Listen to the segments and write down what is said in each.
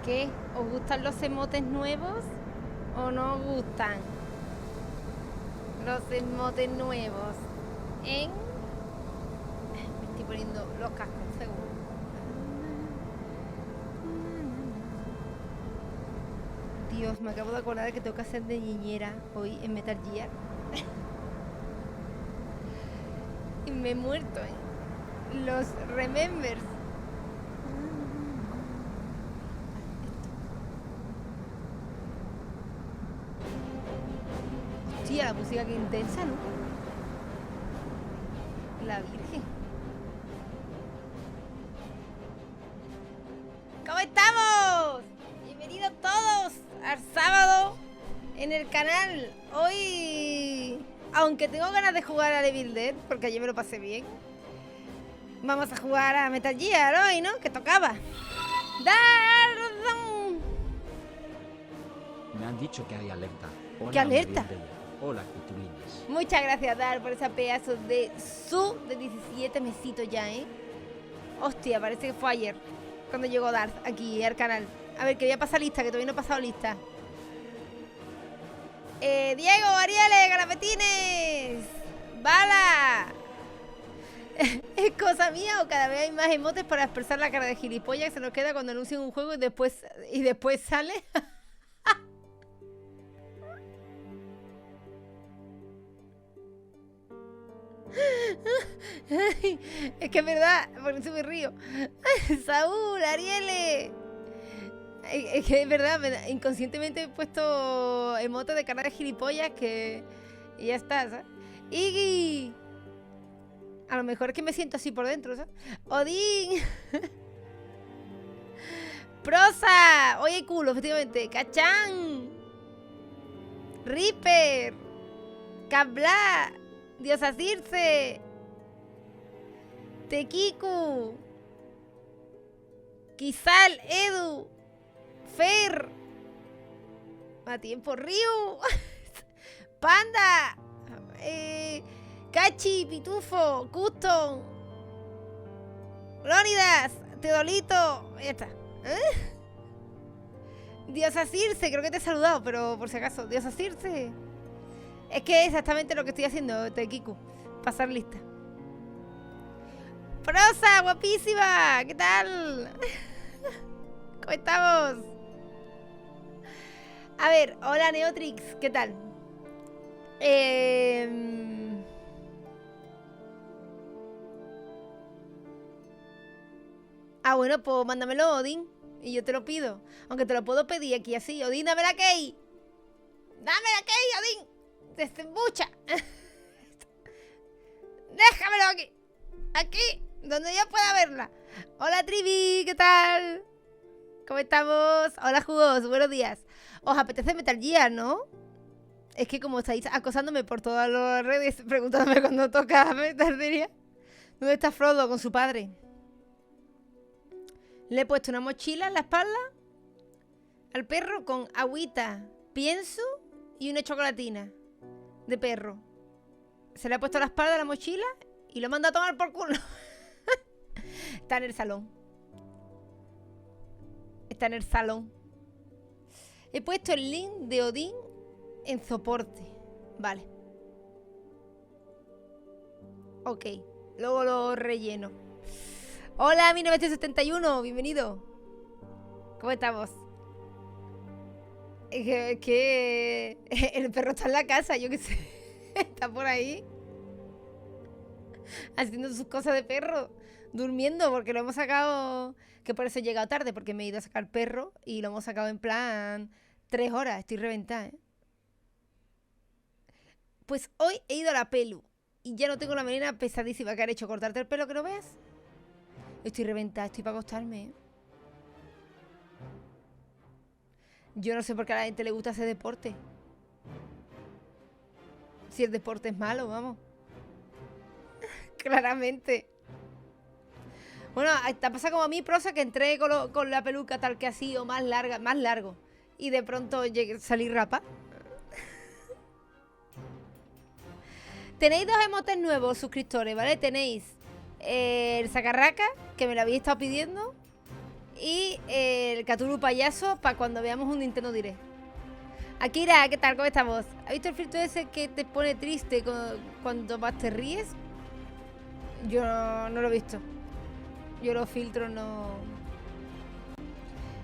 ¿Qué? ¿Os gustan los emotes nuevos o no os gustan los emotes nuevos? Me estoy poniendo los cascos, seguro. Dios, me acabo de acordar de que tengo que hacer de niñera hoy en Metal Gear. Y me he muerto, Los remembers. Hostia, la música que intensa, ¿no? La Virgen. ¿Cómo estamos? Bienvenidos todos al sábado en el canal. Hoy, aunque tengo ganas de jugar a DeathAdder, porque ayer me lo pasé bien, vamos a jugar a Metal Gear hoy, ¿no? Que tocaba. Me han dicho que hay alerta. Hola, ¿Qué alerta? Hola, Capitulines. Muchas gracias, Dar, por esa pedazo de sub de 17 mesitos ya, Hostia, parece que fue ayer cuando llegó Dar aquí al canal. A ver, que voy a pasar lista, que todavía no he pasado lista. Diego, Ariel, Garapetines, Bala. ¿Es cosa mía o cada vez hay más emotes para expresar la cara de gilipollas que se nos queda cuando anuncian un juego y después sale? Es que es verdad, por eso me río. Saúl, Ariel. Es que es verdad, inconscientemente he puesto emote de cara de gilipollas que... Y ya está, ¿sabes? Iggy. A lo mejor es que me siento así por dentro, ¿sabes? Odín. Prosa. Oye, culo, efectivamente. Cachán. Reaper. Cabla. Diosa Circe. Tequiku. Quizal, Edu. Fer. A tiempo, Ryu. Panda. Cachi, Pitufo, Custom, Lónidas, Teodolito. Ya está. Diosa Circe, creo que te he saludado, pero por si acaso. Diosa Circe. Es que es exactamente lo que estoy haciendo, Tequiku. Pasar lista. Prosa, guapísima. ¿Qué tal? ¿Cómo estamos? A ver, hola Neotrix, ¿qué tal? Ah, bueno, pues mándamelo, Odín, y yo te lo pido. Aunque te lo puedo pedir aquí así. Odín, dame la key. Dame la key, Odín. Desembucha. Déjamelo aquí. Aquí, donde yo pueda verla. Hola, Trivi, ¿qué tal? ¿Cómo estamos? Hola, jugos, buenos días. ¿Os apetece Metal Gear, no? Es que como estáis acosándome por todas las redes, preguntándome cuándo toca Metal Gear. ¿Dónde está Frodo con su padre? Le he puesto una mochila en la espalda al perro con agüita, pienso y una chocolatina de perro. Se le ha puesto a la espalda la mochila y lo manda a tomar por culo. Está en el salón. Está en el salón. He puesto el link de Odín en soporte. Vale. Ok. Luego lo relleno. Hola, 1971. Bienvenido. ¿Cómo estamos? Es que el perro está en la casa, yo qué sé. Está por ahí haciendo sus cosas de perro, durmiendo, porque lo hemos sacado, que por eso he llegado tarde, porque me he ido a sacar perro y lo hemos sacado en plan 3 horas, estoy reventada, Pues hoy he ido a la pelu y ya no tengo la melena pesadísima que han hecho cortarte el pelo, que no veas. Estoy reventada, estoy para acostarme, Yo no sé por qué a la gente le gusta hacer deporte. Si el deporte es malo, vamos. Claramente. Bueno, te pasa como a mí, prosa, que entré con la peluca tal que así o más larga, más largo. Y de pronto salí rapa. Tenéis 2 emotes nuevos, suscriptores, ¿vale? Tenéis el sacarraca, que me lo habéis estado pidiendo. Y el Catulu payaso para cuando veamos un Nintendo Direct. Akira, ¿qué tal? ¿Cómo estamos? ¿Has visto el filtro ese que te pone triste cuando más te ríes? Yo no lo he visto. Yo los filtros no...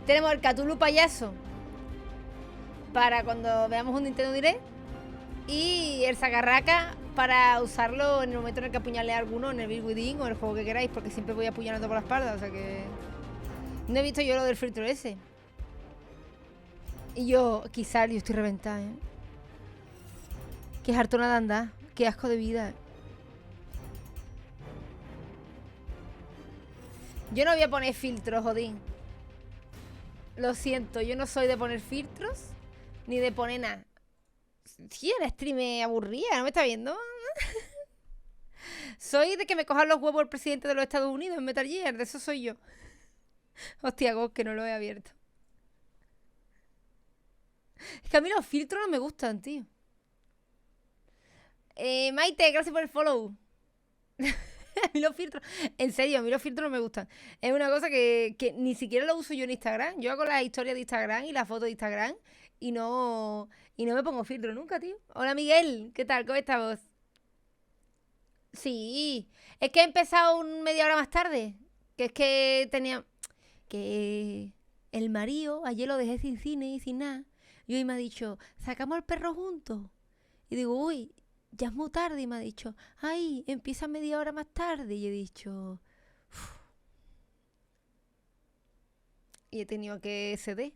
Tenemos el Catulu payaso para cuando veamos un Nintendo Direct. Y el sacarraca para usarlo en el momento en el que apuñale a alguno en el Blackwidow o en el juego que queráis, porque siempre voy apuñalando por la espalda, o sea que... No he visto yo lo del filtro ese. Y yo, quizás, yo estoy reventada, ¿eh? Qué hartona de andar, qué asco de vida. Yo no voy a poner filtros, jodín. Lo siento, yo no soy de poner filtros ni de poner nada. Sí, el stream es aburrida, ¿no me está viendo? Soy de que me cojan los huevos el presidente de los Estados Unidos en Metal Gear, de eso soy yo. Hostia, Gos, que no lo he abierto. Es que a mí los filtros no me gustan, tío. Maite, gracias por el follow. A mí los filtros, en serio, a mí los filtros no me gustan. Es una cosa que ni siquiera lo uso yo en Instagram. Yo hago las historias de Instagram y las fotos de Instagram y no me pongo filtro nunca, tío. Hola, Miguel, ¿qué tal? ¿Cómo estás? Sí, es que he empezado media hora más tarde. Que es que tenía... Que el marido ayer lo dejé sin cine y sin nada. Y hoy me ha dicho, ¿sacamos al perro juntos? Y digo, uy, ya es muy tarde. Y me ha dicho, ay, empieza media hora más tarde. Y he dicho, uff. Y he tenido que ceder.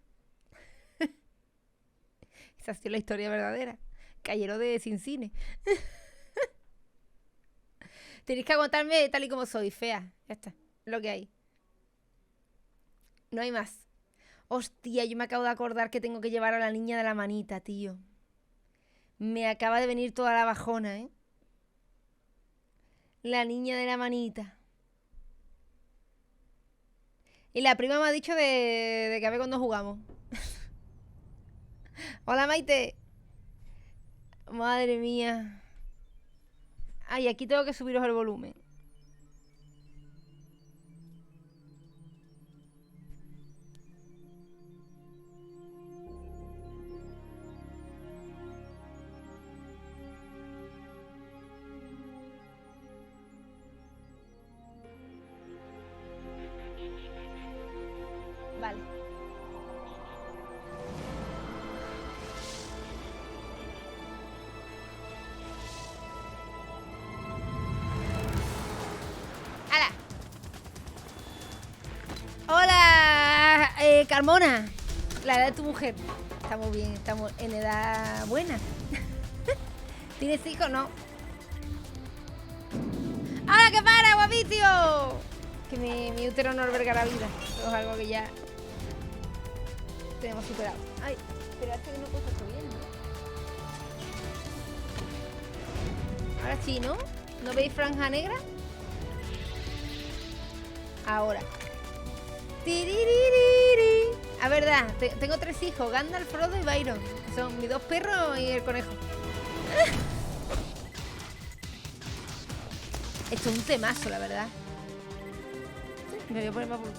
Esa ha sido la historia verdadera. Cayero de sin cine. Tenéis que aguantarme tal y como soy, fea. Ya está, lo que hay. No hay más. Hostia, yo me acabo de acordar que tengo que llevar a la niña de la manita, tío. Me acaba de venir toda la bajona, ¿eh? La niña de la manita. Y la prima me ha dicho de que a ver cuándo jugamos. Hola, Maite. Madre mía. Ay, aquí tengo que subiros el volumen. Vale. ¡Hala! Hola, Carmona. La edad de tu mujer. Estamos bien, estamos en edad buena. ¿Tienes hijos? No. ¡Hola, qué para, guapísimo! Que mi útero no alberga la vida. Eso es algo que ya tenemos superado. Ay, pero hace que no puedo esto bien, ¿no? Ahora sí, ¿no? ¿No veis franja negra? Ahora. Tiriririri. A verdad, tengo 3 hijos, Gandalf, Frodo y Byron. Son mis 2 perros y el conejo. Esto es un temazo, la verdad. Me voy a poner más por...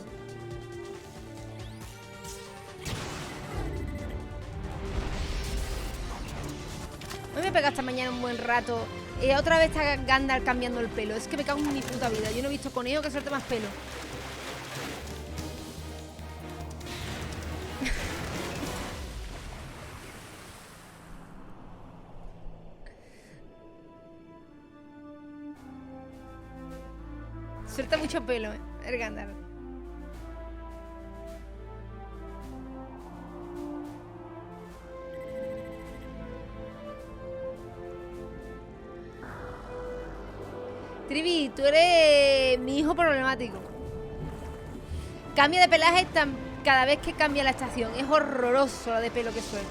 Hoy me he pegado esta mañana un buen rato. Otra vez está Gandalf cambiando el pelo. Es que me cago en mi puta vida. Yo no he visto conejo que suelte más pelo. Suelta mucho pelo, el Gandalf. Trivi, tú eres mi hijo problemático. Cambia de pelaje cada vez que cambia la estación. Es horroroso la de pelo que suelta.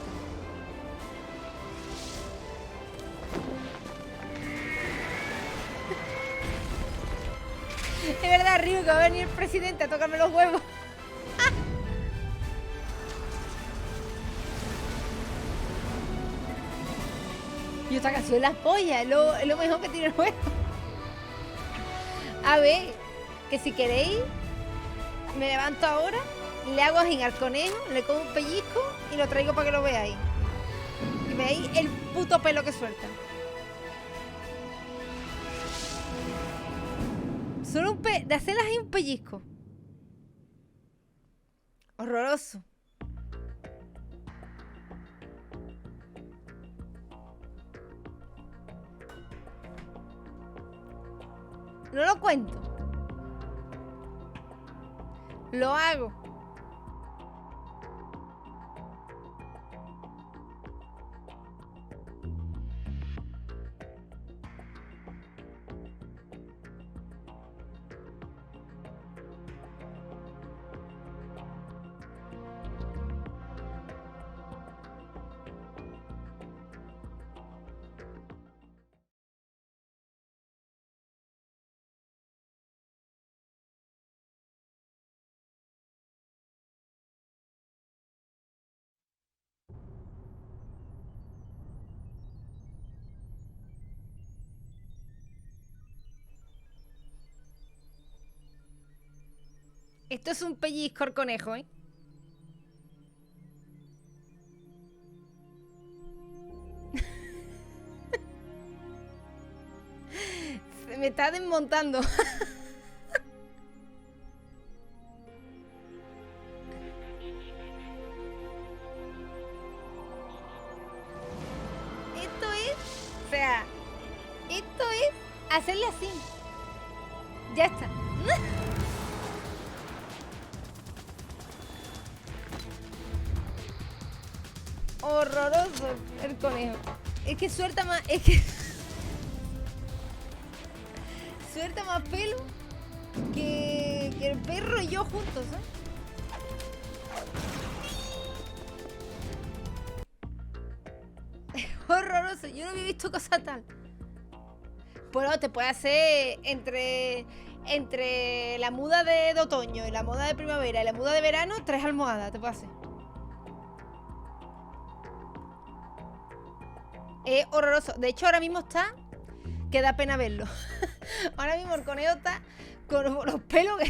Es verdad, Ryu, que va a venir el presidente a tocarme los huevos. Y esta canción es la polla, es lo mejor que tiene el juego. A ver, que si queréis, me levanto ahora Le hago así al conejo, le cojo un pellizco y lo traigo para que lo veáis. Y veáis el puto pelo que suelta. Solo de hacerlas ahí un pellizco. Horroroso. No lo cuento. Lo hago. Esto es un pellizco al conejo, ¿eh? Se me está desmontando. Esto es... O sea... Esto es hacerle así. Ya está. Horroroso el conejo. Es que suelta más... Es que... suelta más pelo que el perro y yo juntos, ¿eh? Es horroroso. Yo no había visto cosa tal. Bueno, te puede hacer entre la muda de otoño y la muda de primavera y la muda de verano, 3 almohadas te puede hacer. Es horroroso. De hecho, ahora mismo está... que da pena verlo. Ahora mismo el conejo está con los pelos que...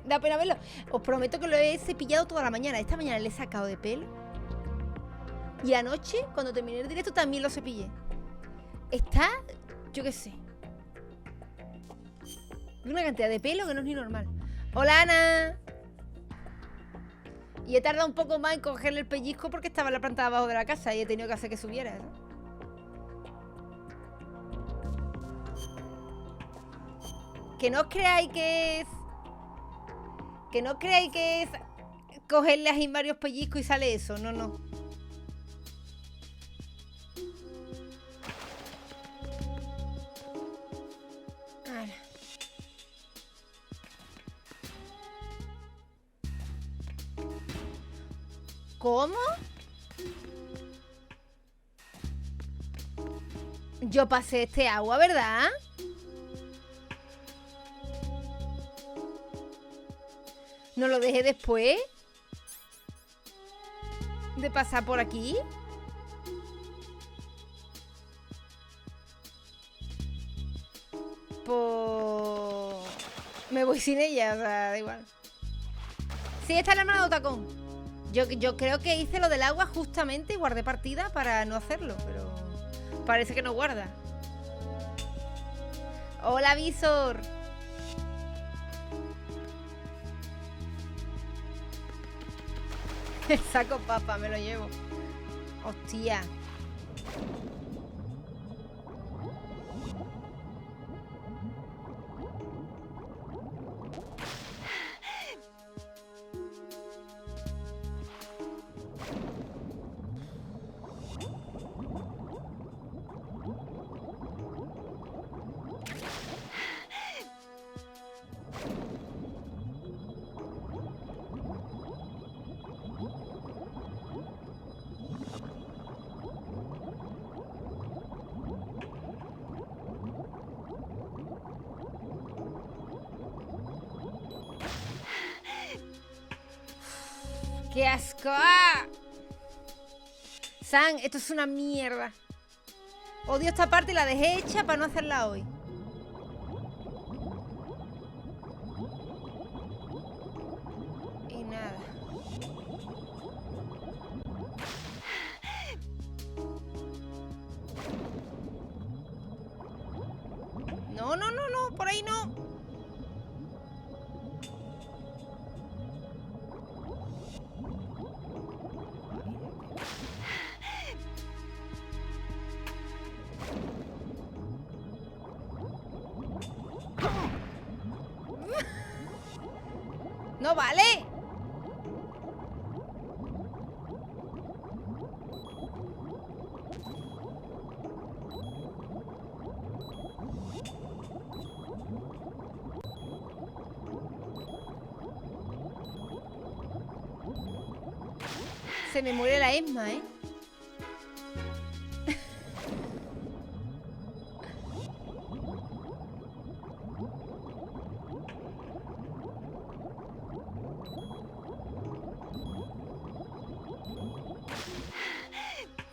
da pena verlo. Os prometo que lo he cepillado toda la mañana. Esta mañana le he sacado de pelo. Y anoche, cuando terminé el directo, también lo cepillé. Está... yo qué sé. Una cantidad de pelo que no es ni normal. Hola, Ana. Y he tardado un poco más en cogerle el pellizco porque estaba en la planta de abajo de la casa y he tenido que hacer que subiera, ¿no? Que no os creáis que es... que no creáis que es cogerle ahí varios pellizcos y sale eso. No, no. Ahora. ¿Cómo? Yo pasé este agua, ¿verdad? ¿No lo dejé después de pasar por aquí? Pues... me voy sin ella, o sea, da igual. Sí, está la hermana de Tacón. Yo creo que hice lo del agua justamente y guardé partida para no hacerlo, pero parece que no guarda. Hola, Visor. El saco papa, me lo llevo. Hostia. ¡Qué asco! ¡Ah! San, esto es una mierda. Odio esta parte y la dejé hecha para no hacerla hoy. No, no, no, no, por ahí no. No vale. Se me muere la Esma, ¿eh?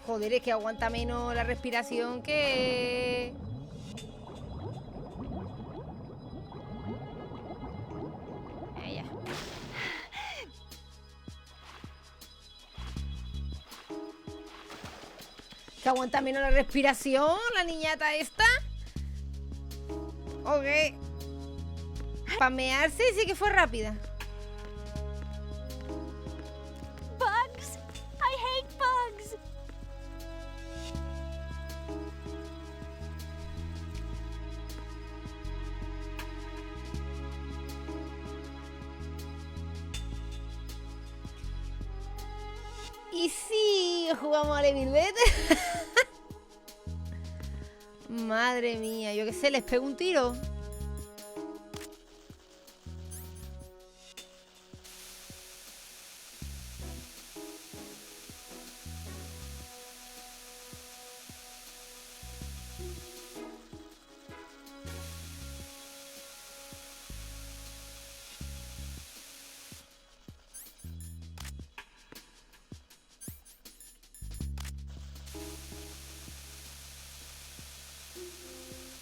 Joder, es que aguanta menos la respiración que... Ahí ya. Que aguanta menos la respiración, la niñata esta. Ok. Pamearse sí que fue rápida. Bugs! I hate bugs! ¿Y si jugamos a Evil Dead? Madre mía, yo qué sé, les pego un tiro.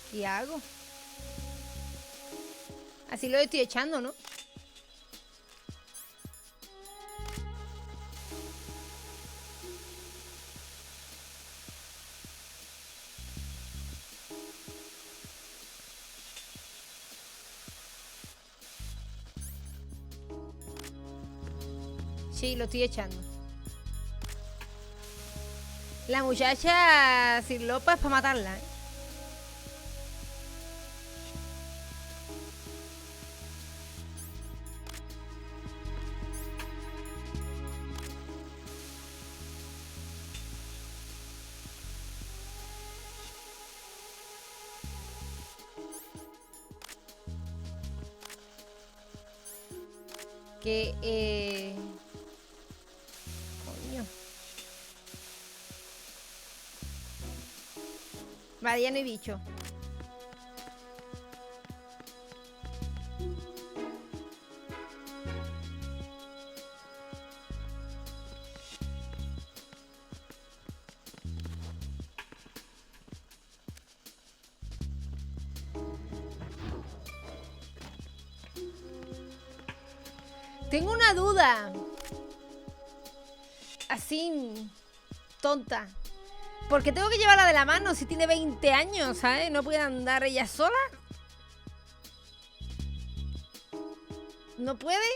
¿Qué hago? Así lo estoy echando, ¿no? Sí, lo estoy echando. La muchacha sin lopa es para matarla, ¿eh? Que, coño. Vale, ya no hay bicho. Tengo una duda. Así, tonta. ¿Por qué tengo que llevarla de la mano si tiene 20 años, ¿sabes? ¿No puede andar ella sola? ¿No puede?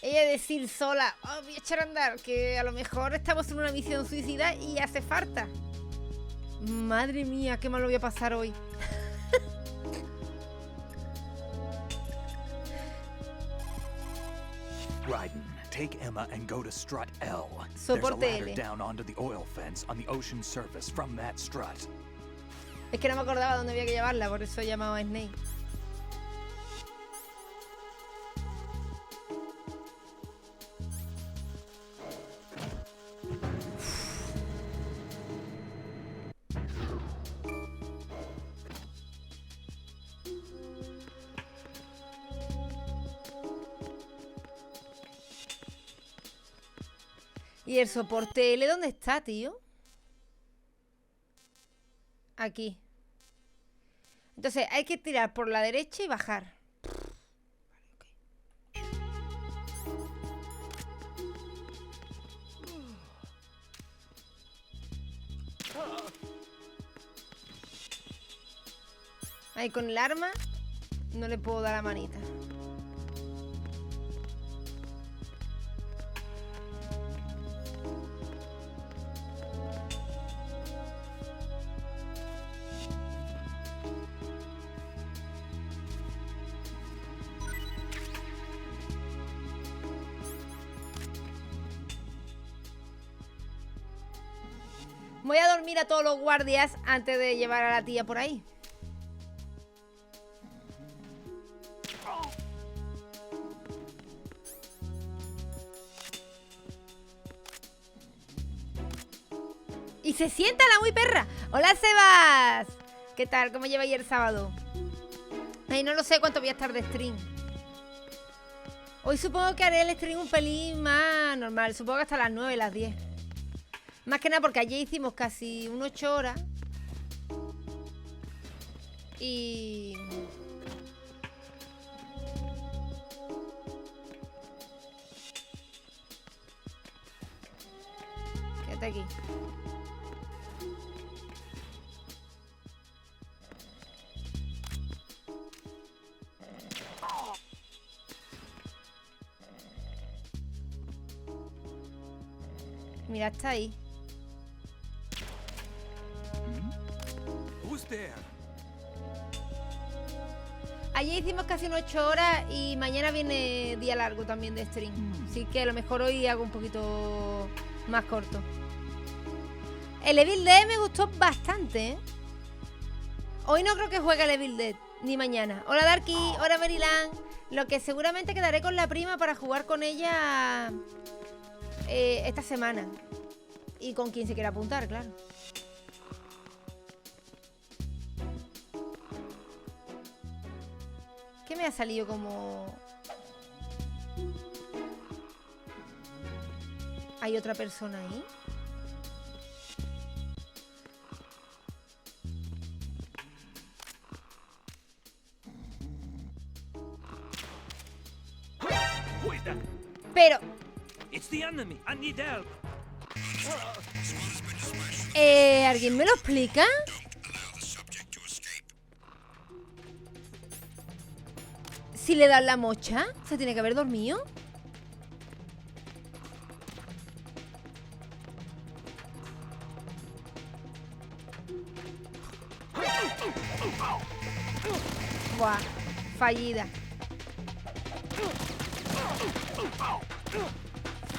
Ella decir sola, oh, voy a echar a andar, que a lo mejor estamos en una misión suicida y hace falta. Madre mía, qué mal lo voy a pasar hoy. Ryzen, take Emma and go to strut L. There's a Soporte ladder L. down onto the oil fence on the ocean surface from that strut. Es que no me acordaba dónde había que llevarla, por eso he llamado a Snake. ¿Y el soporte L dónde está, tío? Aquí. Entonces hay que tirar por la derecha y bajar. Ahí con el arma no le puedo dar la manita. Voy a dormir a todos los guardias antes de llevar a la tía por ahí. Y se sienta la muy perra. Hola, Sebas. ¿Qué tal? ¿Cómo lleva ayer el sábado? Ay, no lo sé cuánto voy a estar de stream. Hoy supongo que haré el stream un pelín más normal. Supongo que hasta las 9, las 10. Más que nada porque ayer hicimos casi unas 8 horas. Y... quédate aquí. Mira, está ahí. Who's there? Ayer hicimos casi unas 8 horas y mañana viene día largo también de stream. Así que a lo mejor hoy hago un poquito más corto. El Evil Dead me gustó bastante, ¿eh? Hoy no creo que juegue el Evil Dead, ni mañana. Hola Darky, hola Maryland. Lo que seguramente quedaré con la prima para jugar con ella esta semana. Y con quien se quiera apuntar, claro. ¿Qué me ha salido como...? ¿Hay otra persona ahí? Pero... It's the enemy. I need help. ¿alguien me lo explica? Si le dan la mocha, ¿se tiene que haber dormido? Buah, fallida.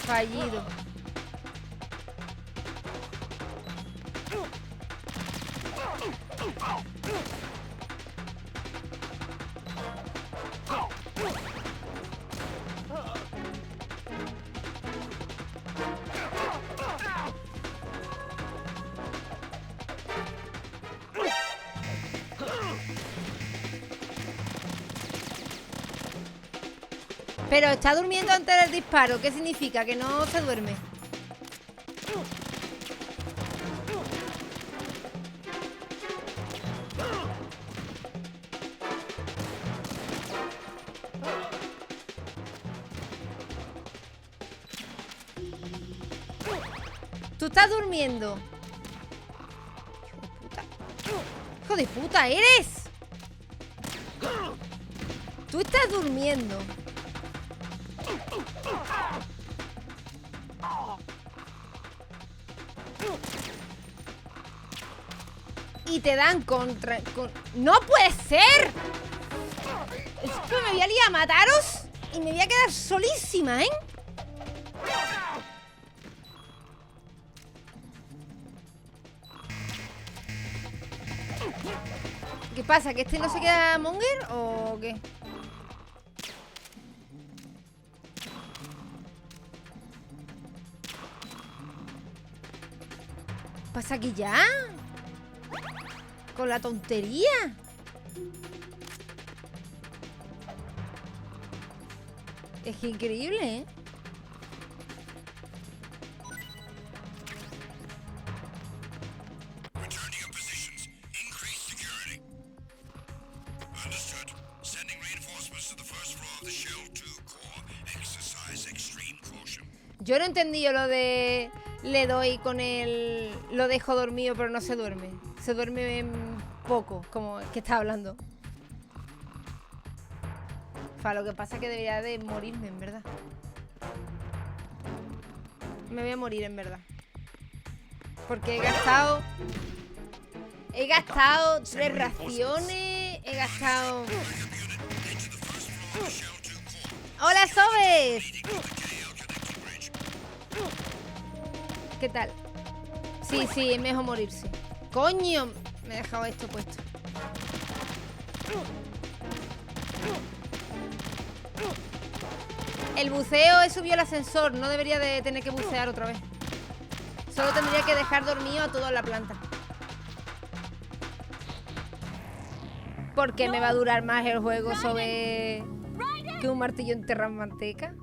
Fallido. Pero está durmiendo antes del disparo. ¿Qué significa? Que no se duerme. Tú estás durmiendo. Hijo de puta, eres. Tú estás durmiendo. Y te dan contra... ¡No puede ser! Es que me voy a liar a mataros y me voy a quedar solísima, ¿eh? ¿Qué pasa? ¿Que este no se queda monger o qué? ¿Pasa aquí ya? Con la tontería. Es que increíble, ¿eh? Yo no entendí lo de... Le doy con el... Lo dejo dormido pero no se duerme. Se duerme poco, como que está hablando. Fa, lo que pasa es que debería de morirme, en verdad. Me voy a morir, en verdad. Porque he gastado 3 raciones. He gastado... ¡Hola, Sobes! ¿Qué tal? Sí, sí, es mejor morirse. ¡Coño! Me he dejado esto puesto. El buceo he subido el ascensor. No debería de tener que bucear otra vez. Solo tendría que dejar dormido a toda la planta. ¿Por qué me va a durar más el juego sobre que un martillo enterrado en manteca?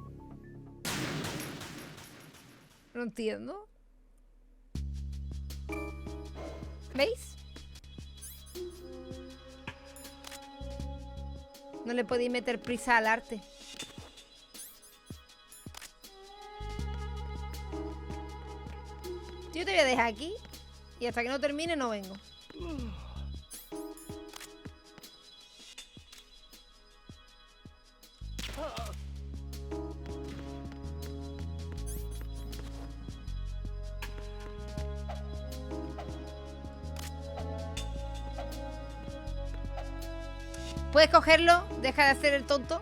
No entiendo. ¿Veis? No le podéis meter prisa al arte. Yo te voy a dejar aquí y hasta que no termine no vengo. ¿Puedes cogerlo? Deja de hacer el tonto.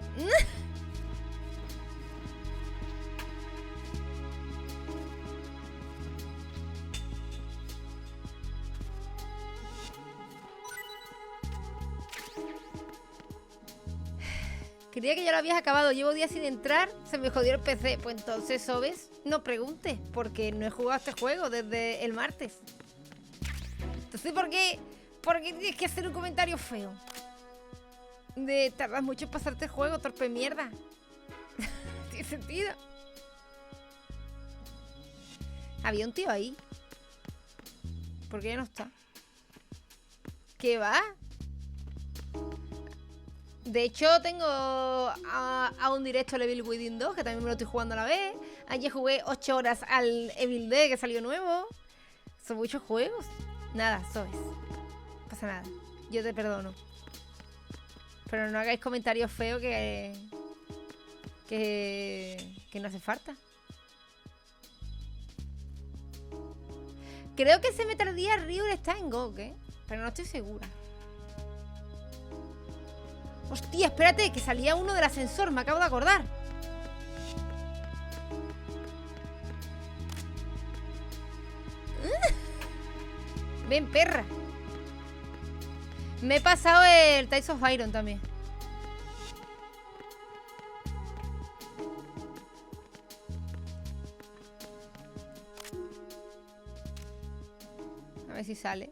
Creía que ya lo habías acabado. Llevo días sin entrar. Se me jodió el PC. Pues entonces, ¿sabes? No preguntes. Porque no he jugado este juego desde el martes. Entonces, ¿por qué tienes que hacer un comentario feo? De tardas mucho en pasarte el juego, torpe mierda. Tiene sentido. Había un tío ahí. ¿Por qué ya no está? ¿Qué va? De hecho, tengo a un directo al Evil Within 2, que también me lo estoy jugando a la vez. Ayer jugué 8 horas al Evil Dead, que salió nuevo. Son muchos juegos. Nada, sois. No pasa nada. Yo te perdono. Pero no hagáis comentarios feos que no hace falta. Creo que ese Metal Gear Ryur está en GOG, ¿eh? Pero no estoy segura. Hostia, espérate, que salía uno del ascensor, me acabo de acordar. Ven, perra. Me he pasado el Tides of Iron también. A ver si sale.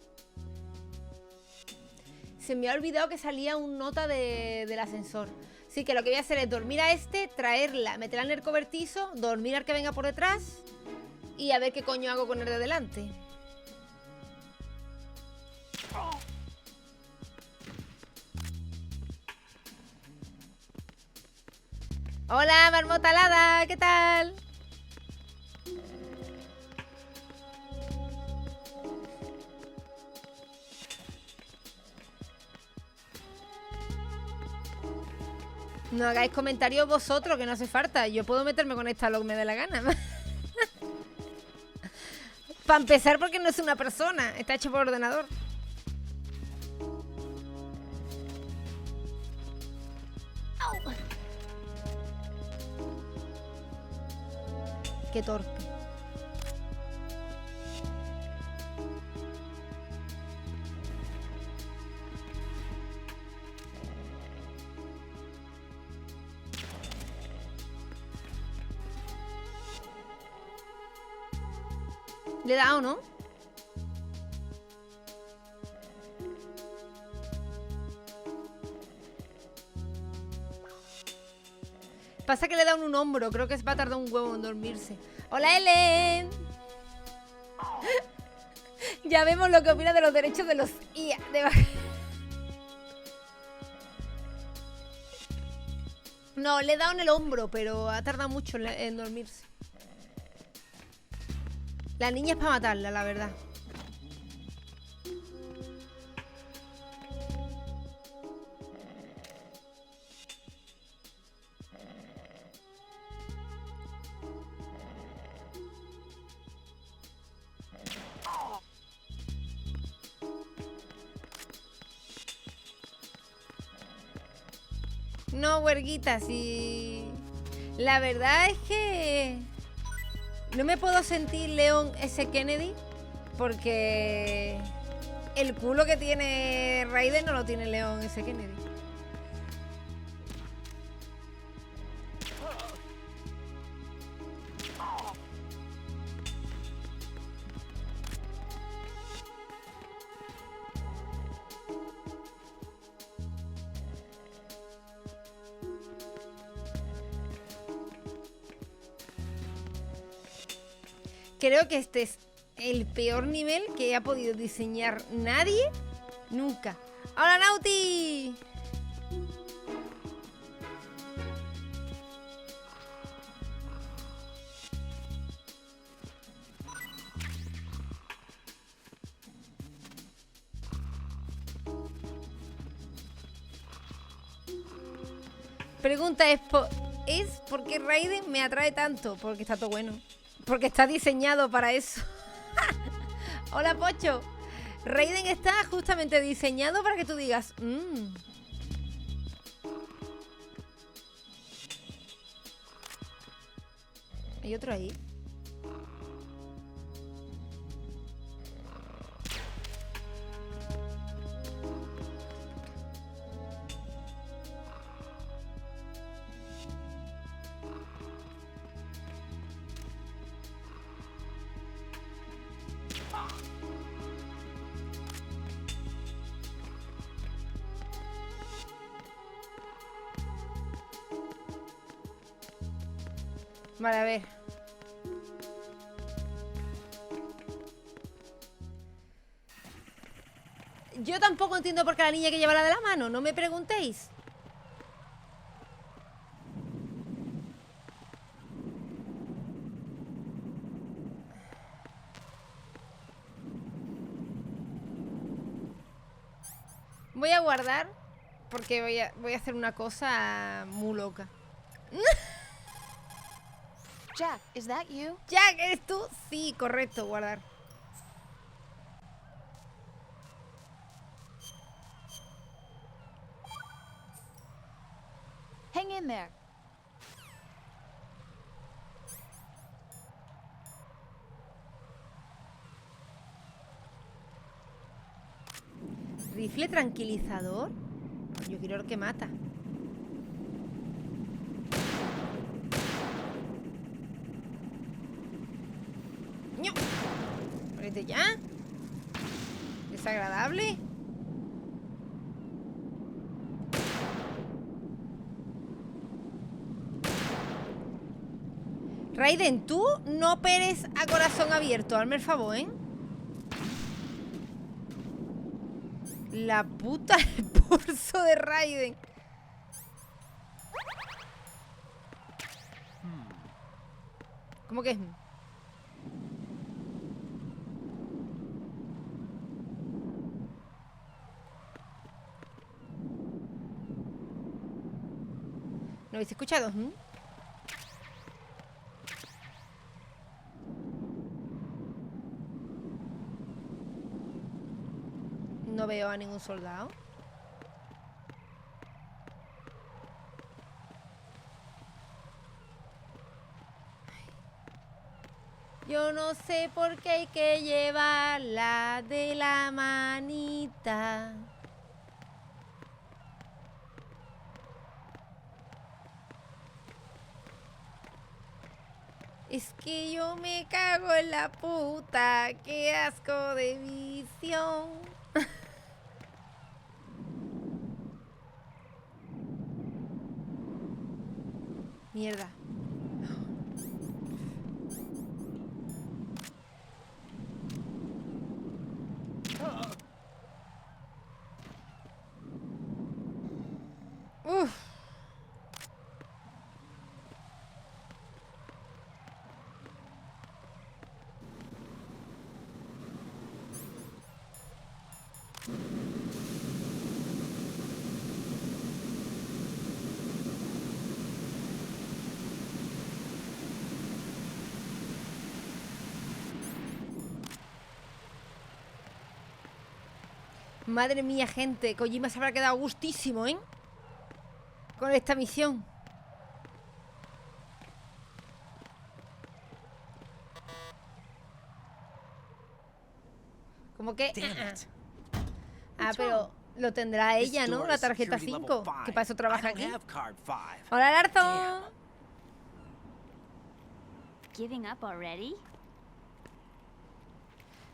Se me ha olvidado que salía un nota del ascensor. Así que lo que voy a hacer es dormir a este, traerla, meterla en el cobertizo, dormir al que venga por detrás y a ver qué coño hago con el de delante. Hola, marmota alada, ¿qué tal? No hagáis comentarios vosotros, que no hace falta. Yo puedo meterme con esta lo que me dé la gana. Para empezar, porque no es una persona. Está hecho por ordenador. Qué torpe. Le he dado, ¿no? Pasa que le he dado un hombro. Creo que va a tardar un huevo en dormirse. ¡Hola, Ellen! Ya vemos lo que opina de los derechos de los IA. No, le he dado en el hombro, pero ha tardado mucho en dormirse. La niña es para matarla, la verdad. No, huerguita, sí. La verdad es que no me puedo sentir León S. Kennedy porque el culo que tiene Raiden no lo tiene León S. Kennedy. Creo que este es el peor nivel que ha podido diseñar nadie nunca. ¡Hola, Nauti! Pregunta es ¿por qué Raiden me atrae tanto? Porque está todo bueno. Porque está diseñado para eso. Hola, Pocho. Raiden está justamente diseñado para que tú digas ¿Hay otro ahí? Vale, a ver. Yo tampoco entiendo por qué la niña que lleva la de la mano. No me preguntéis. Voy a guardar porque voy a hacer una cosa muy loca. Jack, is that you? Jack, ¿eres tú? Sí, correcto, guardar. Hang in there. ¿Rifle tranquilizador? Yo quiero el que mata. ¡No! ¡Muérete ya! Desagradable. Raiden, tú no operes a corazón abierto. Hazme el favor, ¿eh? La puta del pulso de Raiden. ¿Cómo que es? ¿No habéis escuchado? No veo a ningún soldado. Yo no sé por qué hay que llevarla de la manita. Es que yo me cago en la puta. Qué asco de visión. Mierda. Uf. Madre mía, gente. Kojima se habrá quedado gustísimo, ¿eh? con esta misión. Como que... pero lo tendrá ella, ¿no? La tarjeta 5, que para eso trabaja aquí. Hola, Larzón. Giving up already?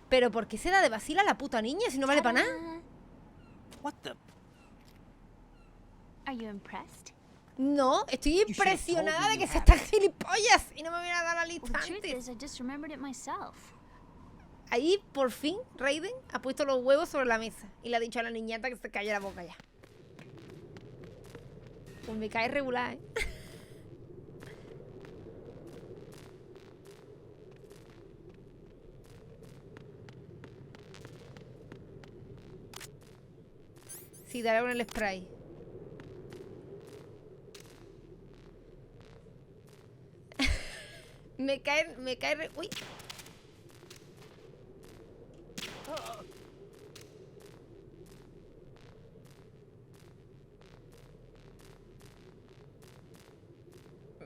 Pero ¿por qué se da de vacila la puta niña si no vale para nada? What the? Are you impressed? No, estoy impresionada de que seas tan gilipollas y no me hubiera dado la lista Well, the truth antes. is, I just remembered it myself. Ahí, por fin, Raiden ha puesto los huevos sobre la mesa y le ha dicho a la niñata que se calle la boca ya. Pues me cae regular, ¿eh? Sí, dale con el spray. me cae uy.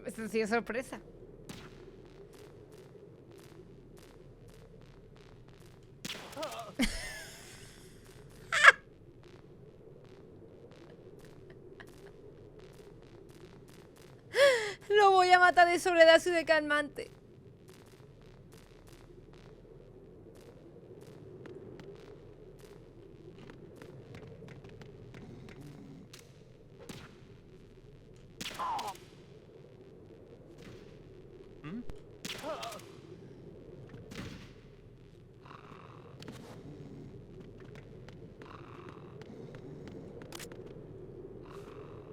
Eso ha sido sorpresa. Lo voy a matar de sobredosis de calmante.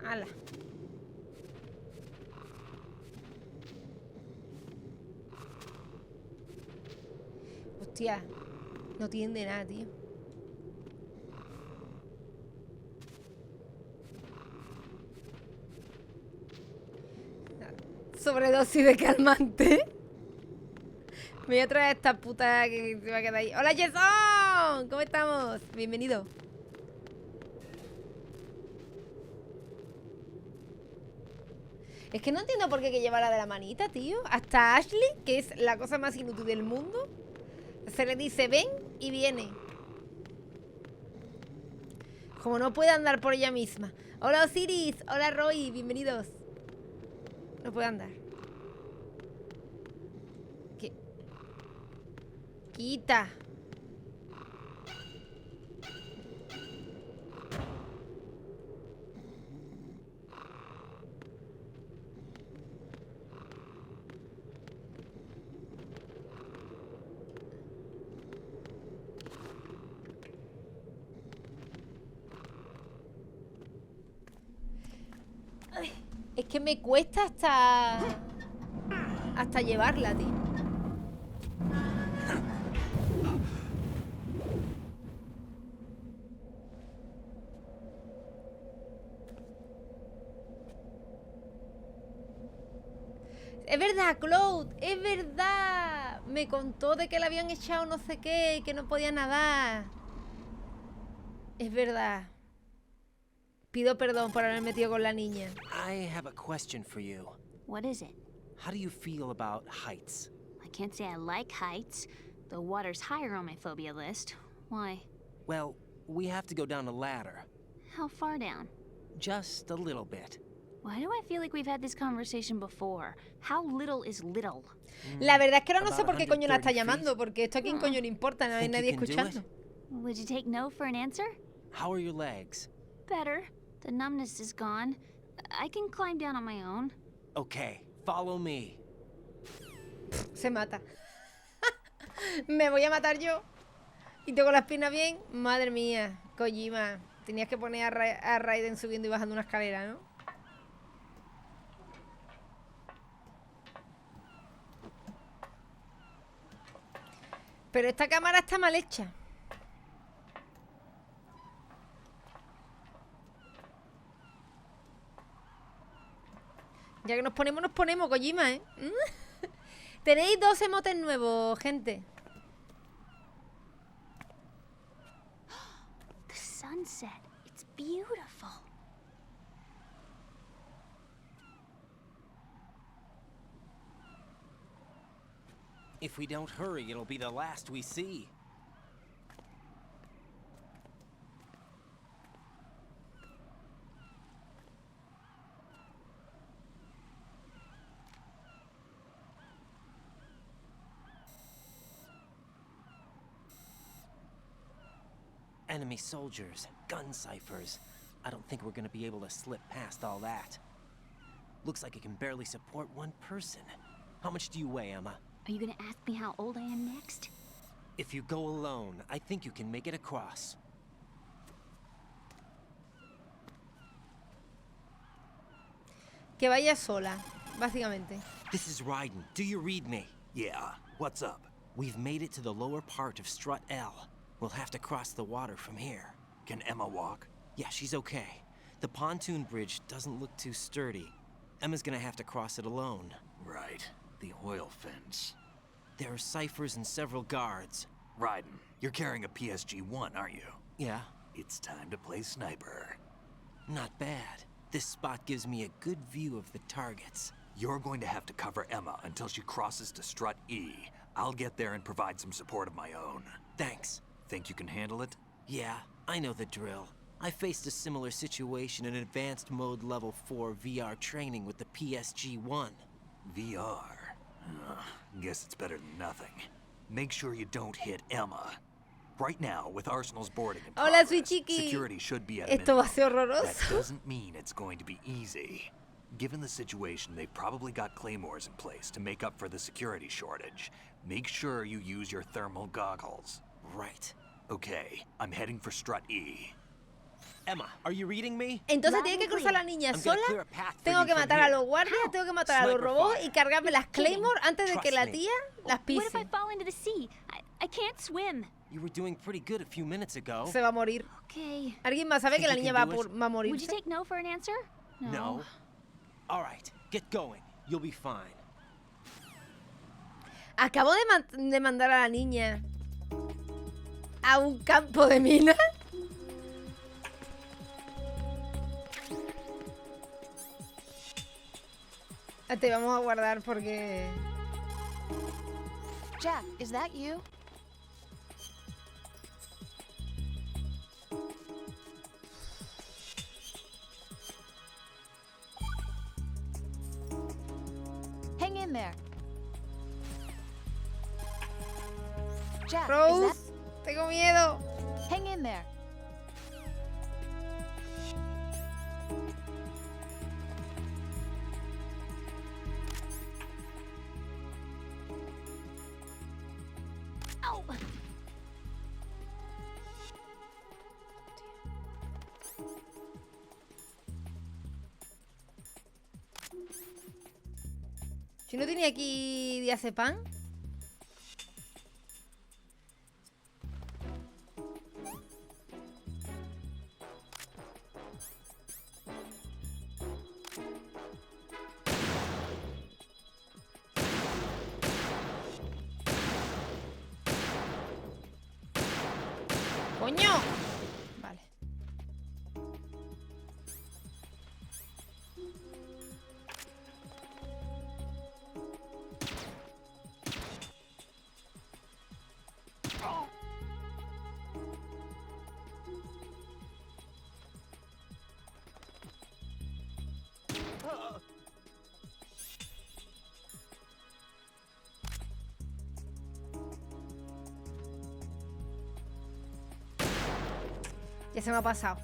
Ala. Hostia, no tiende nada, tío. Sobredosis de calmante. Me voy a traer esta puta que se va a quedar ahí. ¡Hola, Jason! ¿Cómo estamos? Bienvenido. Es que no entiendo por qué hay que llevarla de la manita, tío. Hasta Ashley, que es la cosa más inútil del mundo, se le dice ven y viene. Como no puede andar por ella misma. Hola Osiris, hola Roy, bienvenidos. No puede andar. ¿Qué? Quita. Es que me cuesta hasta llevarla, tío. Es verdad, Cloud, es verdad. Me contó de que le habían echado no sé qué y que no podía nadar. Es verdad. Pido perdón por haberme metido con la niña. I have a question for you. What is it? How do you feel about heights? I can't say I like heights. The water's higher on my phobia list. Why? Well, we have to go down a ladder. How far down? Just a little bit. Why do I feel like we've had this conversation before? How little is little? La verdad es que ahora no sé About por qué coño la está 130 feet. llamando, porque esto a quién coño le importa, no hay Think you nadie can do escuchando. it? Would you take no for an answer? How are your legs? Better. The numbness is gone. I can climb down on my own. Okay, follow me. Se mata. Me voy a matar yo. Y tengo las piernas bien. Madre mía, Kojima. Tenías que poner a Raiden subiendo y bajando una escalera, ¿no? Pero esta cámara está mal hecha. Ya que nos ponemos, Kojima, ¿eh? Tenéis 2 emotes nuevos, gente. The sunset. It's beautiful. If we don't hurry, it'll be the last we see. Enemy soldiers, gun ciphers. I don't think we're gonna be able to slip past all that. Looks like it can barely support one person. How much do you weigh, Emma? Are you gonna ask me how old I am next? If you go alone, I think you can make it across. Que vaya sola, básicamente. This is Raton. Do you read me? Yeah, what's up? We've made it to the lower part of Strut L. We'll have to cross the water from here. Can Emma walk? Yeah, she's okay. The pontoon bridge doesn't look too sturdy. Emma's gonna have to cross it alone. Right, the oil fence. There are ciphers and several guards. Ryden, you're carrying a PSG-1, aren't you? Yeah, It's time to play sniper. not bad. This spot gives me a good view of the targets. You're going to have to cover Emma until she crosses to Strut E. I'll get there and provide some support of my own. Thanks. Think you can handle it? Yeah, I know the drill. I faced a similar situation in advanced mode level 4 VR training with the PSG-1. VR. Guess it's better than nothing. Make sure you don't hit Emma. Right now, with Arsenal's boarding in Hola, progress, soy Chiqui. security should be at a Esto va a minimum. ser That horroroso. doesn't mean it's going to be easy. Given the situation, they've probably got claymores in place to make up for the security shortage. Make sure you use your thermal goggles. Right. Okay, I'm heading for Strut E. Emma, are you reading me? Entonces tiene que cruzar la niña I'm sola. gonna clear a path for Tengo you que from matar a here. los guardias, tengo que matar a los Sniper robots fire. y cargarme las Claymore antes de que Trust la me. tía las What if I pise. fall into the sea? I can't swim. You were doing pretty good a few minutes ago. Se va a morir. Okay. ¿Alguien más sabe que la Think niña you va a, can do it? va a Would you morirse? take no for an answer? No. All right, get going. You'll be fine. Acabo de mandar a la niña a un campo de minas. Te vamos a guardar porque... Jack, is that you? Hang in there. Jack, is Rose, tengo miedo. that... Hang in there. Ow! Si no tenía aquí diazepam. ¡Coño! Vale. Ya se me ha pasado.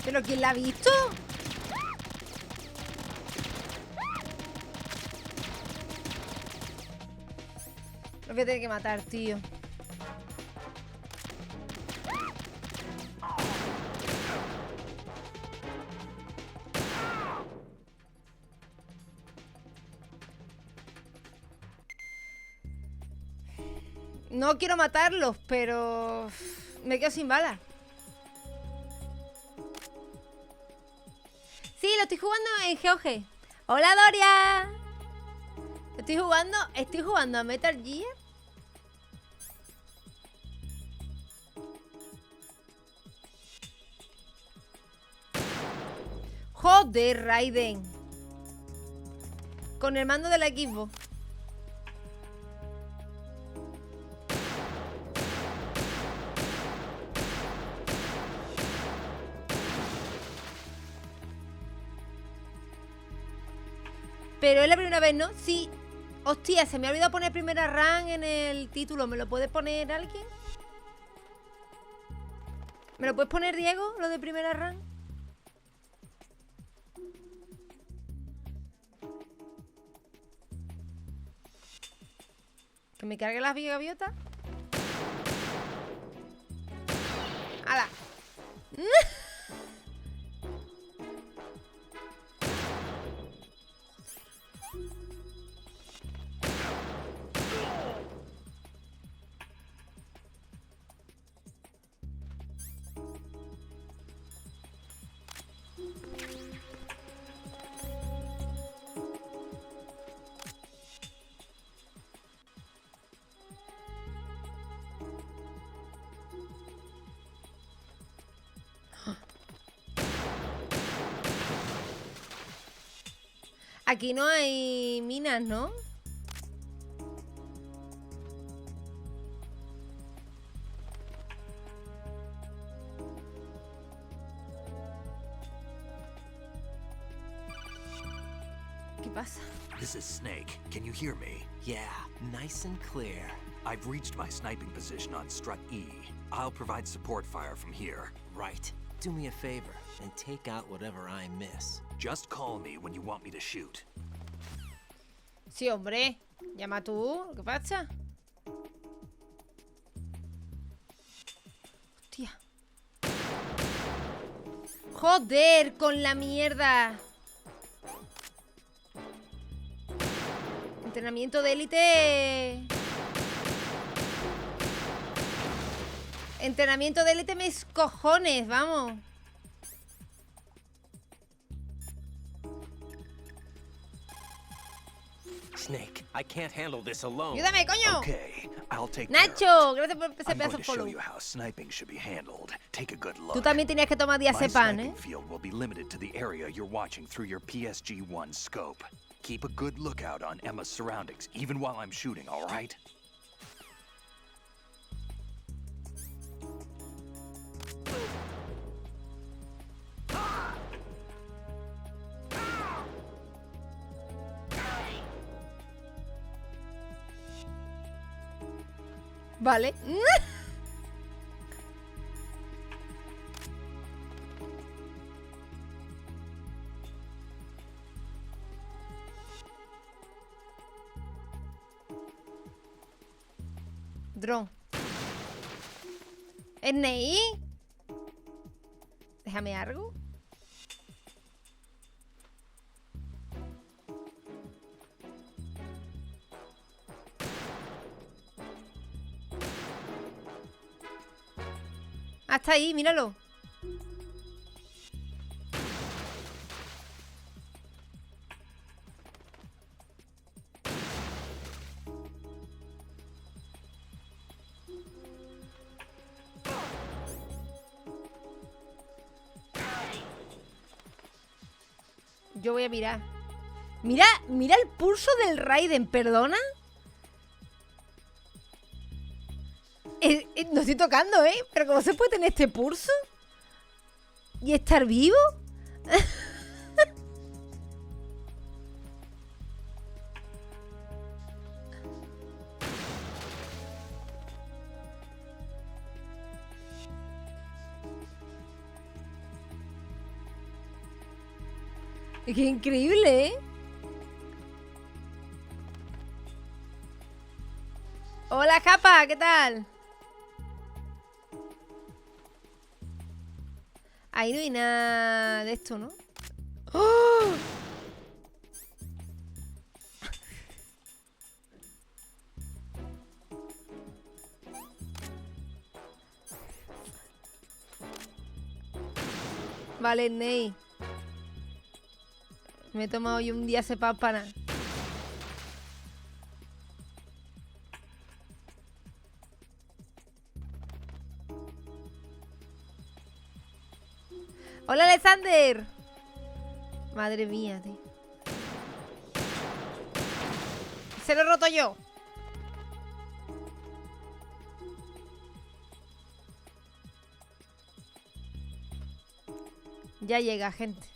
¿Pero quién la ha visto? Lo voy a tener que matar, tío. No quiero matarlos, pero me quedo sin balas. estoy jugando en GOG. Hola, Doria. Estoy jugando a Metal Gear. Joder, Raiden. Con el mando del equipo. Pero es la primera vez, ¿no? Sí. Hostia, se me ha olvidado poner primera run en el título. ¿Me lo puede poner alguien? ¿Me lo puedes poner, Diego, lo de primera run? Que me cargue las gaviotas. ¡Hala! Aquí no hay minas, ¿no? ¿Qué pasa? This is Snake. Can you hear me? Yeah, nice and clear. I've reached my sniping position on strut E. I'll provide support fire from here. Right. Do me a favor and take out whatever I miss. Just call me when you want me to shoot. Sí, hombre. Llama tú. ¿Qué pasa? Hostia. Joder, con la mierda. Entrenamiento de élite. Entrenamiento de élite mis cojones, vamos. Snake, I can't handle this alone. Ayúdame, coño. Okay, I'll take care of Nacho, gracias por ese I'm pedazo going de to show follow. you how sniping should be handled. Take a good look. Tú también tenías que tomar My diazepam, sniping ¿eh? field will be limited to the area you're watching through your PSG-1 scope. Keep a good lookout on Emma's surroundings, even while I'm shooting, all right? Vale. Drone. ¿NI? Déjame algo. Hasta ahí, míralo. Yo voy a mirar. Mira, mira el pulso del Raiden, ¿perdona? No estoy tocando, ¿eh? Pero ¿cómo se puede tener este pulso? ¿Y estar vivo? ¡Qué increíble, ¿eh? Hola, Capa, ¿qué tal? Ahí no hay nada de esto, ¿no? ¡Oh! Vale, Ney. Me he tomado hoy un día sepa para nada. Hola, Alexander. Madre mía, tío. Se lo he roto yo. Ya llega, gente.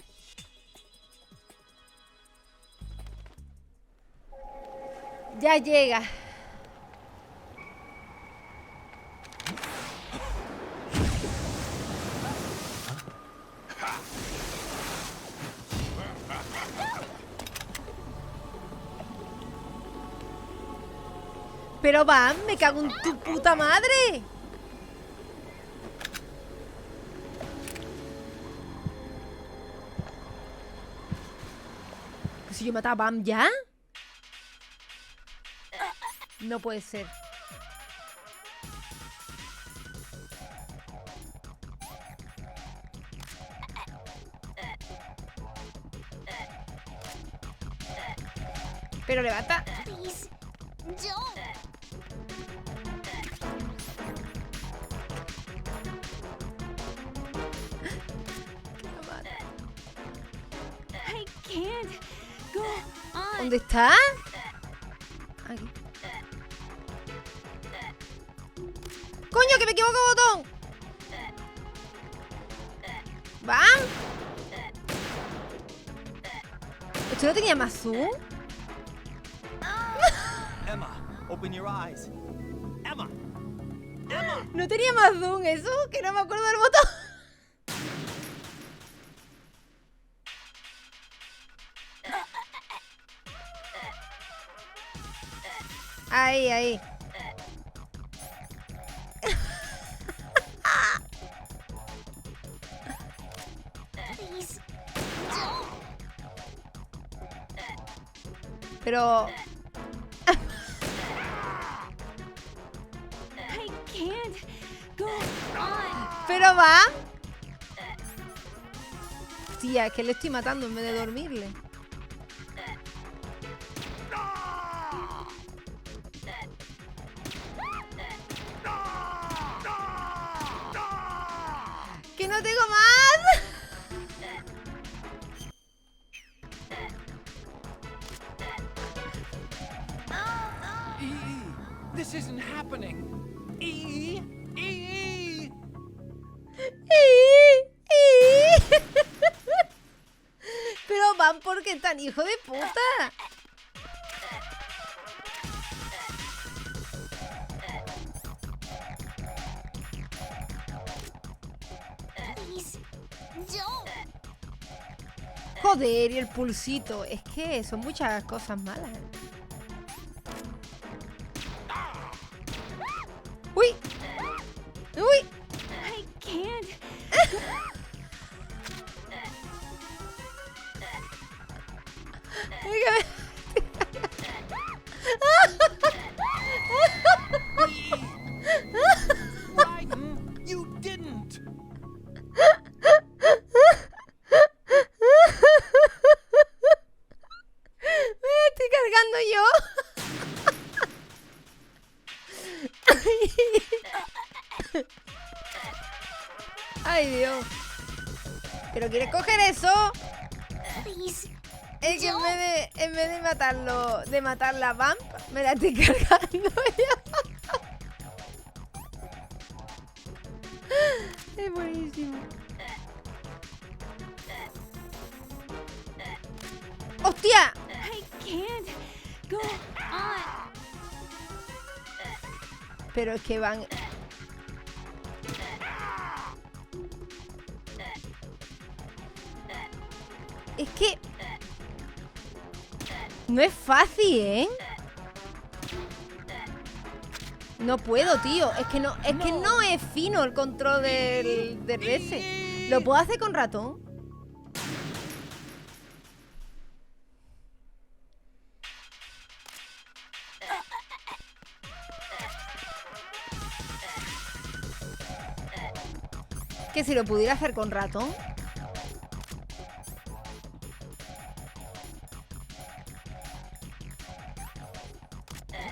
Ya llega. Pero van, me cago en tu puta madre. Si yo mataba a Bam ya. No puede ser. Pero levanta. Please, don't. I can't go on. ¿Dónde está? Aquí. ¡Coño, que me equivoco botón! ¿Va? ¿Esto no tenía más zoom? Emma, open your eyes. Emma. Emma. ¿No tenía más zoom eso? Que no me acuerdo del botón. Ahí, ahí. Please, don't. Pero... I can't go on. Pero va. Tía, es que le estoy matando en vez de dormirle. ¡Que no tengo más! This isn't happening. Pero van porque tan hijo de puta. Please, don't. Joder, y el pulsito. Es que son muchas cosas malas. ¡Uy! ¡Uy! I can't. Raton, you didn't. Me estoy cargando yo. Ay, Dios. ¿Pero quieres coger eso? Please, Es que en vez de matarlo, de matar la vamp, me la estoy cargando ya. Es buenísimo. ¡Hostia! I can't go on. Pero es que van... Es que... No es fácil, ¿eh? No puedo, tío. Es que no es fino el control del RS. ¿Lo puedo hacer con ratón? Que si lo pudiera hacer con ratón.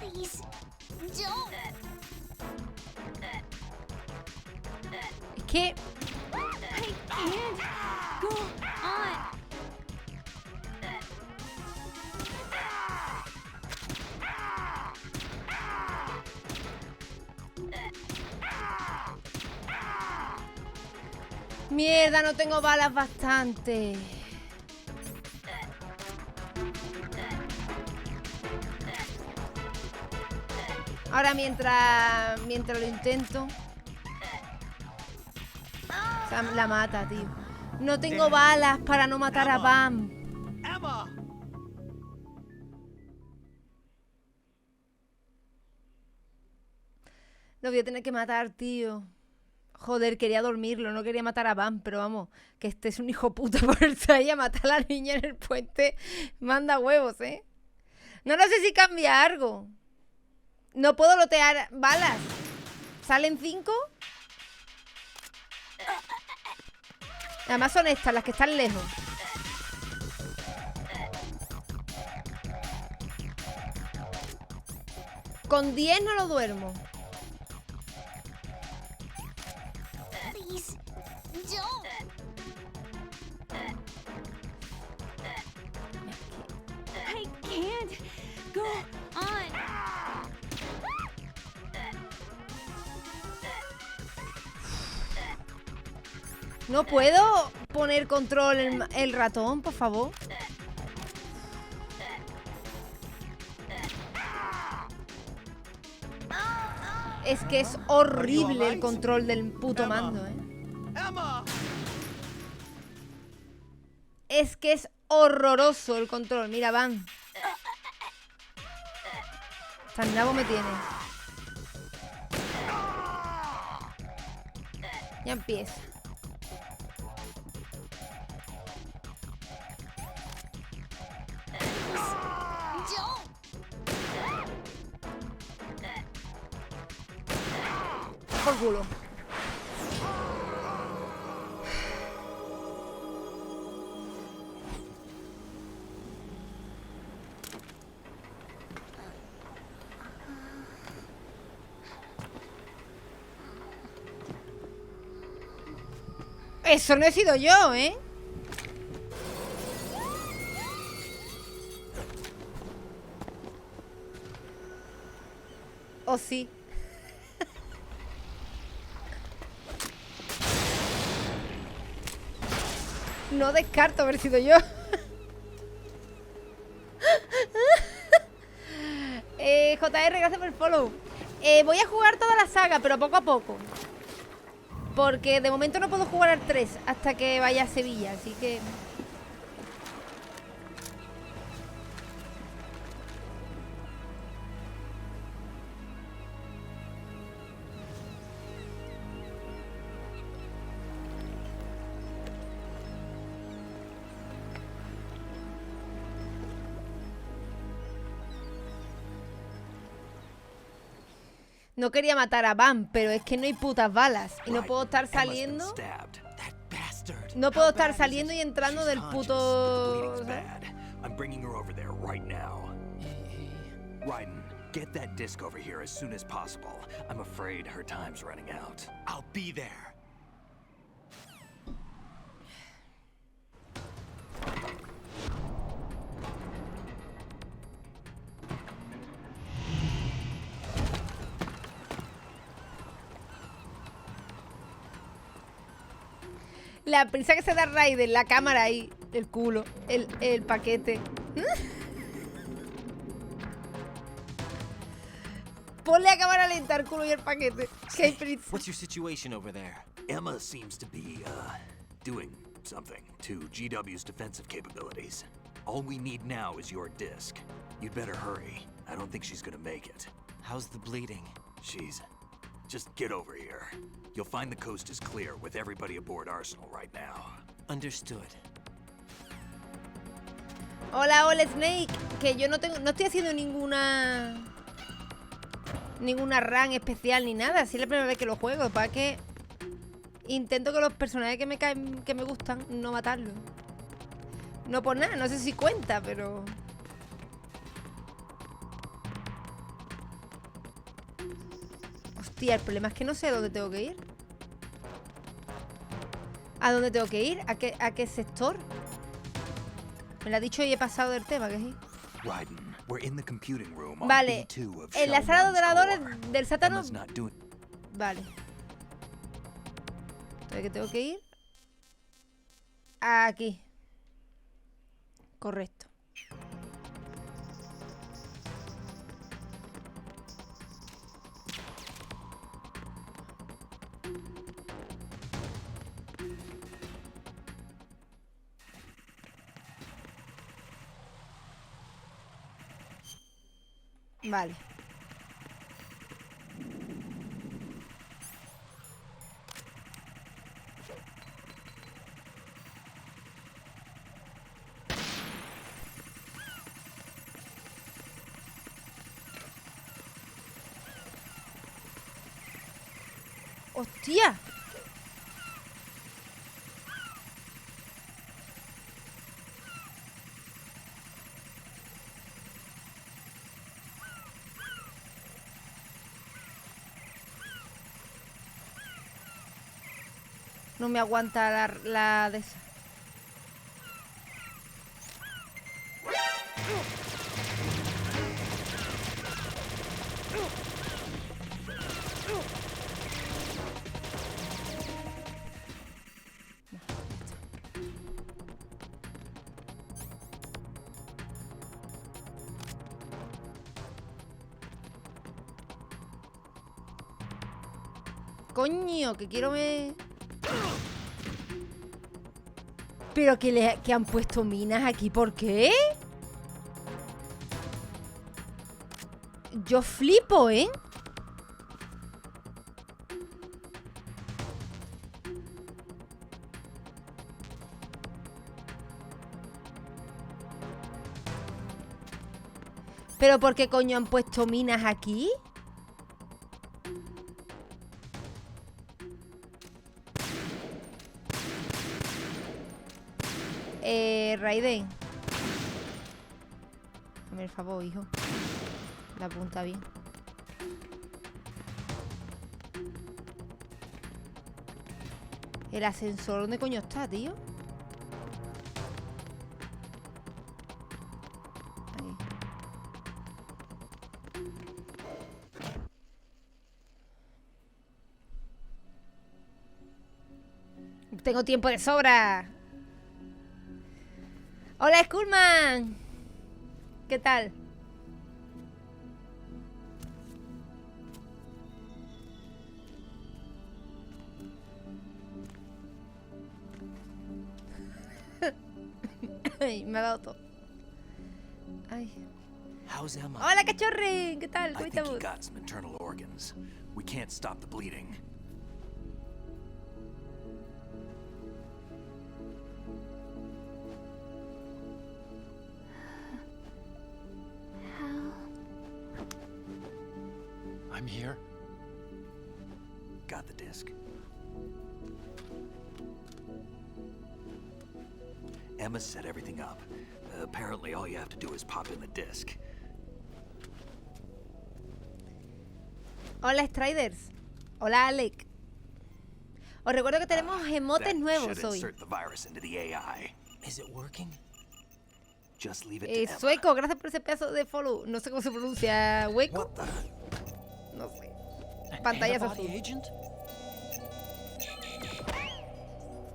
Please, don't. Es que... I can't go on. Mierda, no tengo balas bastante. Ahora mientras lo intento. O sea, la mata, tío. No tengo balas para no matar a Pam. Emma! Lo voy a tener que matar, tío. Joder, quería dormirlo, no quería matar a Pam, pero vamos, que este es un hijo puta por irse ahí a matar a la niña en el puente. Manda huevos, ¿eh? No sé si cambia algo. No puedo lotear balas. ¿Salen 5? Además son estas, las que están lejos. Con 10 no lo duermo. Please, don't. I can't go on. No puedo poner control el ratón, por favor. Es que es horrible el control del puto mando, ¿eh? Emma! Es que es horroroso el control. Mira, van. Tan nabo me tiene. Ya empieza. Por culo. Eso no he sido yo, ¿eh? ¿O sí? No descarto haber sido yo. JR, gracias por el follow. Voy a jugar toda la saga, pero poco a poco. Porque de momento no puedo jugar al 3 hasta que vaya a Sevilla, así que... No quería matar a Bam, pero es que no hay putas balas. Y no puedo estar saliendo... No puedo estar saliendo y entrando del puto... ¿sabes? I'm bringing her over there right now. Raton, get that disc over here as soon as possible. I'm afraid her time's running out. I'll be there. La prisa que se da Raiden, la cámara ahí, el culo, el paquete. Ponle a cámara lenta el culo y el paquete. Que hay prisa. What's your situation over there? Emma seems to be, doing something to GW's defensive capabilities. All we need now is your disc. You'd better hurry. I don't think she's gonna make it. How's the bleeding? Just get over here. You'll find the coast is clear with everybody aboard Arsenal right now. Understood. Hola, hola Snake. Que yo no estoy haciendo ninguna run especial ni nada. Si es la primera vez que lo juego. Para que intento que los personajes que me gustan no matarlos. No por nada, no sé si cuenta, pero... Hostia, el problema es que no sé a dónde tengo que ir. ¿A dónde tengo que ir? ¿A qué sector? Me lo ha dicho y he pasado del tema, que sí. Vale, en la sala de oradores del sátano. Vale. Entonces, ¿qué tengo que ir? Aquí. Correcto. Vale. ¡Hostia! No me aguanta la de esa. Coño, que quiero me... Pero que han puesto minas aquí, ¿por qué? Yo flipo, ¿eh? ¿Pero por qué coño han puesto minas aquí? Raiden. Dame el favor, hijo. La apunta bien. ¿El ascensor dónde coño está, tío? Ahí. Tengo tiempo de sobra. Hola, Skullman. ¿Qué tal? Ay, me ha dado todo. Ay. Hola, cachorrín. ¿Qué tal? ¿Cómo estamos? We can't stop the bleeding. I'm here. Got the disc. Emma set everything up. Apparently all you have to do is pop in the disc. Hola, Striders. Hola, Alec. Os recuerdo que tenemos emotes nuevos hoy. Is it working? Just leave it to Emma. Sueco, gracias por ese pedazo de follow. No sé cómo se pronuncia. ¿Hueco? No sé. Pantallas azul.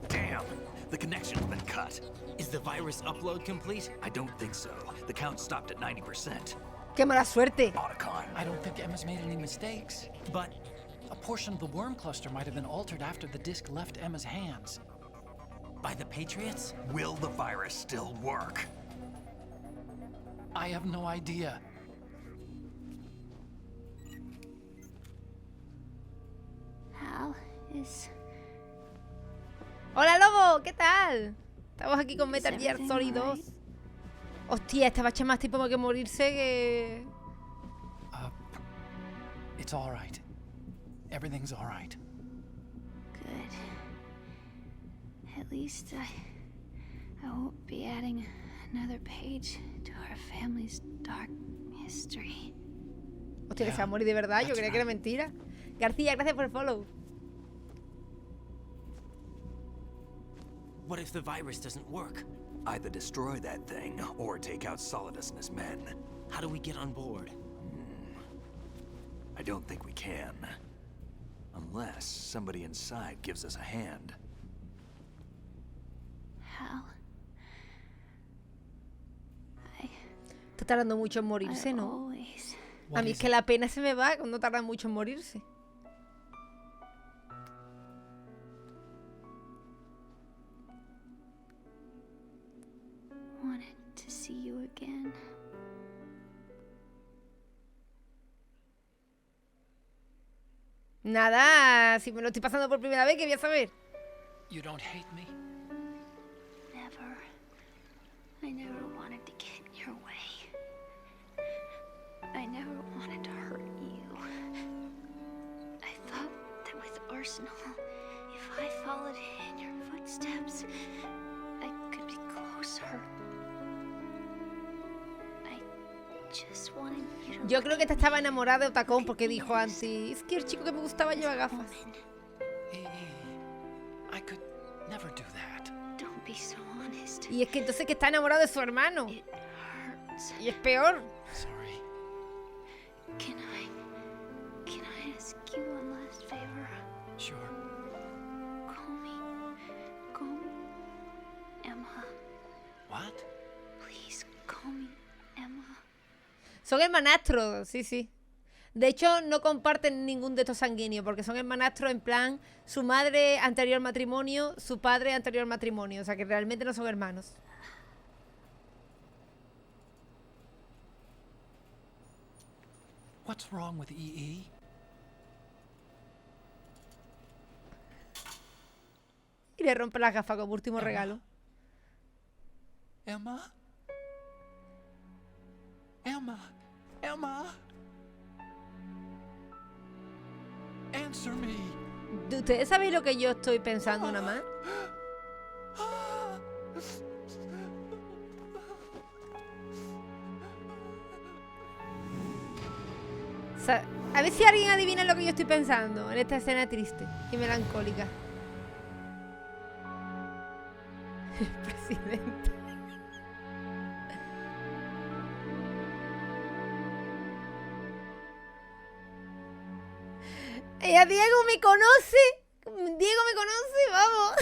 Damn, the connection's been cut. Is the virus upload complete? I don't think so. The count stopped at 90%. ¡Qué mala suerte! I don't think Emma's made any mistakes. But a portion of the worm cluster might have been altered after the disk left Emma's hands. By the Patriots? Will the virus still work? I have no idea. How is... ¡Hola, Lobo! ¿Qué tal? Estamos aquí con Metal Gear Solid 2. Hostia, esta bacha más tipo que morirse que... It's all right. Everything's all right. good? At least I won't be adding another page to our family's dark history. Hostia, que se va a morir de verdad. Yo creía que era mentira. García, gracias por el follow. What if the virus doesn't work? Either destroy that thing or take out Solidus and his men. How do we get on board? I don't think we can. Unless somebody inside gives us a hand. How? Está tardando mucho en morirse, I ¿no? always... A What mí is es que it? la pena se me va cuando tarda mucho en morirse. wanted to see you again. Nada, si me lo estoy pasando por primera vez, ¿qué voy a saber? You don't hate me? Never. I never wanted to get in your way. I never wanted to hurt you. I thought that with Arsenal, if I followed in your footsteps, I could be closer. I just wanted you to... Yo creo que esta estaba enamorada de Otacón porque dijo antes, es que el chico que me gustaba lleva gafas. I could never do that. Don't be so honest. Y es que entonces que está enamorado de su hermano. It hurts. Y es peor. Sorry. Can I ask you one last favor? Sure. Call me Emma. What? Please call me Emma. Son hermanastros, sí, sí. De hecho, no comparten ningún de estos sanguíneos, porque son hermanastros en plan, su madre anterior matrimonio, su padre anterior matrimonio. O sea, que realmente no son hermanos. What's wrong with EE? Y le rompe las gafas como último regalo. Emma? Emma? Emma? Answer me. ¿Ustedes sabéis lo que yo estoy pensando nada más? O sea, a ver si alguien adivina lo que yo estoy pensando en esta escena triste y melancólica. El presidente. Ella, Diego me conoce. Diego me conoce, vamos.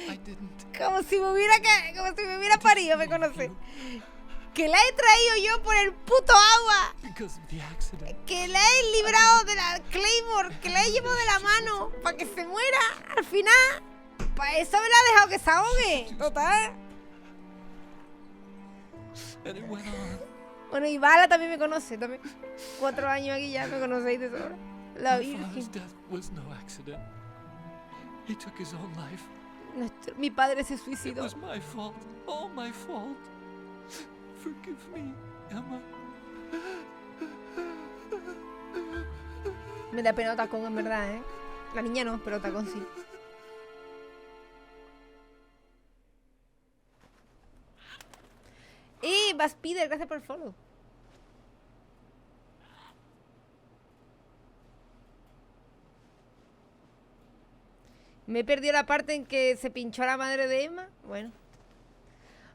I didn't. Como si me hubiera parido, me conoce. Que la he traído yo por el puto agua. Because of the accident. Que la he librado de la Claymore. Que la he llevado de la mano. Para que se muera. Al final. Para eso me la ha dejado que se ahogue. Total. And it went on. Bueno, y Bala también me conoce. También. 4 años aquí ya me conocéis de sobra. La My father's Virgen. death was no accident. He took his own life. Mi padre se It suicidó. was my fault. All my fault. Forgive me, Emma. Me da pena Otacón, en verdad, ¿eh? La niña no, pero Otacón sí. ¡Y Baspider! Gracias por el follow. Me he perdido la parte en que se pinchó a la madre de Emma. Bueno.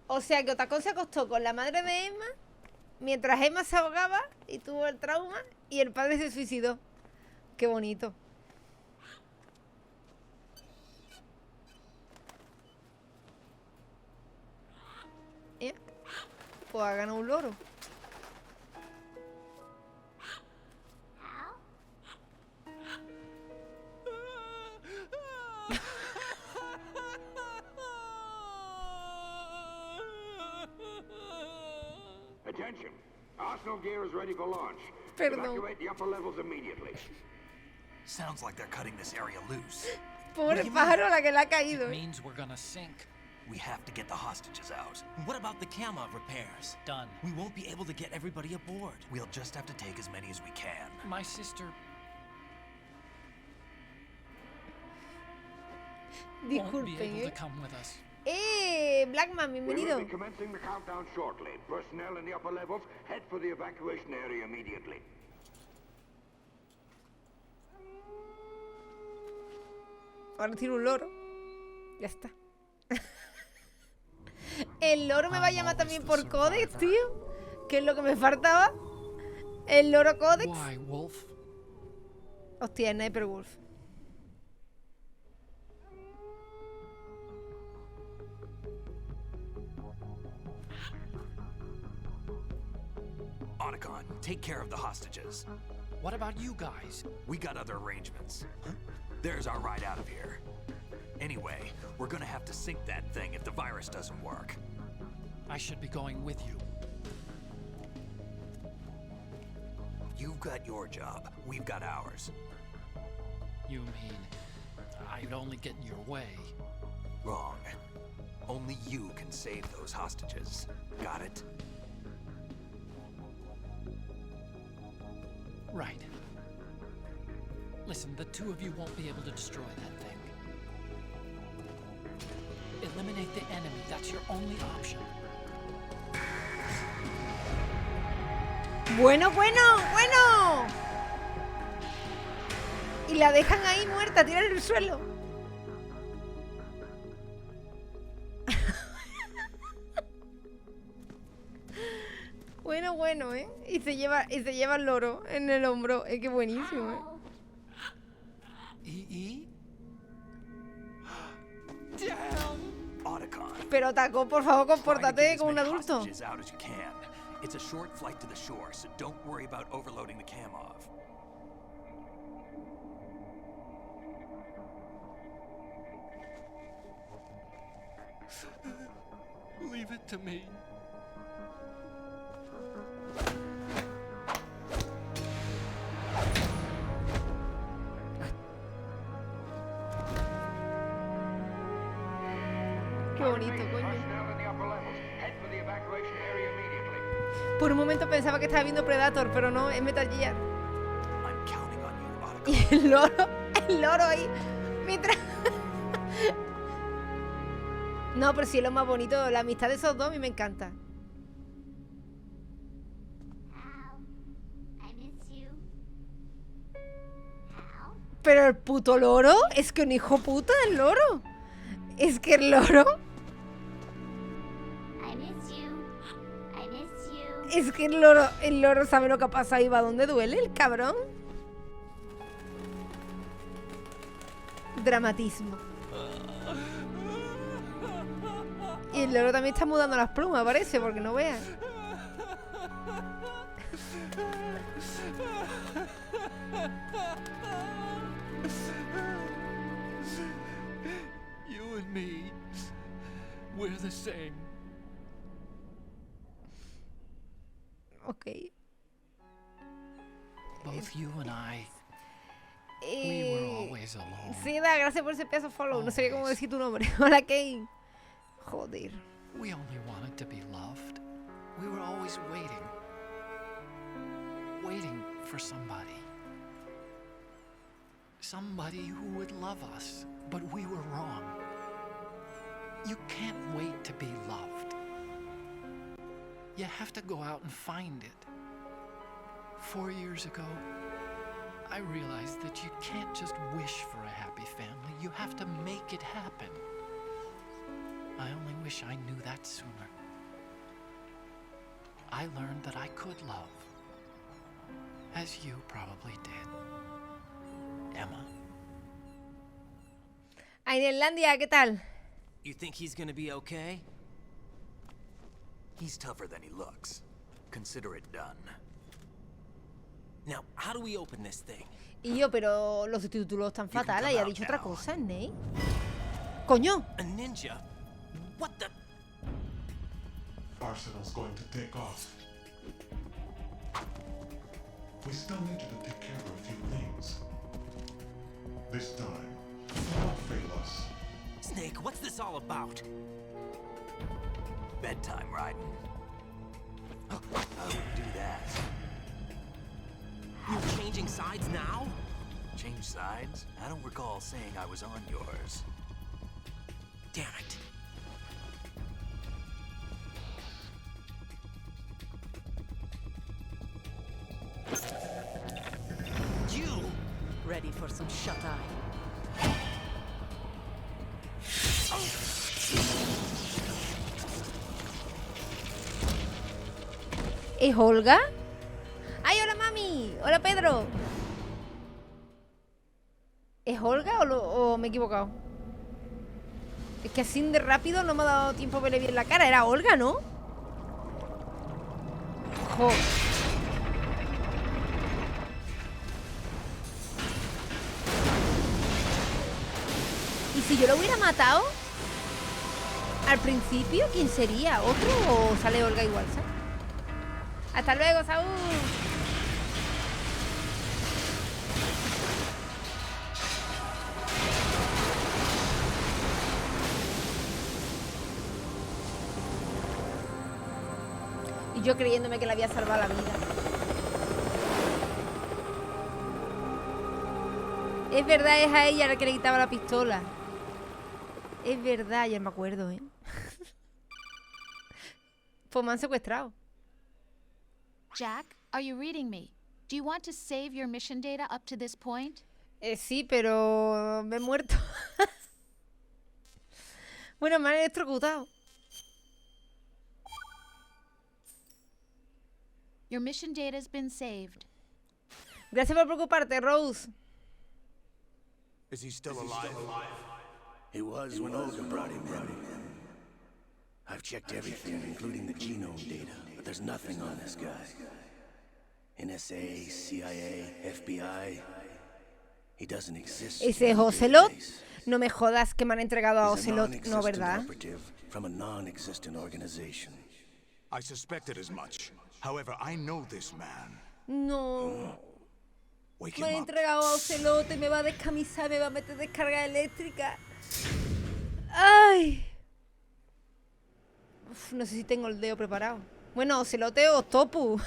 O sea que Otacón se acostó con la madre de Emma mientras Emma se ahogaba y tuvo el trauma y el padre se suicidó. Qué bonito. Pues ha ganado un loro. Attention. Arsenal gear is ready for launch. Perdón. Evacuate the upper levels immediately. Sounds like they're cutting this area loose. Pobre pájaro la que le ha It caído. means we're gonna sink. We have to get the hostages out. What about the camo repairs? Done. We won't be able to get everybody aboard. We'll just have to take as many as we can. My sister won't be Disculpen, able to come with us. Blackman, We will bienvenido. be commencing the countdown shortly. Personnel in the upper levels, head for the evacuation area immediately. Ahora tiene un loro. Ya está. El loro me va a llamar también por Codex, tío. ¿Qué es lo que me faltaba? El loro Codex. Why, Wolf? Hostia, Sniper Wolf. Otacon, take care of the hostages. What about you guys? We got other arrangements. There's our ride out of here. Anyway, we're gonna have to sink that thing if the virus doesn't work. I should be going with you. You've got your job, we've got ours. You mean I'd only get in your way? Wrong. Only you can save those hostages. Got it? Right. Listen, the two of you won't be able to destroy that thing. Eliminate the enemy. That's your only option. Bueno, bueno, bueno. Y la dejan ahí muerta, tirada en el suelo. Bueno, bueno, ¿eh? Y se lleva el loro en el hombro. Qué buenísimo, ¿eh? E? Otacon. Pero Taco, por favor, Try to get compórtate as como un many adulto. hostages out as you can. It's a short flight to the shore, so don't worry about overloading the cam off. Leave it to me. Qué bonito, coño. Personnel in the upper levels, head for the evacuation area immediately. Por un momento pensaba que estaba viendo Predator, pero no, es Metal Gear. I'm counting on you, Otacon. Y el loro ahí, mientras... No, pero sí es lo más bonito, la amistad de esos dos a mí me encanta. I miss you. Pero el puto loro, es que un hijo puta el loro. Es que el loro, I miss you. I miss you. es que el loro sabe lo que ha pasado y va donde duele, el cabrón. Dramatismo. Y el loro también está mudando las plumas, parece, porque no vean. You and me, we're the same. Ok. Both you and I, we were always alone. Sí, da, gracias por ese pedazo follow. No sé cómo decir tu nombre. Hola, Kane. Joder. We only wanted to be loved. We were always waiting. Waiting for somebody. Somebody who would love us. But we were wrong. You can't wait to be loved. You have to go out and find it. 4 years ago, I realized that you can't just wish for a happy family. You have to make it happen. I only wish I knew that sooner. I learned that I could love, as you probably did, Emma. Airelandia, ¿qué tal? You think he's gonna be okay? He's tougher than he looks. Consider it done. Now, how do we open this thing? Y yo, pero los subtítulos están can fatales. come Y ha out dicho otra now. cosa, Nate. ¡Coño! A ninja? What the? Arsenal's going to take off. We still need you to take care of a few things. This time, don't fail us. Snake, what's this all about? Bedtime, Raton. I wouldn't do that. You're changing sides now? Change sides? I don't recall saying I was on yours. Damn it. some shut-eye. ¿Es Olga? ¡Ay, hola mami! ¡Hola Pedro! ¿Es Olga o me he equivocado? Es que así de rápido no me ha dado tiempo a verle bien la cara. Era Olga, ¿no? Jo. ¿Y si yo lo hubiera matado al principio? ¿Quién sería? ¿Otro o sale Olga igual, ¿sabes? ¡Hasta luego, Saúl! Y yo creyéndome que le había salvado la vida. Es verdad, es a ella la que le quitaba la pistola. Es verdad, ya me acuerdo, ¿eh? Pues me han secuestrado. Jack, are you reading me? Do you want to save your mission data up to this point? Sí, pero me he muerto. Bueno, me han electrocutado. Your mission data has been saved. Gracias por preocuparte, Rose. Is he still alive? He was when Olga brought him in. I've checked everything, including the genome data, but there's nothing on this guy. NSA, CIA, FBI. He doesn't exist. ¿Ese es Ocelot? No me jodas que me han entregado a Ocelot, ¿no, verdad? From a non-existent organization. I suspected as much. However, I know this man. No. Wake Me han him up. entregado a Ocelot y me va a descamisar, me va a meter descarga eléctrica. ¡Ay! Uf, no sé si tengo el dedo preparado. Bueno, Ocelote o Topu.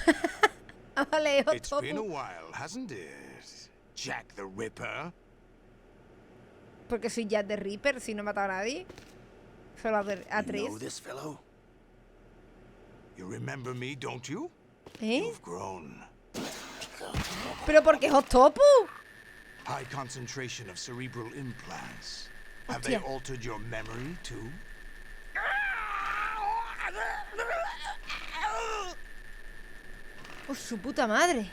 Vale, o It's been a Topu. while, hasn't it? Jack the Ripper. Porque soy Jack the Ripper, si no he matado a nadie. Solo a You tres. know this fellow? You remember me, don't you? ¿Eh? You've grown. ¿Pero por qué es Topu? High concentration of cerebral implants. Have they Hostia. altered your memory, too? ¡Oh, su puta madre!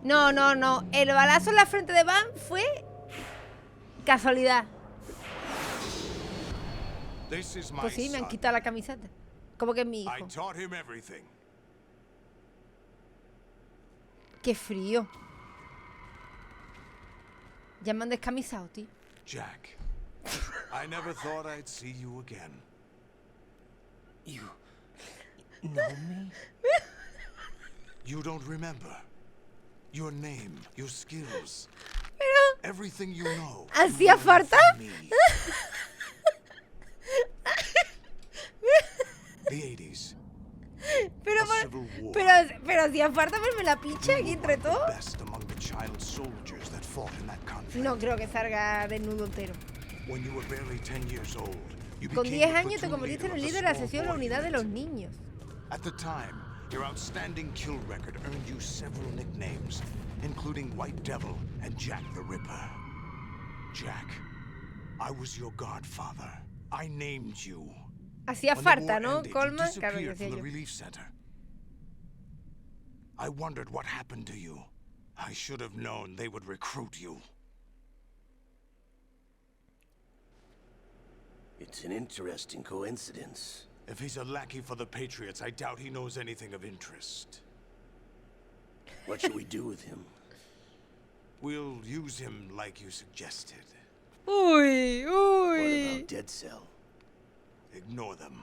No, no, no. El balazo en la frente de Van fue casualidad. This is my Pues sí, me han son. quitado la camiseta. Como que es mi I hijo. taught him everything. Qué frío. Ya me han descamisado, tío. Jack, I never thought I'd see you again. You know me? You don't remember. Your name, your skills, Pero, everything you know. ¿hacía you learned falta? from me. The 80s. pero, A civil war. pero hacía falta verme la picha aquí entre todos. Best among the child soldiers that fought in that conflict. No creo que salga desnudo entero. When you were barely 10 years old, you Con became 10 the años te platoon convertiste en el leader líder de of la a small sesión de la boy unidad de unit. los niños. At the time, your outstanding kill record earned you several nicknames, including White Devil and Jack the Ripper. Jack, I was your godfather. I named you. Hacía When the falta, war ¿no, ended, you Coleman? Claro, disappeared decía from the yo. relief center. I wondered what happened to you. I should have known they would recruit you. It's an interesting coincidence. If he's a lackey for the Patriots, I doubt he knows anything of interest. What should we do with him? We'll use him like you suggested. Uy, What uy. about Dead Cell? Ignore them.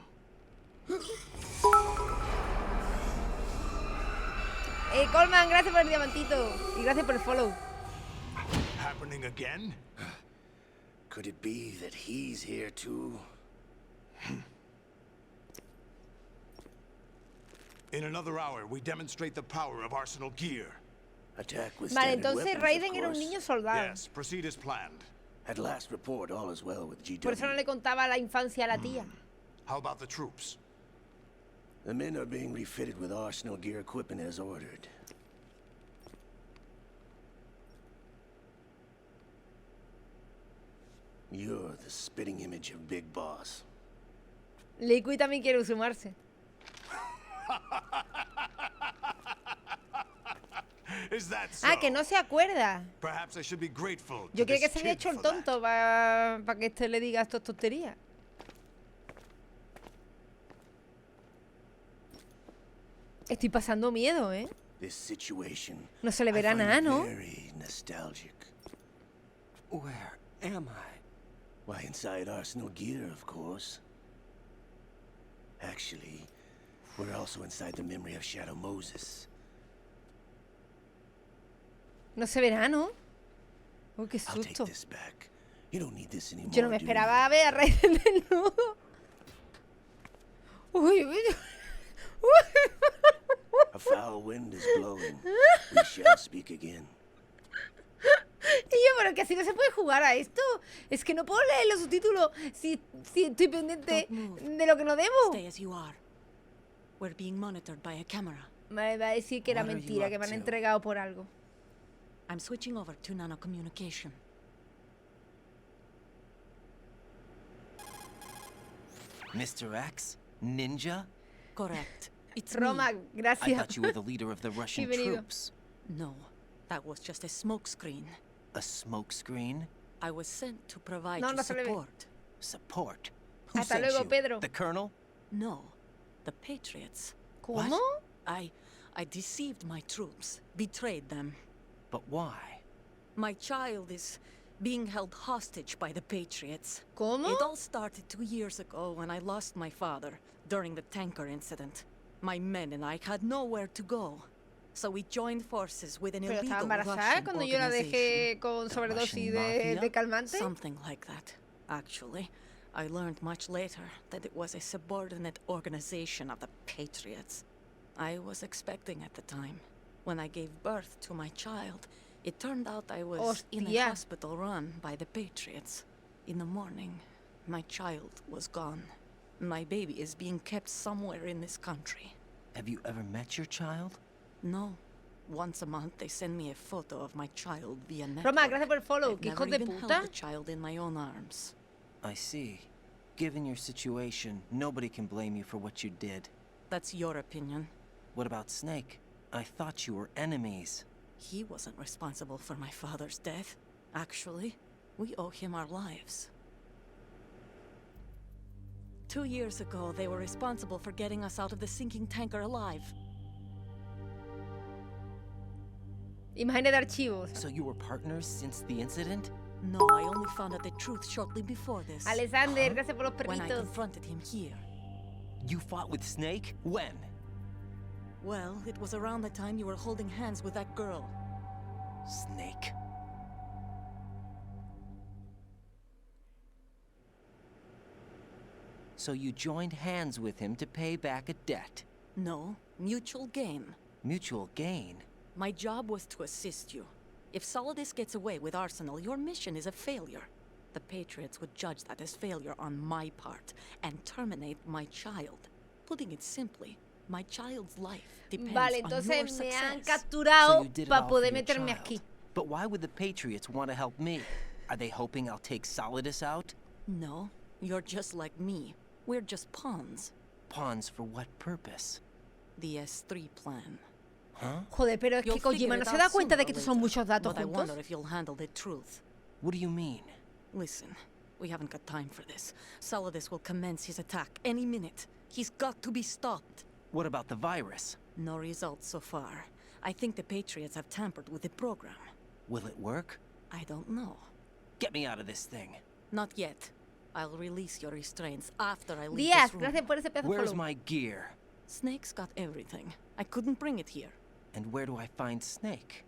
Coleman, gracias por el diamantito. Y gracias por el follow. Happening again? Could it be that he's here too? In another hour, we demonstrate the power of Arsenal gear. Attack with Vale, standard entonces weapons, Raiden of era un course. niño soldado. Yes, proceed as planned. At last report, all is well with GW. Por eso no le contaba la infancia a la tía. How about the troops? The men are being refitted with Arsenal gear equipment as ordered. You're the spitting image of Big Boss. Liquid también quiere sumarse. Is that so? Ah, que no se acuerda. Perhaps I should be grateful Yo to creía que this se había kid hecho el for that. tonto para que este le diga estas tonterías. Estoy pasando miedo, ¿eh? This situation, No se le I verá find nada, ¿no? very nostalgic. Where am I? Why, inside Arsenal gear, of course. Actually, we're also inside the memory of Shadow Moses. No se verá, ¿no? Uy, qué I'll take susto. this back. You don't need this anymore. Yo no me do you? esperaba ver a Razer desnudo. Uy, uy. A foul wind is blowing. We shall speak again. Y yo, pero que así no se puede jugar a esto. Es que no puedo leer los subtítulos si estoy pendiente de lo que no debo. Stay as you are. We're being monitored by a camera. Me va a decir que era What are you mentira, que up me han to? entregado por algo. I'm switching over to nanocommunication. Mr. X? Ninja? Correct. It's Roma, me. I gracias. thought you were the leader of the Russian Bienvenido. troops. No, that was just a smokescreen. A smokescreen? I was sent to provide No, you no se le ve. support. Support? Who Hasta sent luego, you? Pedro. The colonel? No, the Patriots. ¿Cómo? I deceived my troops, betrayed them. But why? My child is being held hostage by the Patriots. ¿Cómo? It all started 2 years ago when I lost my father during the tanker incident. My men and I had nowhere to go. So we joined forces with an Pero estaba illegal embarazada Russian cuando yo la dejé organization. con sobredosis Russian de calmante. Something like that. Actually, I learned much later that it was a subordinate organization of the Patriots. I was expecting at the time. When I gave birth to my child, it turned out I was in a Hostia. hospital run by the Patriots. In the morning, my child was gone. My baby is being kept somewhere in this country. Have you ever met your child? No. Once a month, they send me a photo of my child via network. Roma, gracias por el follow. I've ¿Qué never hijos de even held puta? the child in my own arms. I see. Given your situation, nobody can blame you for what you did. That's your opinion. What about Snake? I thought you were enemies. He wasn't responsible for my father's death. Actually, we owe him our lives. 2 years ago, they were responsible for getting us out of the sinking tanker alive. Imágenes de archivos. So you were partners since the incident? No, I only found out the truth shortly before this. Alexander, gracias por los When I perritos. confronted him here. You fought with Snake? When? Well, it was around the time you were holding hands with that girl. Snake. So you joined hands with him to pay back a debt. No, mutual gain. Mutual gain? My job was to assist you. If Solidus gets away with Arsenal, your mission is a failure. The Patriots would judge that as failure on my part and terminate my child. Putting it simply, my child's life depends Vale, on your entonces me han success. So capturado you did it para all poder for your meterme child. aquí. But why would the Patriots want to help me? Are they hoping I'll take Solidus out? No, you're just like me. We're just pawns. Pawns for what purpose? The S3 plan. Huh? Joder, pero es que You'll figure Kojima no it se out da cuenta de sooner que or estos son later, muchos datos but I juntos. wonder if you'll handle the truth. What do you mean? Listen, we haven't got time for this. Solidus will commence his attack any minute. He's got to be stopped. What about the virus? No results so far. I think the Patriots have tampered with the program. Will it work? I don't know. Get me out of this thing. Not yet. I'll release your restraints after I leave Díaz, this room. gracias por ese pedazo de Where's follow. my gear? Snake's got everything. I couldn't bring it here. And where do I find Snake?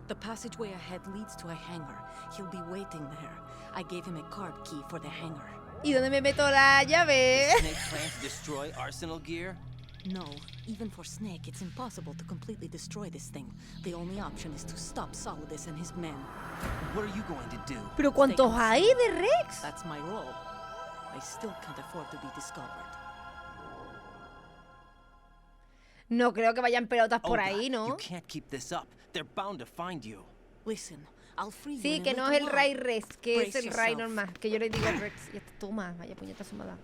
The passageway ahead leads to a hangar. He'll be waiting there. I gave him a card key for the hangar. ¿Y dónde me meto la llave? Does Snake plan to destroy Arsenal gear? No, even for Snake, it's impossible to completely destroy this thing. The only option is to stop Solidus and his men. What are you going to do? ¿Pero cuántos hay de Rex? That's my role. I still can't afford to be discovered. No creo que vayan pelotas por Olga, ahí, You ¿no? can't keep this up. They're bound to find you. Listen, I'll free you Sí, in a que no es little el while. Ray Rex, que es Brace el Ray yourself. normal. Que yo le digo Rex. Y esto, toma, vaya puñetazo me ha dado.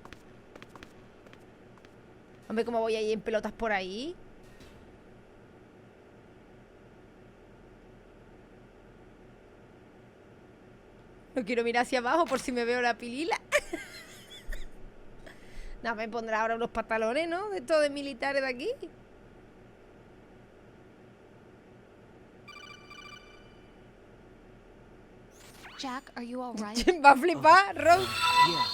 Hombre, ¿cómo voy ahí en pelotas por ahí? No quiero mirar hacia abajo por si me veo la pilila. No, me pondrá ahora unos pantalones, ¿no? De estos de militares de aquí. Jack, are you all right? Va a flipar, Rose. Yeah.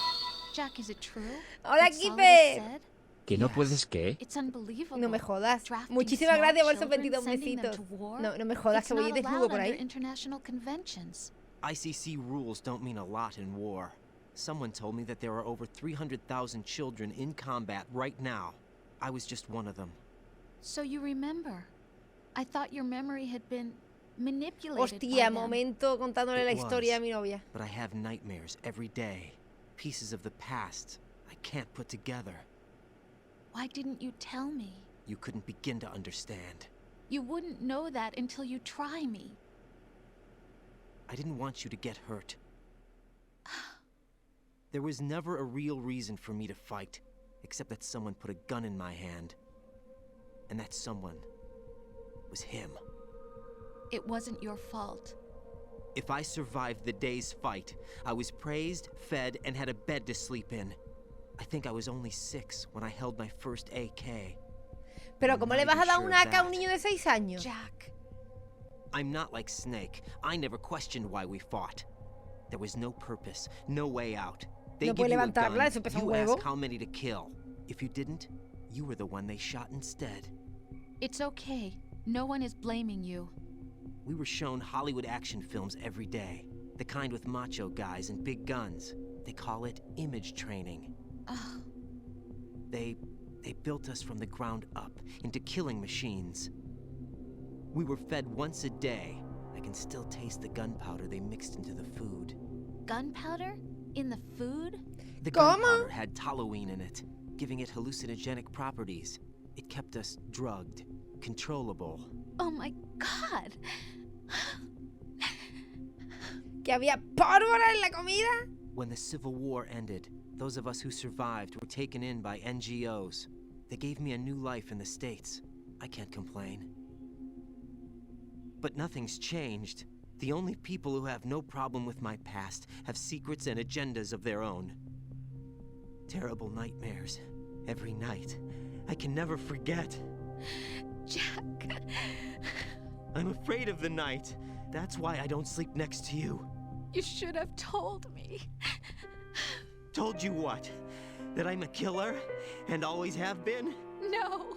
Jack, is it true? Hola, What Solid Kipe. said? ¿Que no puedes qué? It's unbelievable. No me jodas. Drafting Muchísimas small gracias por esos children, 22 sending them besitos. to war? No me jodas, It's que voy not desnudo allowed por under ahí. international conventions. ICC rules don't mean a lot in war. Someone told me that there are over 300,000 children in combat right now. I was just one of them. So you remember. I thought your memory had been manipulated by Hostia, them. momento contándole la It historia a was, mi novia. But I have nightmares every day. Pieces of the past I can't put together. Why didn't you tell me? You couldn't begin to understand. You wouldn't know that until you try me. I didn't want you to get hurt. There was never a real reason for me to fight, except that someone put a gun in my hand. And that someone was him. It wasn't your fault. If I survived the day's fight, I was praised, fed, and had a bed to sleep in. I think I was only 6 when I held my first AK. Pero ¿cómo le vas a dar una AK a un niño de 6 años? Jack. I'm not like Snake. I never questioned why we fought. There was no purpose, no way out. They No give puede you a levantarla, gun, eso pesa un you huevo. ask how many to kill. If you didn't, you were the one they shot instead. It's okay. No one is blaming you. We were shown Hollywood action films every day. The kind with macho guys and big guns. They call it image training. Ugh. They built us from the ground up into killing machines. We were fed once a day. I can still taste the gunpowder they mixed into the food. Gunpowder? In the food? The ¿Cómo? gunpowder had toluene in it, giving it hallucinogenic properties. It kept us drugged, controllable. Oh my god! ¿Que había pólvora en la comida? When the Civil War ended, those of us who survived were taken in by NGOs. They gave me a new life in the States. I can't complain. But nothing's changed. The only people who have no problem with my past have secrets and agendas of their own. Terrible nightmares. Every night. I can never forget. Jack. I'm afraid of the night. That's why I don't sleep next to you. You should have told me. Told you what? That I'm a killer? And always have been? No,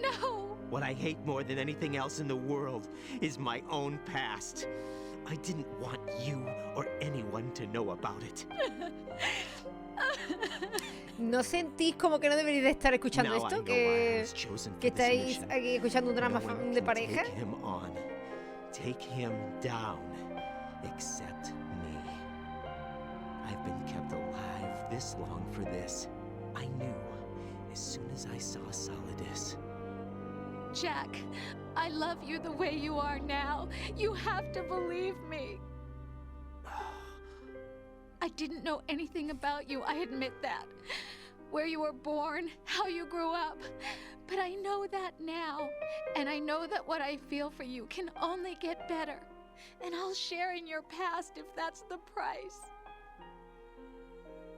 no. What I hate more than anything else in the world is my own past. I didn't want you or anyone to know about it. ¿No sentís como que no deberíais de estar escuchando Now I esto? know why I was Que chosen for this estáis mission. aquí escuchando un drama No one de can pareja. Take him on. Take him down. Except me. I've been kept alive this long for this. I knew as soon as I saw Solidus. Jack, I love you the way you are now. You have to believe me. I didn't know anything about you, I admit that. Where you were born, how you grew up. But I know that now. And I know that what I feel for you can only get better. And I'll share in your past if that's the price.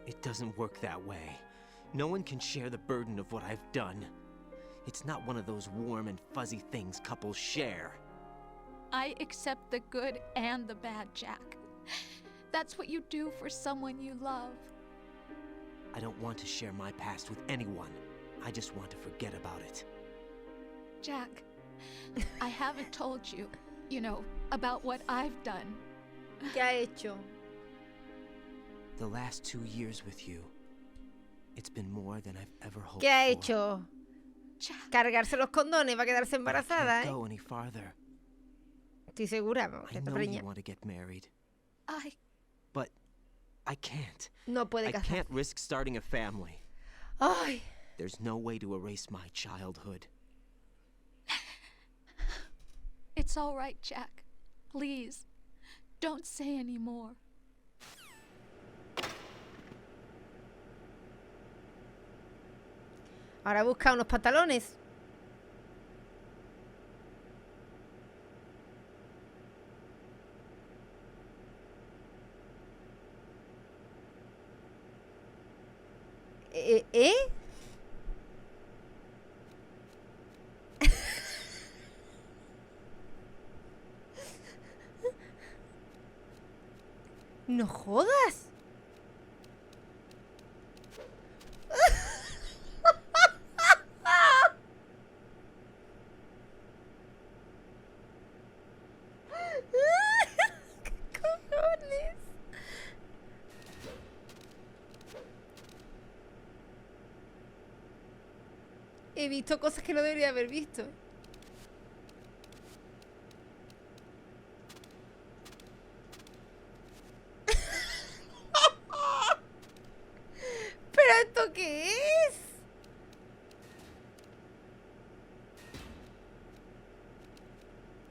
It doesn't work that way. No one can share the burden of what I've done. It's not one of those warm and fuzzy things couples share. I accept the good and the bad, Jack. That's what you do for someone you love. I don't want to share my past with anyone. I just want to forget about it. Jack, I haven't told you, about what I've done. ¿Qué ha hecho? The last 2 years with you, it's been more than I've ever hoped ¿Qué ha for. hecho? Jack. Cargarse los condones para quedarse But I embarazada, can't go any farther. Estoy segura, I que está know you preñada. want to get married, I but I can't. No puede I casar. can't risk starting a family. Ay, There's no way to erase my childhood. It's all right, Jack. Please. Don't say any more. Ahora busca unos pantalones. ¿Eh? No jodas. ¿Qué cojones? He visto cosas que no debería haber visto. ¿Pero esto qué es?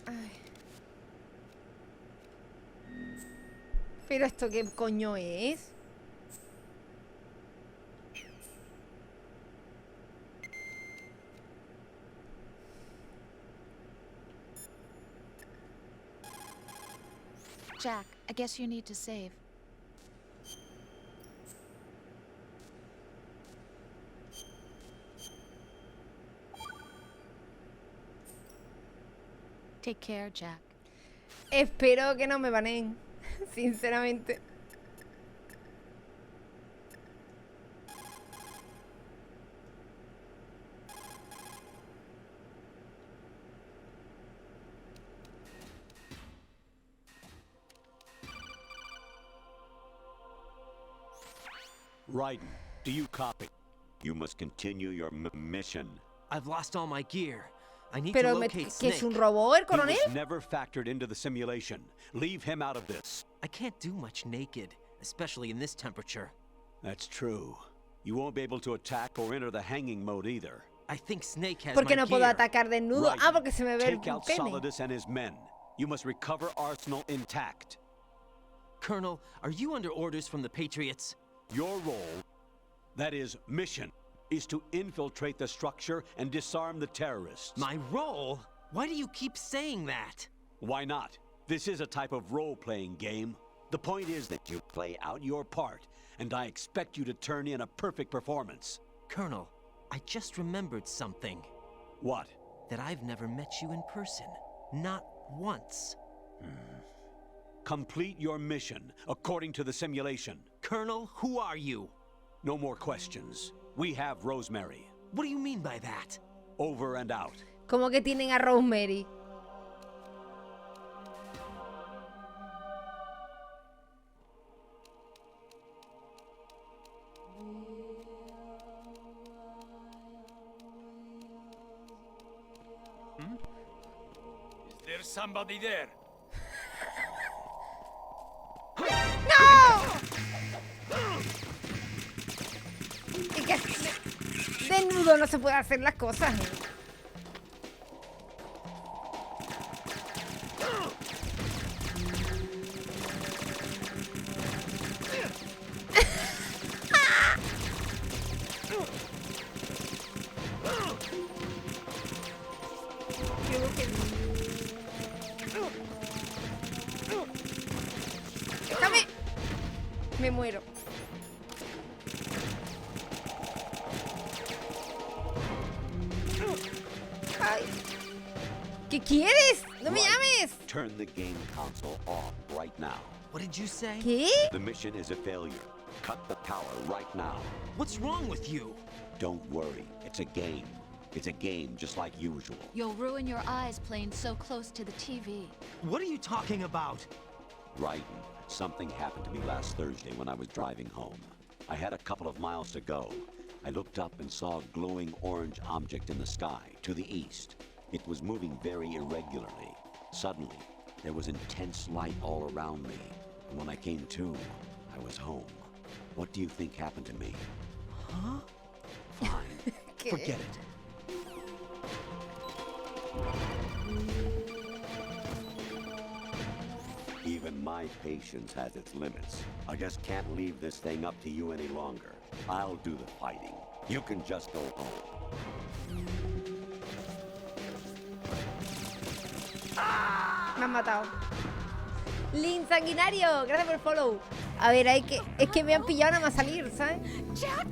Ay. ¿Pero esto qué coño es? Jack, I guess you need to save. Take care, Jack. Espero que no me baneen, sinceramente. Raiden, do you copy? You must continue your mission. I've lost all my gear. I need Pero to me, locate ¿que es Snake. un robot el He coronel? was never factored into the simulation. Leave him out of this. I can't do much naked, especially in this temperature. That's true. You won't be able to attack or enter the hanging mode either. I think Snake has ¿Por my qué no puedo gear. atacar desnudo? Ah, porque se me ve el Take out pene. Solidus and his men. You must recover Arsenal intact. Colonel, are you under orders from the Patriots? Your role, that is mission, is to infiltrate the structure and disarm the terrorists. My role? Why do you keep saying that? Why not? This is a type of role-playing game. The point is that you play out your part, and I expect you to turn in a perfect performance. Colonel, I just remembered something. What? That I've never met you in person. Not once. Complete your mission, according to the simulation. Colonel, who are you? No more questions. We have Rosemary. What do you mean by that? Over and out. ¿Cómo que tienen a Rosemary? Is there somebody there? ¡No! Es que desnudo no se puede hacer las cosas. Déjame. Me muero. Ay. ¿Qué quieres? ¡No me llames! Turn the game console off right now. What did you say? ¿Qué? The mission is a failure. Cut the power right now. What's wrong with you? Don't worry. It's a game. It's a game just like usual. You'll ruin your eyes playing so close to the TV. What are you talking about? Raiden, something happened to me last Thursday when I was driving home. I had a couple of miles to go. I looked up and saw a glowing orange object in the sky, to the east. It was moving very irregularly. Suddenly, there was intense light all around me. And when I came to, I was home. What do you think happened to me? Huh? Fine. Forget it. Even Even my patience has its limits. I just can't leave this thing up to you any longer. I'll do the fighting. You can just go home. Me han matado. Lin Sanguinario, gracias por el follow. A ver, es que me han pillado nada más salir, ¿sabes? Jack!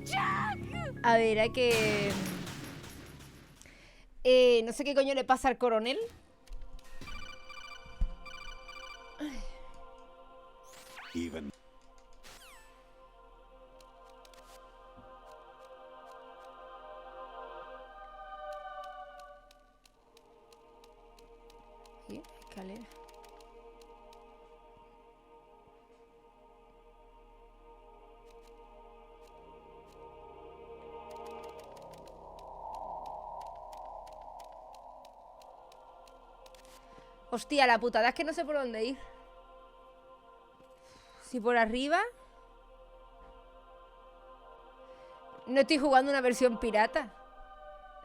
Jack! A ver, hay que... no sé qué coño le pasa al coronel. Even ¿Qué? Escalera. Hostia, la putada es que no sé por dónde ir. Si por arriba. No estoy jugando una versión pirata.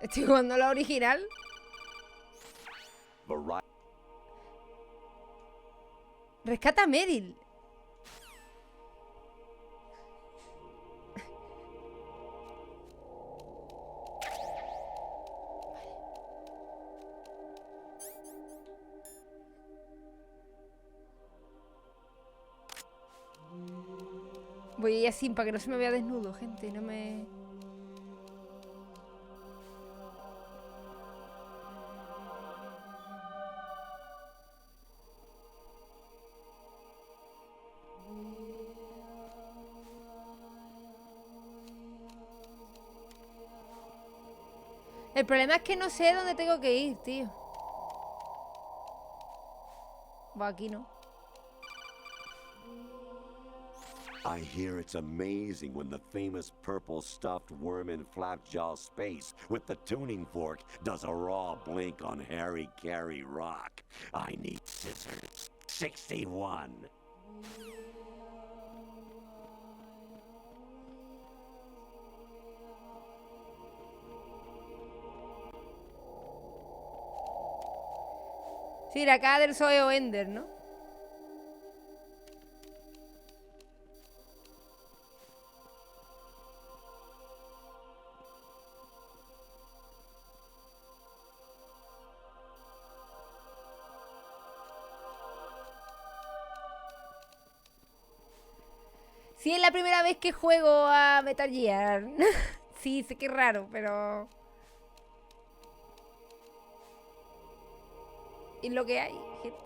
Estoy jugando la original. Rescata a Meryl. Voy a ir así para que no se me vea desnudo, gente. No me... El problema es que no sé dónde tengo que ir, tío. Va, aquí no. I hear it's amazing when the famous purple stuffed worm in Flapjaw space with the tuning fork does a raw blink on Harry Carey rock. I need scissors. 61. Sí, la cara del Zoe o Ender, ¿no? Sí, es la primera vez que juego a Metal Gear. Sí, sé que es raro, pero... es lo que hay, gente.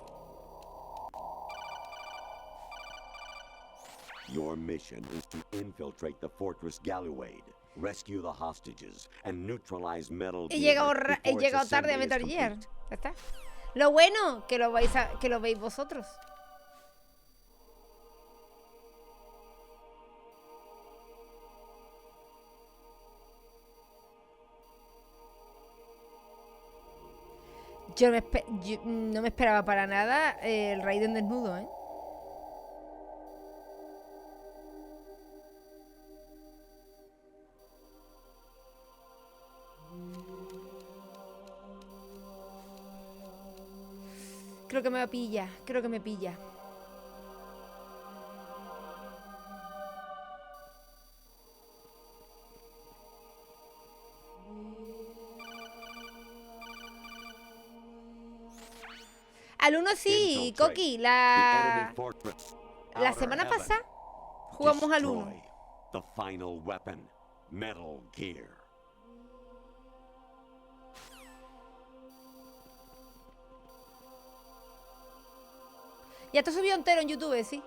Your mission is to infiltrate the fortress Galluade, rescue the hostages, and neutralize Metal He Gear llegado tarde a Metal Gear. Ya está. Lo bueno, que lo veis vosotros. Yo no me esperaba para nada el Raiden desnudo, ¿eh? Creo que me pilla, creo que me pilla. Al 1 sí, Coqui, la semana pasada jugamos al 1. The final weapon, Metal Gear. Ya te subió entero en YouTube, sí.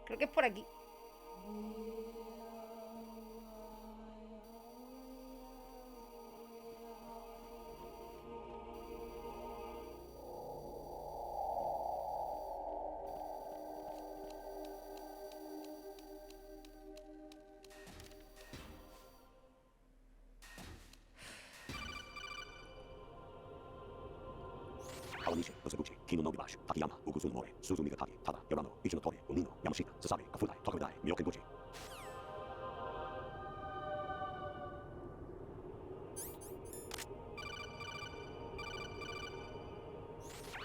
Creo que es por aquí.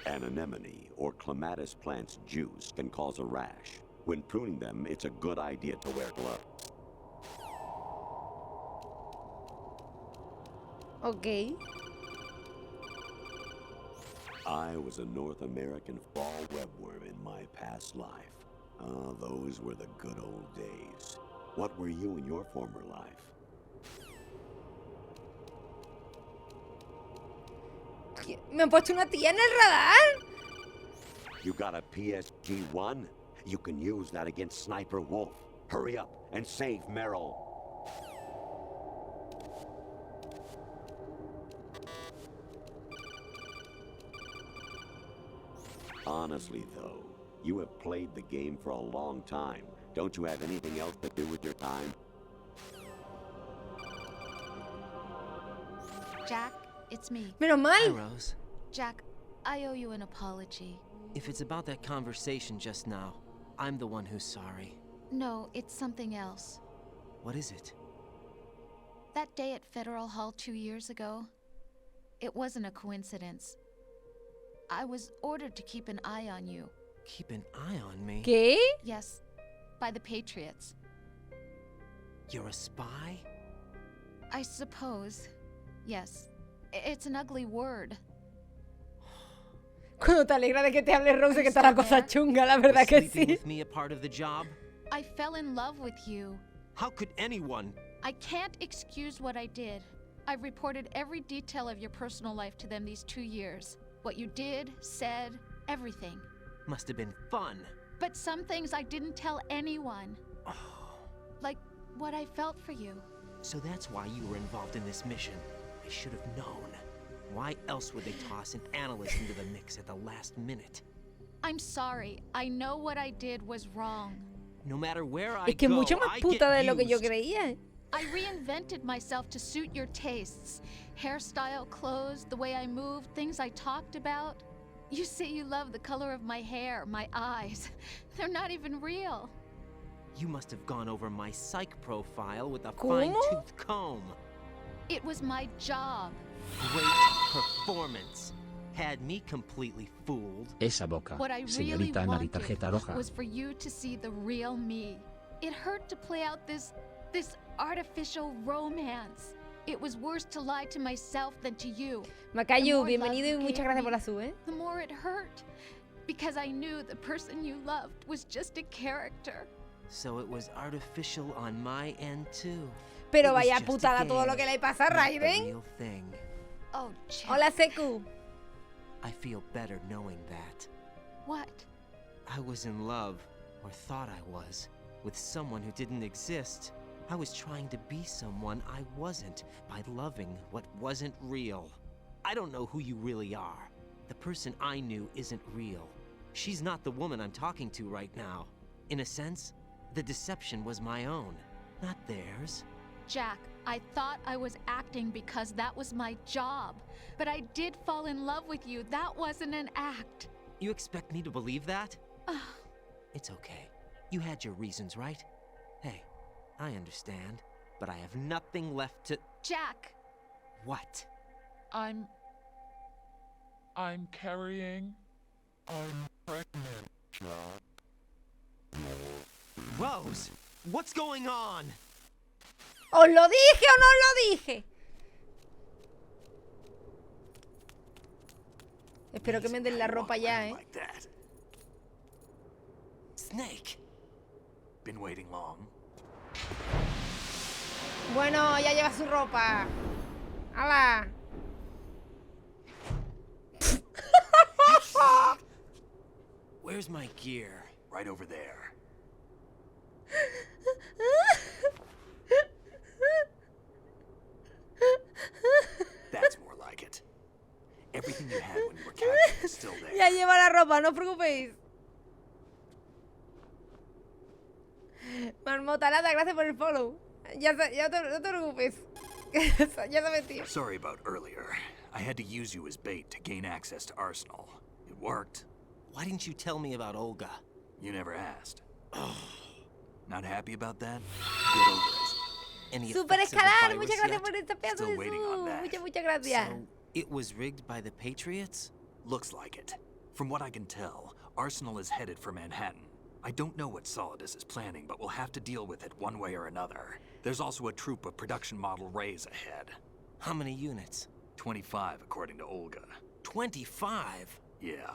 An anemone or clematis plant's juice can cause a rash. When pruning them, it's a good idea to wear gloves. Ok. I was a North American fall webworm in my past life. Ah, those were the good old days. What were you in your former life? ¿Me han puesto una tía en el radar? You got a PSG-1? You can use that against Sniper Wolf. Hurry up and save Merrill. Honestly, though, you have played the game for a long time. Don't you have anything else to do with your time? Jack, it's me. Menos mal. Hi, Rose. Jack, I owe you an apology. If it's about that conversation just now, I'm the one who's sorry. No, it's something else. What is it? That day at Federal Hall 2 years ago, it wasn't a coincidence. I was ordered to keep an eye on you. Keep an eye on me? ¿Qué? Yes, by the Patriots. You're a spy? I suppose. Yes. It's an ugly word. Cuando te alegra de que te hable Rose, que está la cosa chunga, la verdad que Sleeping sí. with me a part of the job? I fell in love with you. How could anyone? I can't excuse what I did. I've reported every detail of your personal life to them these 2 years. What you did, said, everything. Must have been fun. But some things I didn't tell anyone. Like what I felt for you. So that's why you were involved in this mission. I should have known. Why else would they toss an analyst into the mix at the last minute? I'm sorry. I know what I did was wrong. No matter where I Es que go, mucho más I puta de get lo que yo used. creía. I reinvented myself to suit your tastes. Hairstyle, clothes, the way I moved, things I talked about. You say you love the color of my hair, my eyes. They're not even real. You must have gone over my psych profile with a ¿Cómo? fine-tooth comb. It was my job. Great performance. Had me completely fooled. Esa boca, What I really señorita wanted Tarjeta Roja. was for you to see the real me. It hurt to play out this artificial romance. It was worse to lie to myself than to you. Macayu, The more bienvenido y love you muchas gave gracias por me, la sub, ¿eh? The more it hurt. Because I knew the person you loved was just a character. So it was artificial on my end too. Pero It was vaya just a putada todo game, lo que le pasa a not the Raiden. real thing. Oh, Jack. Hola, Seku. I feel better knowing that. What? I was in love, or thought I was, with someone who didn't exist. I was trying to be someone I wasn't by loving what wasn't real. I don't know who you really are. The person I knew isn't real. She's not the woman I'm talking to right now. In a sense, the deception was my own, not theirs. Jack, I thought I was acting because that was my job. But I did fall in love with you. That wasn't an act. You expect me to believe that? It's okay. You had your reasons, right? Hey, I understand, but I have nothing left to... Jack! What? I'm carrying... I'm pregnant, Jack. Rose, what's going on? ¿Os lo dije o no os lo dije? Espero que me den la ropa ya, ¿eh? Snake. Been waiting long. Bueno, ya lleva su ropa. ¡Hala! Where's my gear? Right over there. That's more like it. Everything you had when you were captured is still there. Ya lleva la ropa, no os preocupéis. Marmota Lata, gracias por el follow. No te preocupes. Ya sabes, tío. Sorry about earlier. I had to use you as bait to gain access to Arsenal. It worked. Why didn't you tell me about Olga? You never asked. Not happy about that? Get over it. Any Super effects of the Escalar, virus muchas gracias yet? por esta pedazo Still de waiting on sub. that. Muchas gracias. So, it was rigged by the Patriots? Looks like it. From what I can tell, Arsenal is headed for Manhattan. I don't know what Solidus is planning, but we'll have to deal with it one way or another. There's also a troop of production model Rays ahead. How many units? 25, according to Olga. 25? Yeah.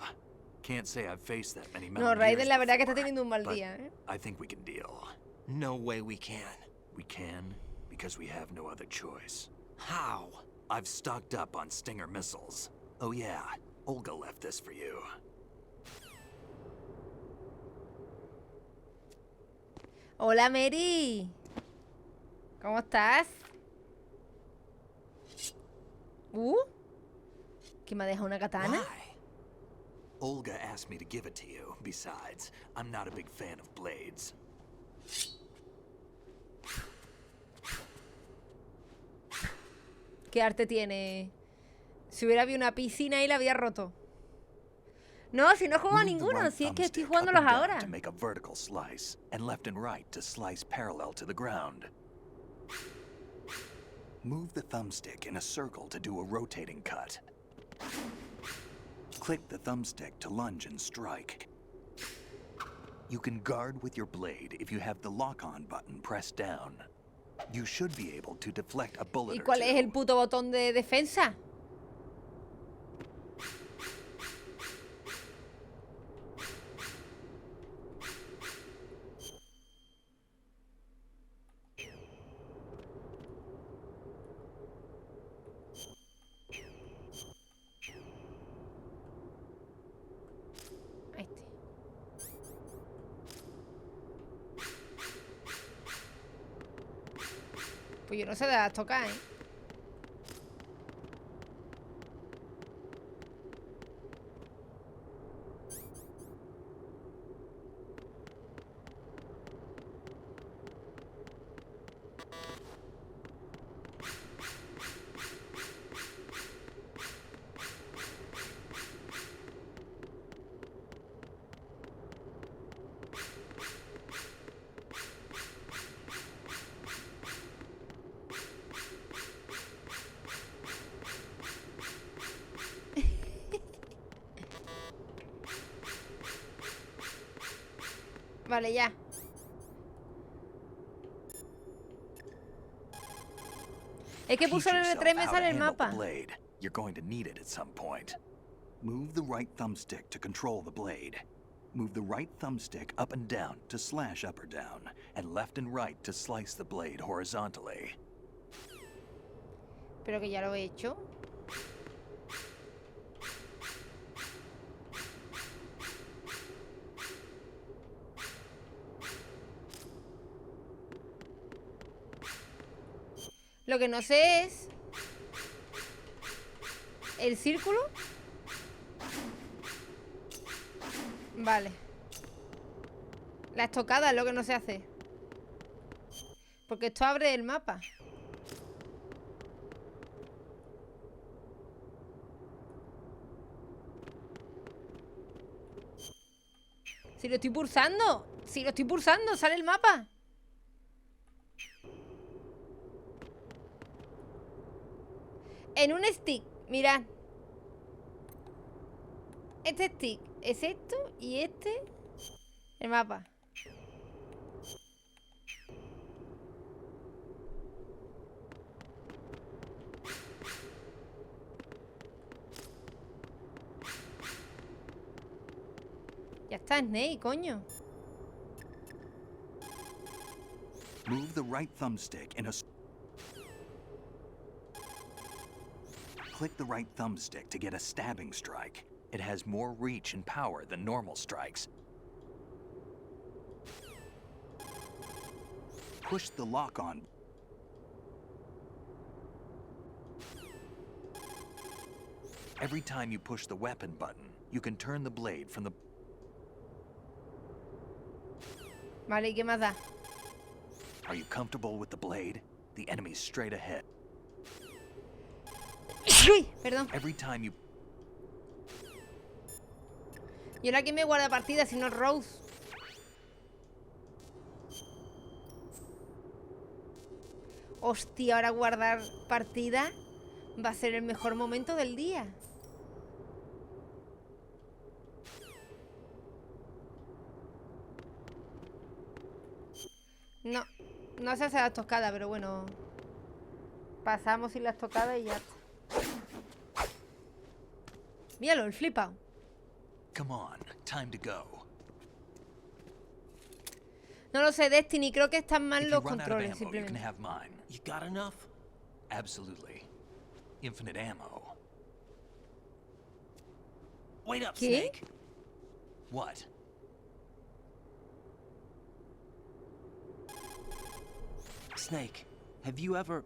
Can't say I've faced that many No, Metal Raiden Gears la verdad que está before, teniendo un mal but día, ¿eh? I think we can deal. No way we can. We can, because we have no other choice. How? I've stocked up on Stinger missiles. Oh yeah, Olga left this for you. Hola, Mary. ¿Cómo estás? ¿Que me ha dejado una katana? Why? Olga asked me to give it to you. Besides, I'm not a big fan of blades. ¿Qué arte tiene? Si hubiera habido una piscina y la había roto. No, si no juego a ninguno, si es que estoy jugándolos ahora. To make a vertical slice, and left and right to slice parallel to the ground. Move the thumbstick in a circle to do a rotating cut. Click the thumbstick to lunge and strike. You can guard with your blade if you have the lock-on button pressed down. You should be able to deflect a bullet ¿Y or cuál es two. el puto botón de defensa? Pues yo no sé de las tocar, ¿eh? Vale, ya. Es que puso el R3 me sale el mapa. You're going to need it at some point. Move the right thumbstick to control the blade. Move the right thumbstick up and down to slash up or down, and left and right to slice the blade horizontally. Pero que ya lo he hecho. Lo que no sé es... ¿el círculo? Vale. La estocada es lo que no sé hacer. Porque esto abre el mapa. Si lo estoy pulsando. Si lo estoy pulsando, sale el mapa. En un stick, mirad. Este stick es esto y este el mapa. Ya está, Snake, coño. Move the right thumbstick in a... Click the right thumbstick to get a stabbing strike. It has more reach and power than normal strikes. Push the lock-on. Every time you push the weapon button, you can turn the blade from the... Vale, ¿y qué más da? Are you comfortable with the blade? The enemy's straight ahead. Uy, perdón. Every time you... ¿Y ahora quién me guarda partida si no es Rose? Hostia, ahora guardar partida va a ser el mejor momento del día. No, no se hace las tocadas, pero bueno. Pasamos sin las tocadas y ya está. Míralo, el flipado. Come on, time to go. No lo sé, Destiny, creo que están mal If los you run out of controles, ammo, you can simplemente. have mine. You got enough? Absolutely. Infinite ammo. Wait up, ¿Qué? Snake. What? Snake, have you ever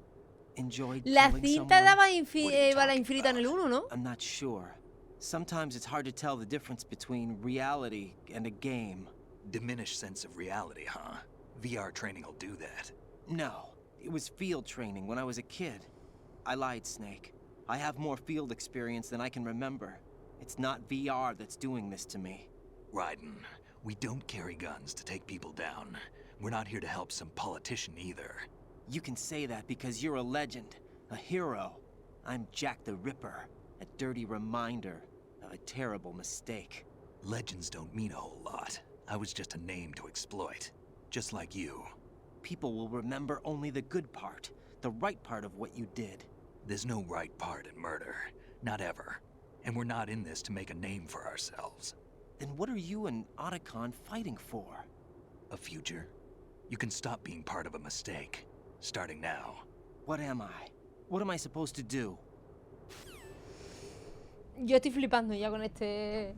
enjoyed La killing cinta someone? daba bala infinita en el 1, ¿no? I'm not sure. Sometimes it's hard to tell the difference between reality and a game. Diminished sense of reality, huh? VR training will do that. No, it was field training when I was a kid. I lied, Snake. I have more field experience than I can remember. It's not VR that's doing this to me. Raiden, we don't carry guns to take people down. We're not here to help some politician either. You can say that because you're a legend, a hero. I'm Jack the Ripper, a dirty reminder of a terrible mistake. Legends don't mean a whole lot. I was just a name to exploit, just like you. People will remember only the good part, the right part of what you did. There's no right part in murder, not ever. And we're not in this to make a name for ourselves. Then what are you and Otacon fighting for? A future? You can stop being part of a mistake, starting now. What am I? What am I supposed to do? Yo estoy flipando ya con este...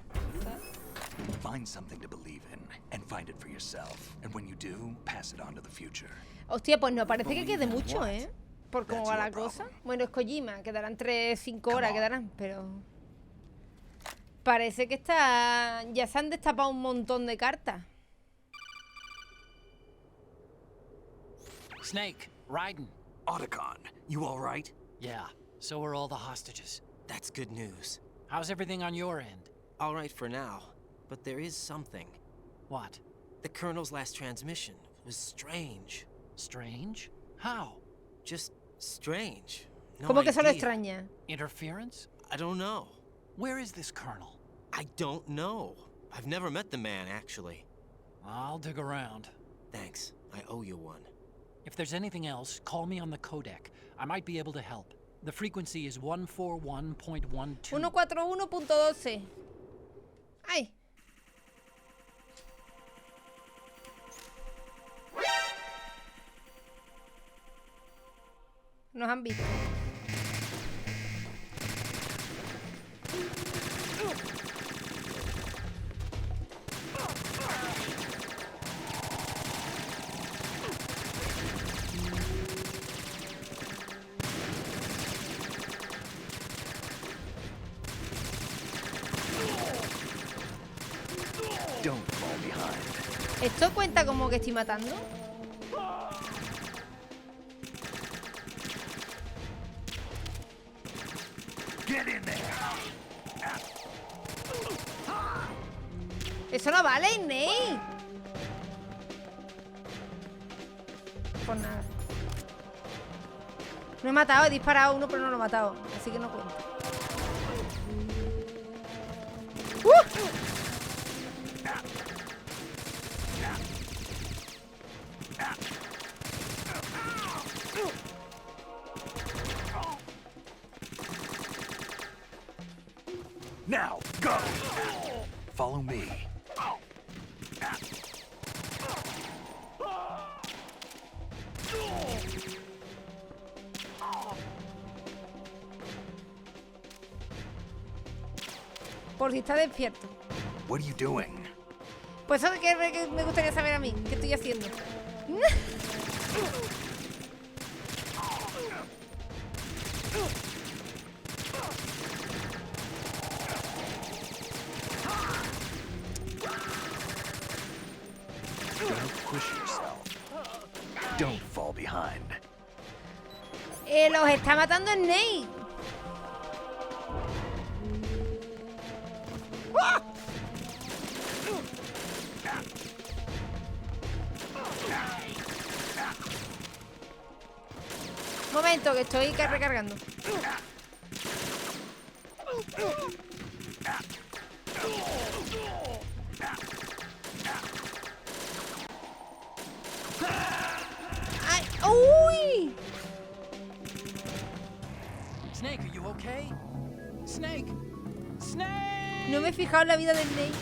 Find something to believe in, and find it for yourself. And when you do, pass it on to the future. Hostia, pues no parece que quede mucho, ¿eh? Por cómo va la cosa. Bueno, es Kojima, quedarán 3-5 horas, quedarán, pero... Parece que está... Ya se han destapado un montón de cartas. Snake, Raiden. Otacon, you all right? Yeah, so are all the hostages. That's good news. How's everything on your end? All right for now, but there is something. What? The Colonel's last transmission was strange. Strange? How? Just strange. No ¿Cómo que solo idea. extraña? Interference? I don't know. Where is this Colonel? I don't know. I've never met the man, actually. I'll dig around. Thanks. I owe you one. If there's anything else, call me on the codec. I might be able to help. The frequency is 141.12. 141.12. ¡Ay! Nos han visto. Don't fall behind. ¿Esto cuenta como que estoy matando? Get in there. Eso no vale, Ney. Pues nada. No he matado, he disparado a uno, pero no lo he matado. Así que no cuenta. Now, go! Follow me. Por si está despierto. What are you doing? Pues eso que me gustaría saber a mí. ¿Qué estoy haciendo? Don't push yourself. Don't fall behind. Los está matando Snake. Momento, que estoy recargando. fijado en la vida del Ney.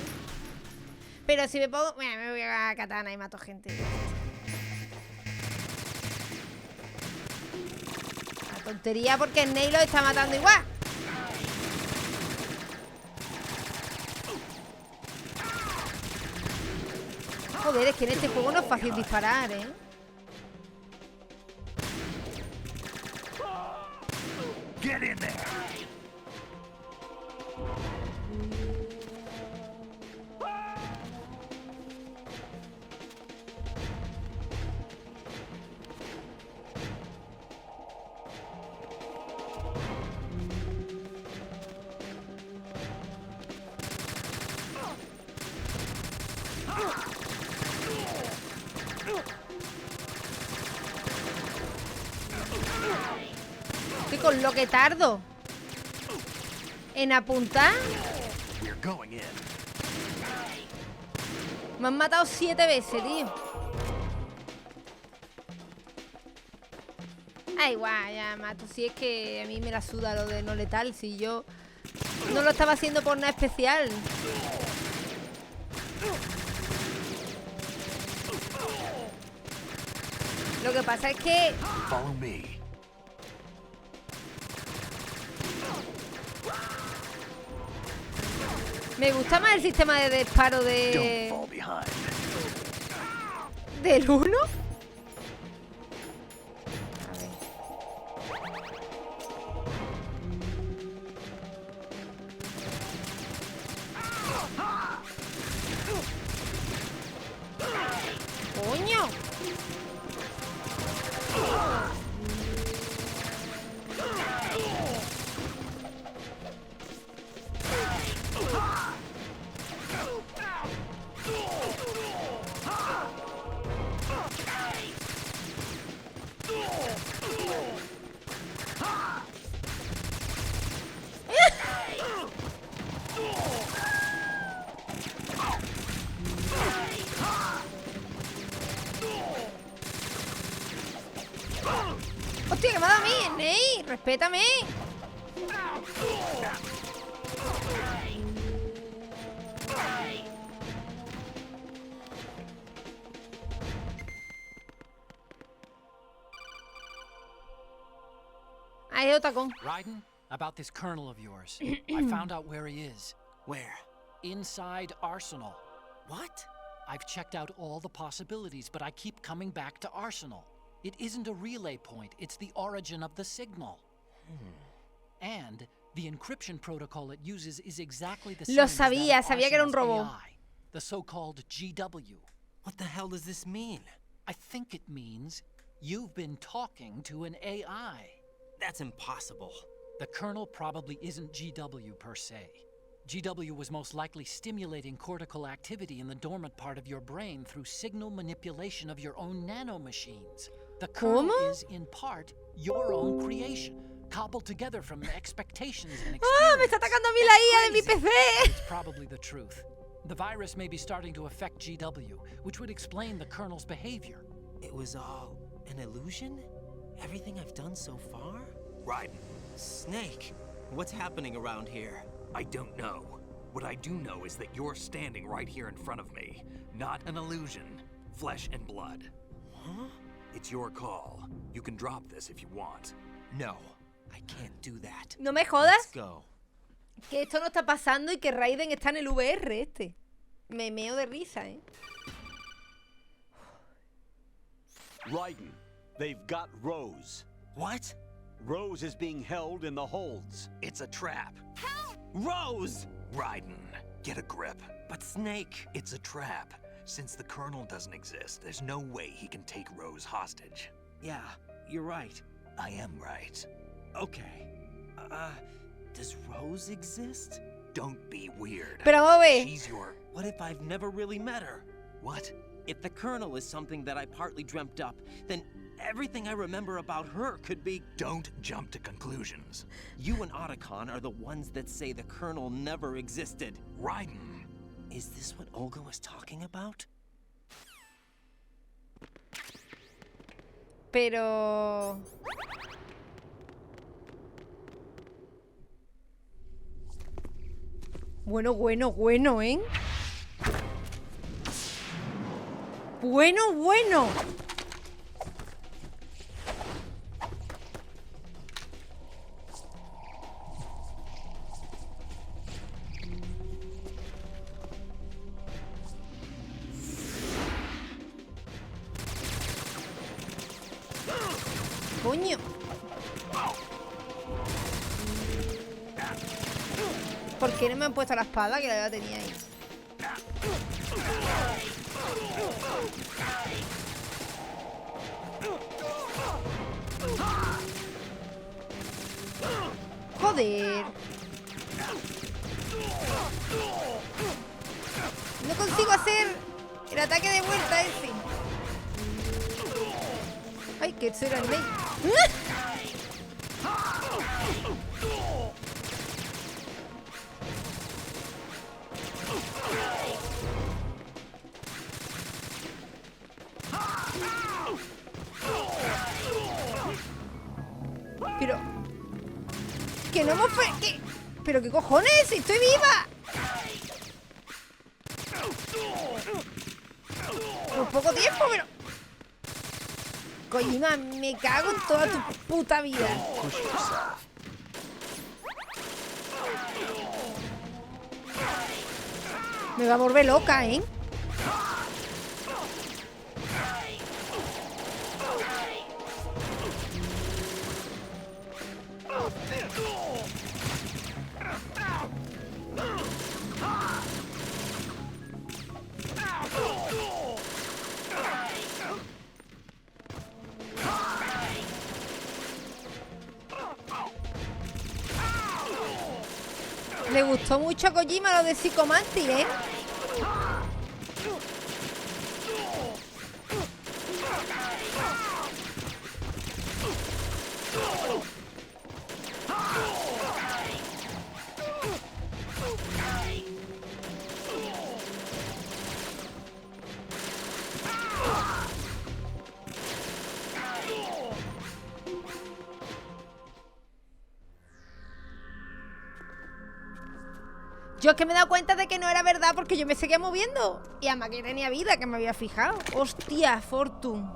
Pero si me pongo... Mira, me voy a katana y mato gente. La tontería porque el Ney lo está matando igual. Joder, es que en este juego no es fácil disparar, ¿eh? Get in there. Que con lo que tardo en apuntar. Me han matado 7 veces, tío. Ah, igual, ya mato. Si es que a mí me la suda lo de no letal. Si yo no lo estaba haciendo por nada especial. Lo que pasa es que... Follow me. Me gusta más el sistema de disparo de... ¿Del 1? ¡Coño! ¡Hostia, que me ha dado a mí, Ney! ¡Respétame! Ahí hay otacón. Raiden, about this colonel of yours. I found out where he is. Where? Inside Arsenal. What? I've checked out all the possibilities, but I keep coming back to Arsenal. It isn't a relay point, it's the origin of the signal. And the encryption protocol it uses is exactly the same Lo as that sabía, of sabía que era un Arsenal's robot. AI, the so-called GW. What the hell does this mean? I think it means you've been talking to an AI. That's impossible. The kernel probably isn't GW per se. GW was most likely stimulating cortical activity in the dormant part of your brain through signal manipulation of your own nanomachines. The kernel is, in part, your own creation, cobbled together from expectations and experience. ¡Ah, me está atacando a mí la IA de mi PC! It's probably the truth. The virus may be starting to affect GW, which would explain the kernel's behavior. It was all an illusion? Everything I've done so far? Raiden. Snake, what's happening around here? I don't know. What I do know is that you're standing right here in front of me. Not an illusion. Flesh and blood. Huh? It's your call. You can drop this if you want. No, I can't do that. No me jodas. Let's go. Que esto no está pasando y que Raiden está en el VR este. Me meo de risa, ¿eh? Raiden, they've got Rose. What? Rose is being held in the holds. It's a trap. Help! Rose! Raiden, get a grip. But Snake... It's a trap. Since the Colonel doesn't exist, there's no way he can take Rose hostage. Yeah, you're right. I am right. Okay. Does Rose exist? Don't be weird. Pero vamos a ver. She's your... What if I've never really met her? What? If the Colonel is something that I partly dreamt up, then everything I remember about her could be... Don't jump to conclusions. You and Otacon are the ones that say the Colonel never existed. Raiden. Is this what Olga was talking about? Pero... Bueno, ¿eh? Bueno. Coño. ¿Por qué no me han puesto la espada que la tenía ahí? Joder. No consigo hacer el ataque de vuelta ese. Ay, que eso era el rey. Pero... que no me fue... ¿Qué? ¿Pero qué cojones? ¡Estoy viva! Por poco tiempo, pero... Kojima, me cago en toda tu puta vida. Me va a volver loca, ¿eh? Le gustó mucho a Kojima lo de Psicomantis, ¿eh? Yo es que me he dado cuenta de que no era verdad porque yo me seguía moviendo. Y además que tenía vida, que me había fijado. Hostia, Fortune.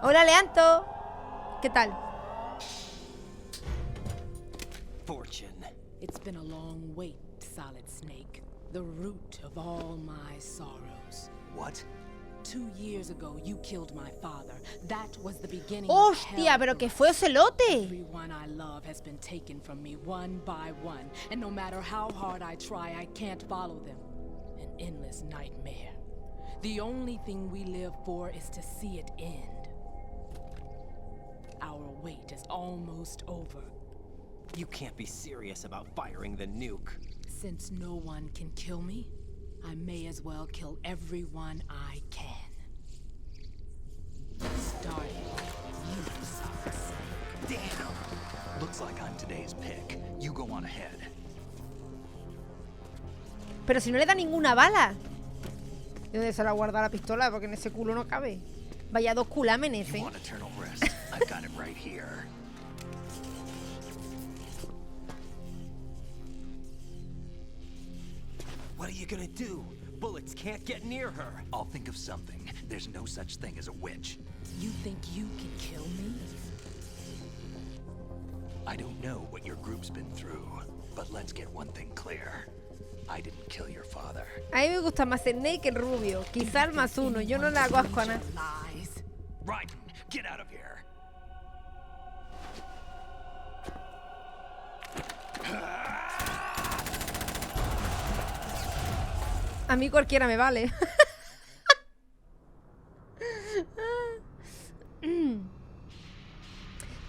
Hola, Leanto. ¿Qué tal? Fortune. It's been a long wait, Solid Snake. The root of all my sorrows. What? 2 years ago, you killed my father. That was the beginning of Hostia, hell. pero que fue Ocelote. Everyone I love has been taken from me one by one, and no matter how hard I try, I can't follow them. An endless nightmare. The only thing we live for is to see it end. Our wait is almost over. You can't be serious about firing the nuke. Since no one can kill me, I may as well kill everyone I can. Starting you, Solid Snake. Damn! Looks like I'm today's pick. You go on ahead. Pero si no le da ninguna bala. ¿De dónde se la guarda la pistola? Porque en ese culo no cabe. Vaya 2 culámenes, You ¿eh? want eternal rest? I've got it right here. What are you gonna do? Bullets can't get near her. I'll think of something. There's no such thing as a witch. You think you can kill me? I don't know what your group's been through, but let's get one thing clear. I didn't kill your father. A mí me gusta más Snake que el rubio. Quizá el +1. Yo no le hago asco a nada. Raton, get out of here. A mí cualquiera me vale.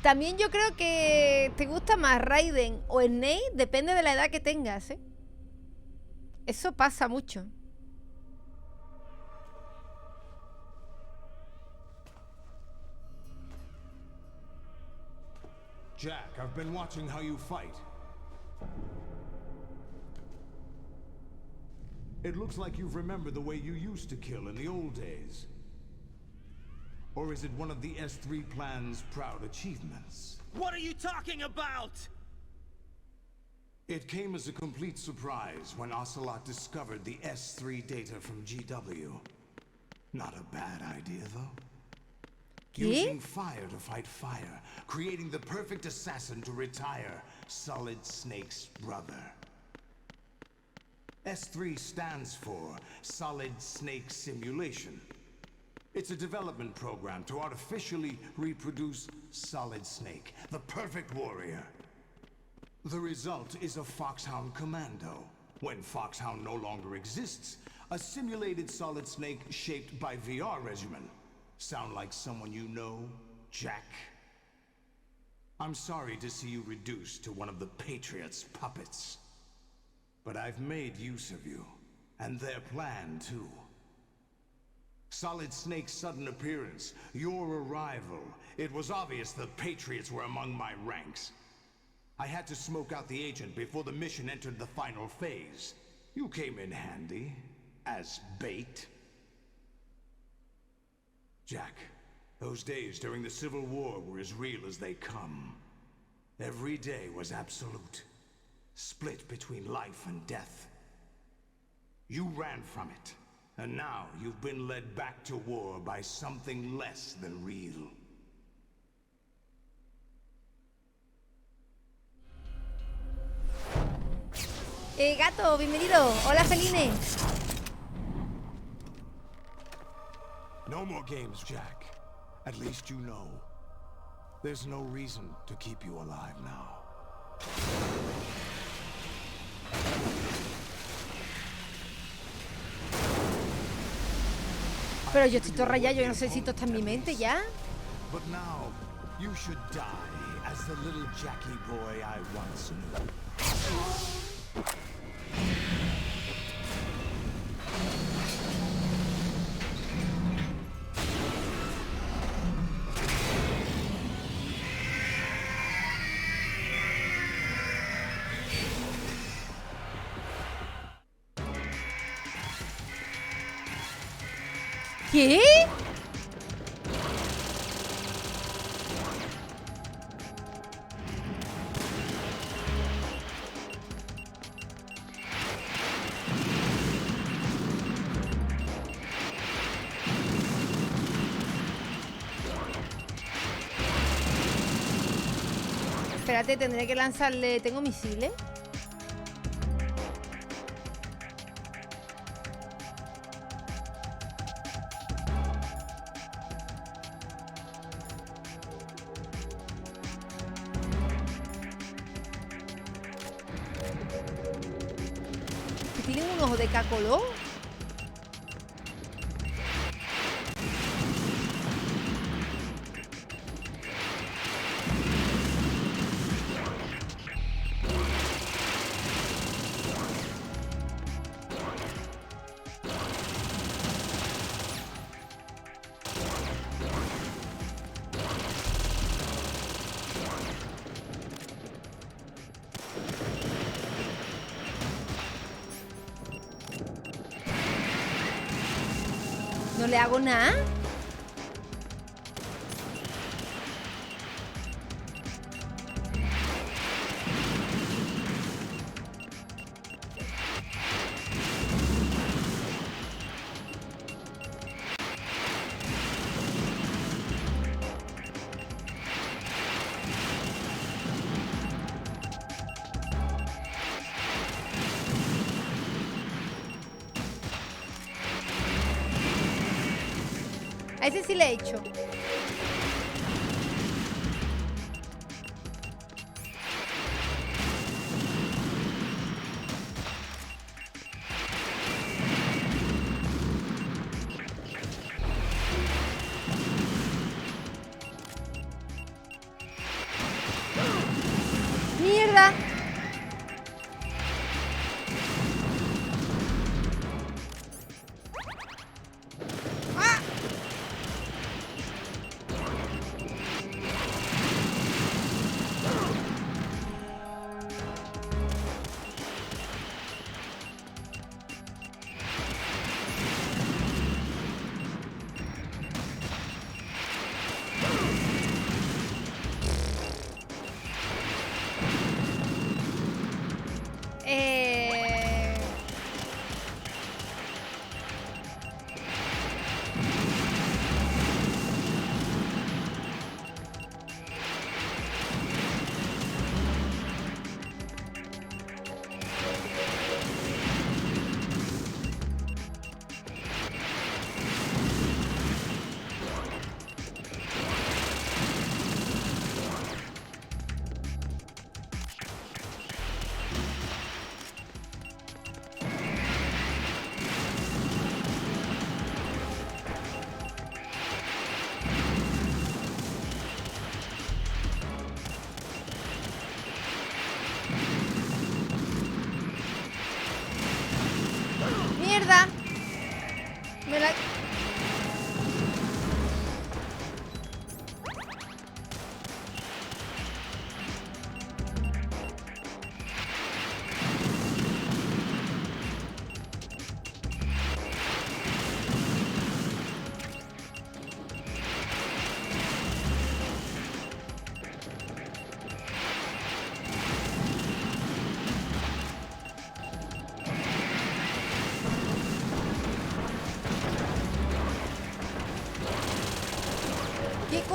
También yo creo que te gusta más Raiden o Snake, depende de la edad que tengas, ¿eh? Eso pasa mucho. Jack, I've been watching how you fight. It looks like you've remembered the way you used to kill in the old days. Or is it one of the S3 plan's proud achievements? What are you talking about? It came as a complete surprise when Ocelot discovered the S3 data from GW. Not a bad idea, though. Using fire to fight fire, creating the perfect assassin to retire Solid Snake's brother. S3 stands for Solid Snake Simulation. It's a development program to artificially reproduce Solid Snake, the perfect warrior. The result is a Foxhound Commando. When Foxhound no longer exists, a simulated Solid Snake shaped by VR regimen. Sound like someone you know, Jack? I'm sorry to see you reduced to one of the Patriots' puppets. But I've made use of you, and their plan too. Solid Snake's sudden appearance, your arrival. It was obvious the Patriots were among my ranks. I had to smoke out the agent before the mission entered the final phase. You came in handy, as bait. Jack, those days during the Civil War were as real as they come. Every day was absolute, split between life and death. You ran from it. And now you've been led back to war by something less than real. Gato, bienvenido. Hola, Feline. No more games, Jack. At least you know. There's no reason to keep you alive now. Pero yo estoy todo rayado, yo no sé si esto está en mi mente ya. But now, you should die as the little Jackie boy I once knew. ¿Qué? Espérate, tendré que lanzarle... ¿Tengo misiles? ¿Tienen un ojo de cacoló? ¿No le hago nada? A ese sí le he hecho. ¡Mierda!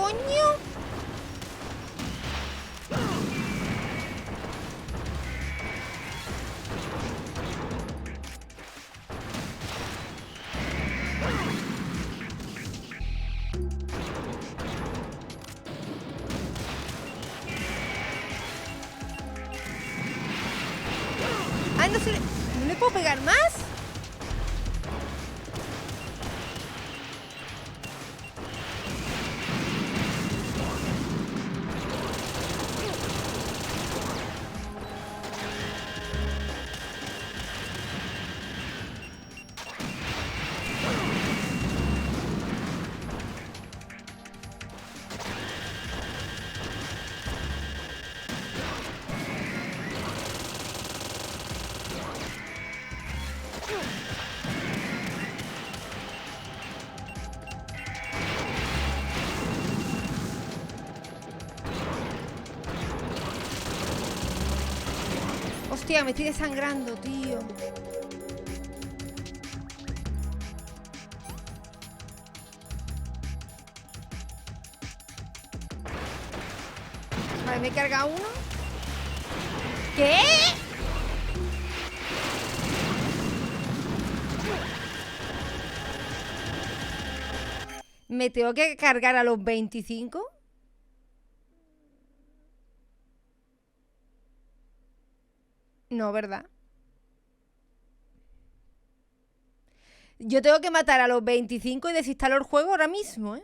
coño? Ay, ¿no le puedo pegar más? Hostia, me estoy desangrando, tío. Vale, me he cargado uno. ¿Qué? ¿Me tengo que cargar a los 25? No, ¿verdad? Yo tengo que matar a los 25 y desinstalar el juego ahora mismo, ¿eh?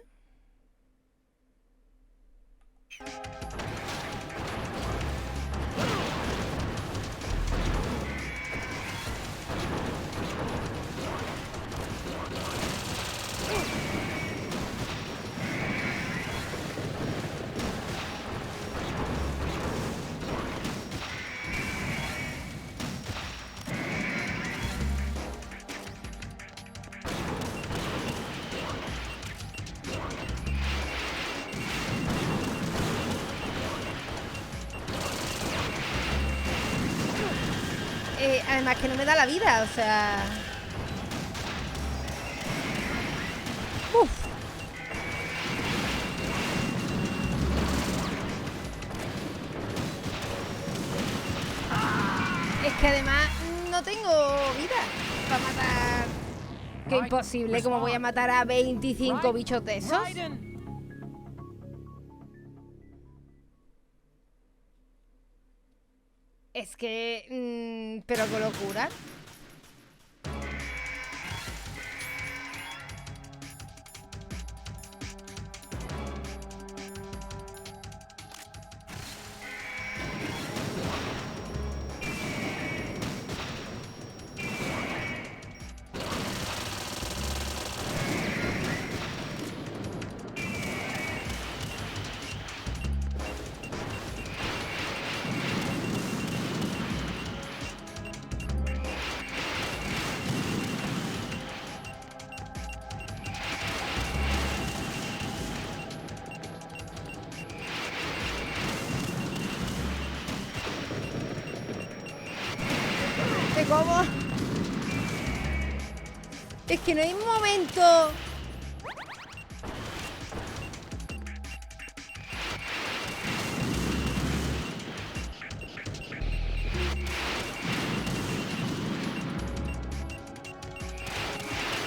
Además que no me da la vida, o sea... Uf. Es que además no tengo vida para matar... Qué imposible, ¿cómo voy a matar a 25 bichos de esos? Es que... pero qué locura. ¿Cómo? Es que no hay un momento.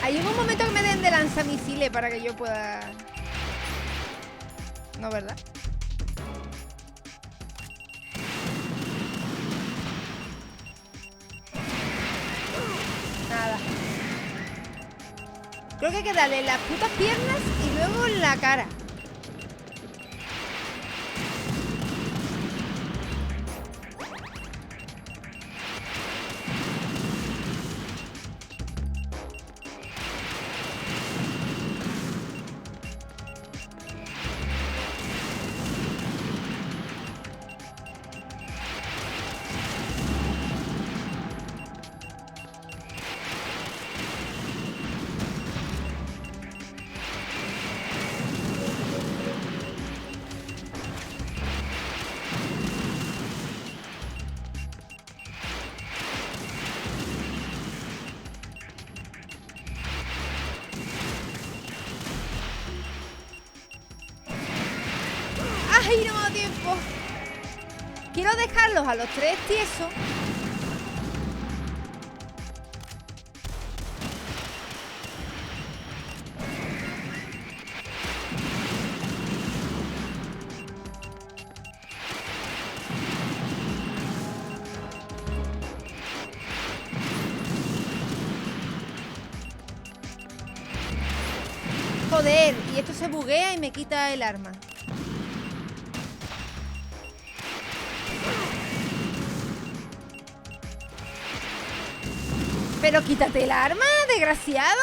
Hay un momento que me den de lanzamisiles para que yo pueda... No, ¿verdad? Nada. Creo que hay que darle las putas piernas y luego en la cara. ¡Ay, no me da tiempo! Quiero dejarlos a los 3 tiesos. Joder, y esto se buguea y me quita el arma. Pero quítate el arma, desgraciado.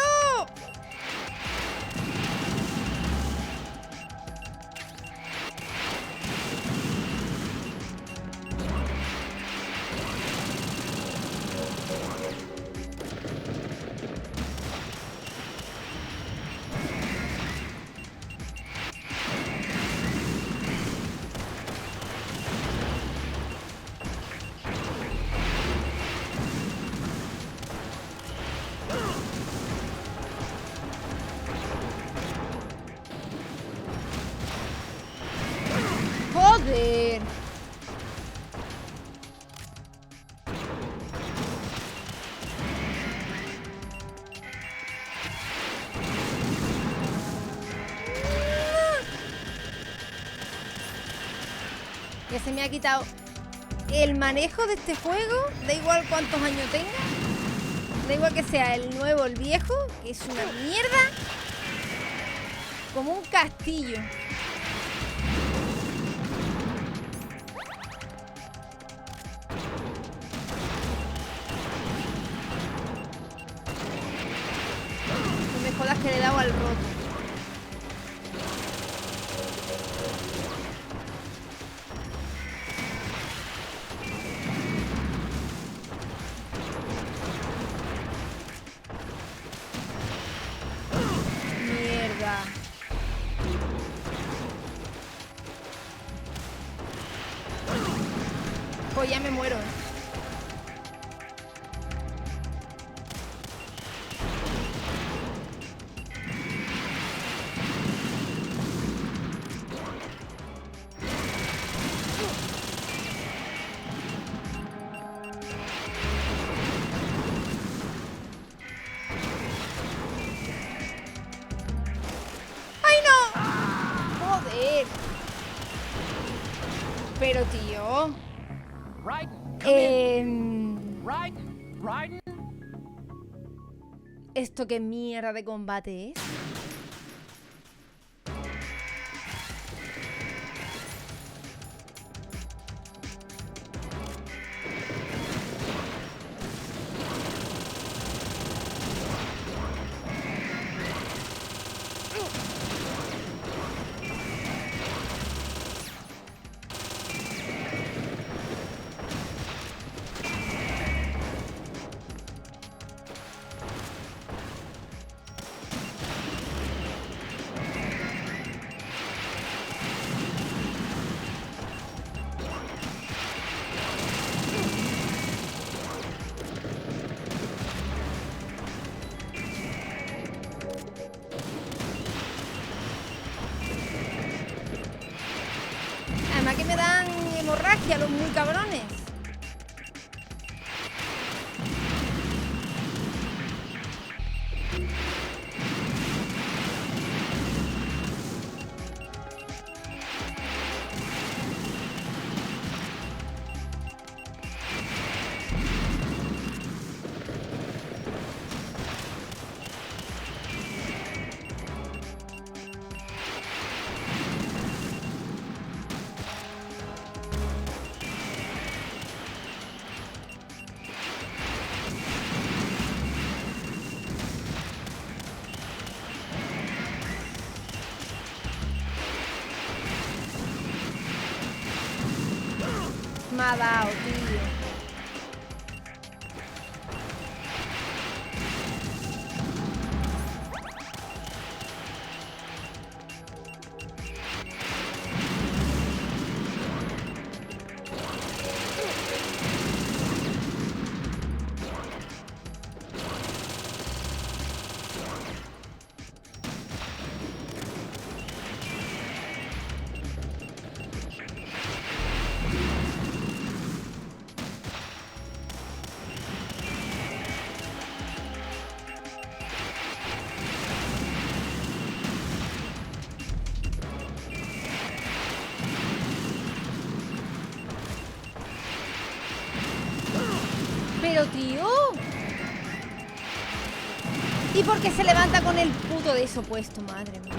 Joder. Ya se me ha quitado el manejo de este juego. Da igual cuántos años tenga. Da igual que sea el nuevo o el viejo, que es una mierda. Como un castillo. No me jodas que le he dado al roto. Pues ya me muero. ¡Ay, no! ¡Joder! Pero, tío... ¿Esto qué mierda de combate es? Además que me dan hemorragia los muy cabrones. Me ha dado, tío. ¿Y por qué se levanta con el puto de eso puesto? Madre mía.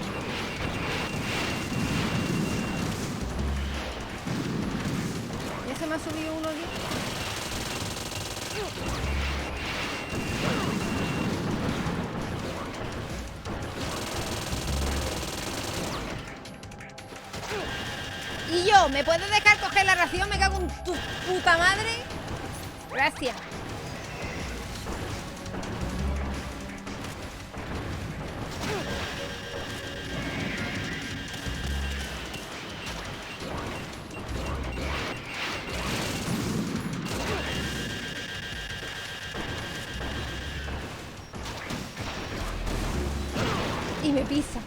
Ya se me ha subido uno aquí. Y yo, ¿me puedes dejar coger la ración? Me cago en tu puta madre. Gracias. Y me pisa.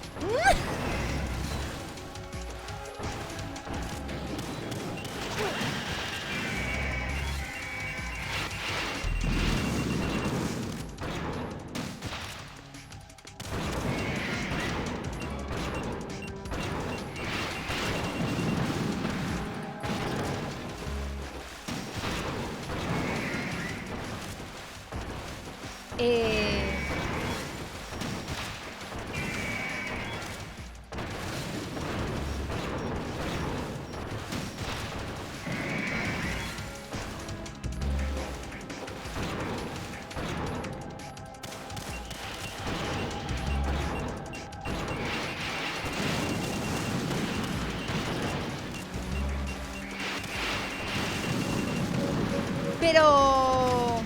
Pero...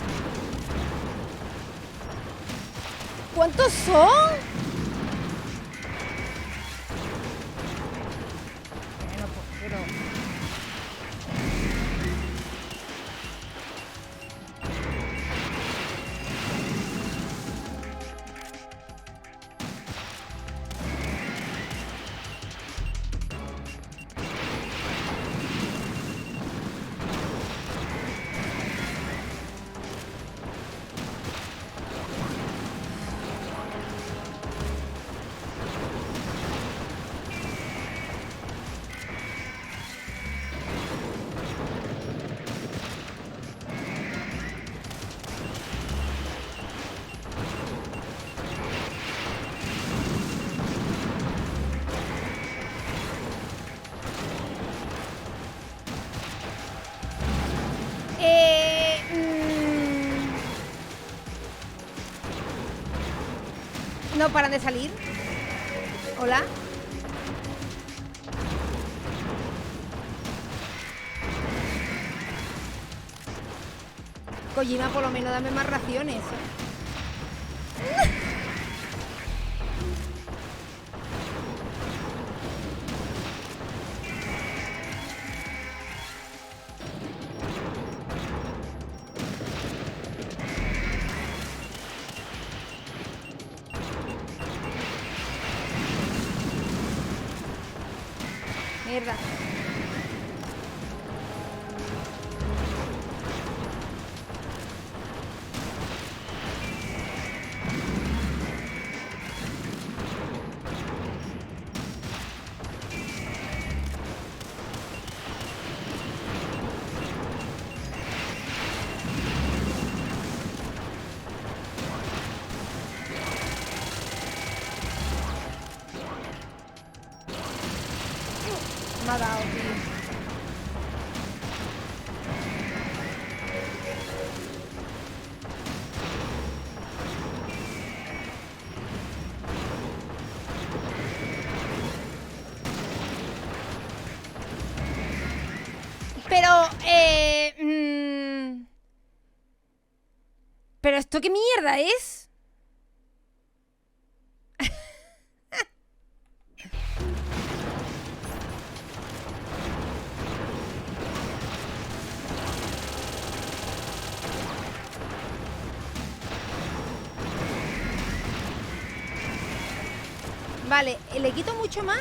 ¿cuántos son? Bueno, pues, pero... No paran de salir. Hola. Kojima, por lo menos dame más raciones. Mierda. Me ha dado, tío. Pero, ¿pero esto qué mierda es? Vale, ¿le quito mucho más?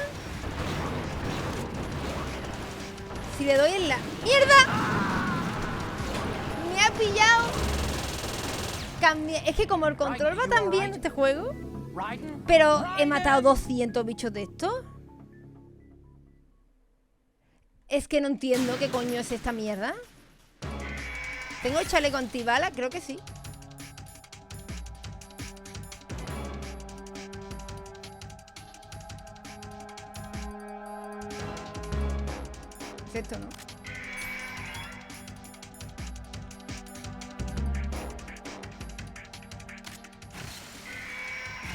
Si le doy en la... ¡Mierda! Me ha pillado. Es que como el control va tan bien este juego. Pero he matado 200 bichos de estos. Es que no entiendo qué coño es esta mierda. ¿Tengo chaleco antibala? Creo que sí. Es esto, ¿no?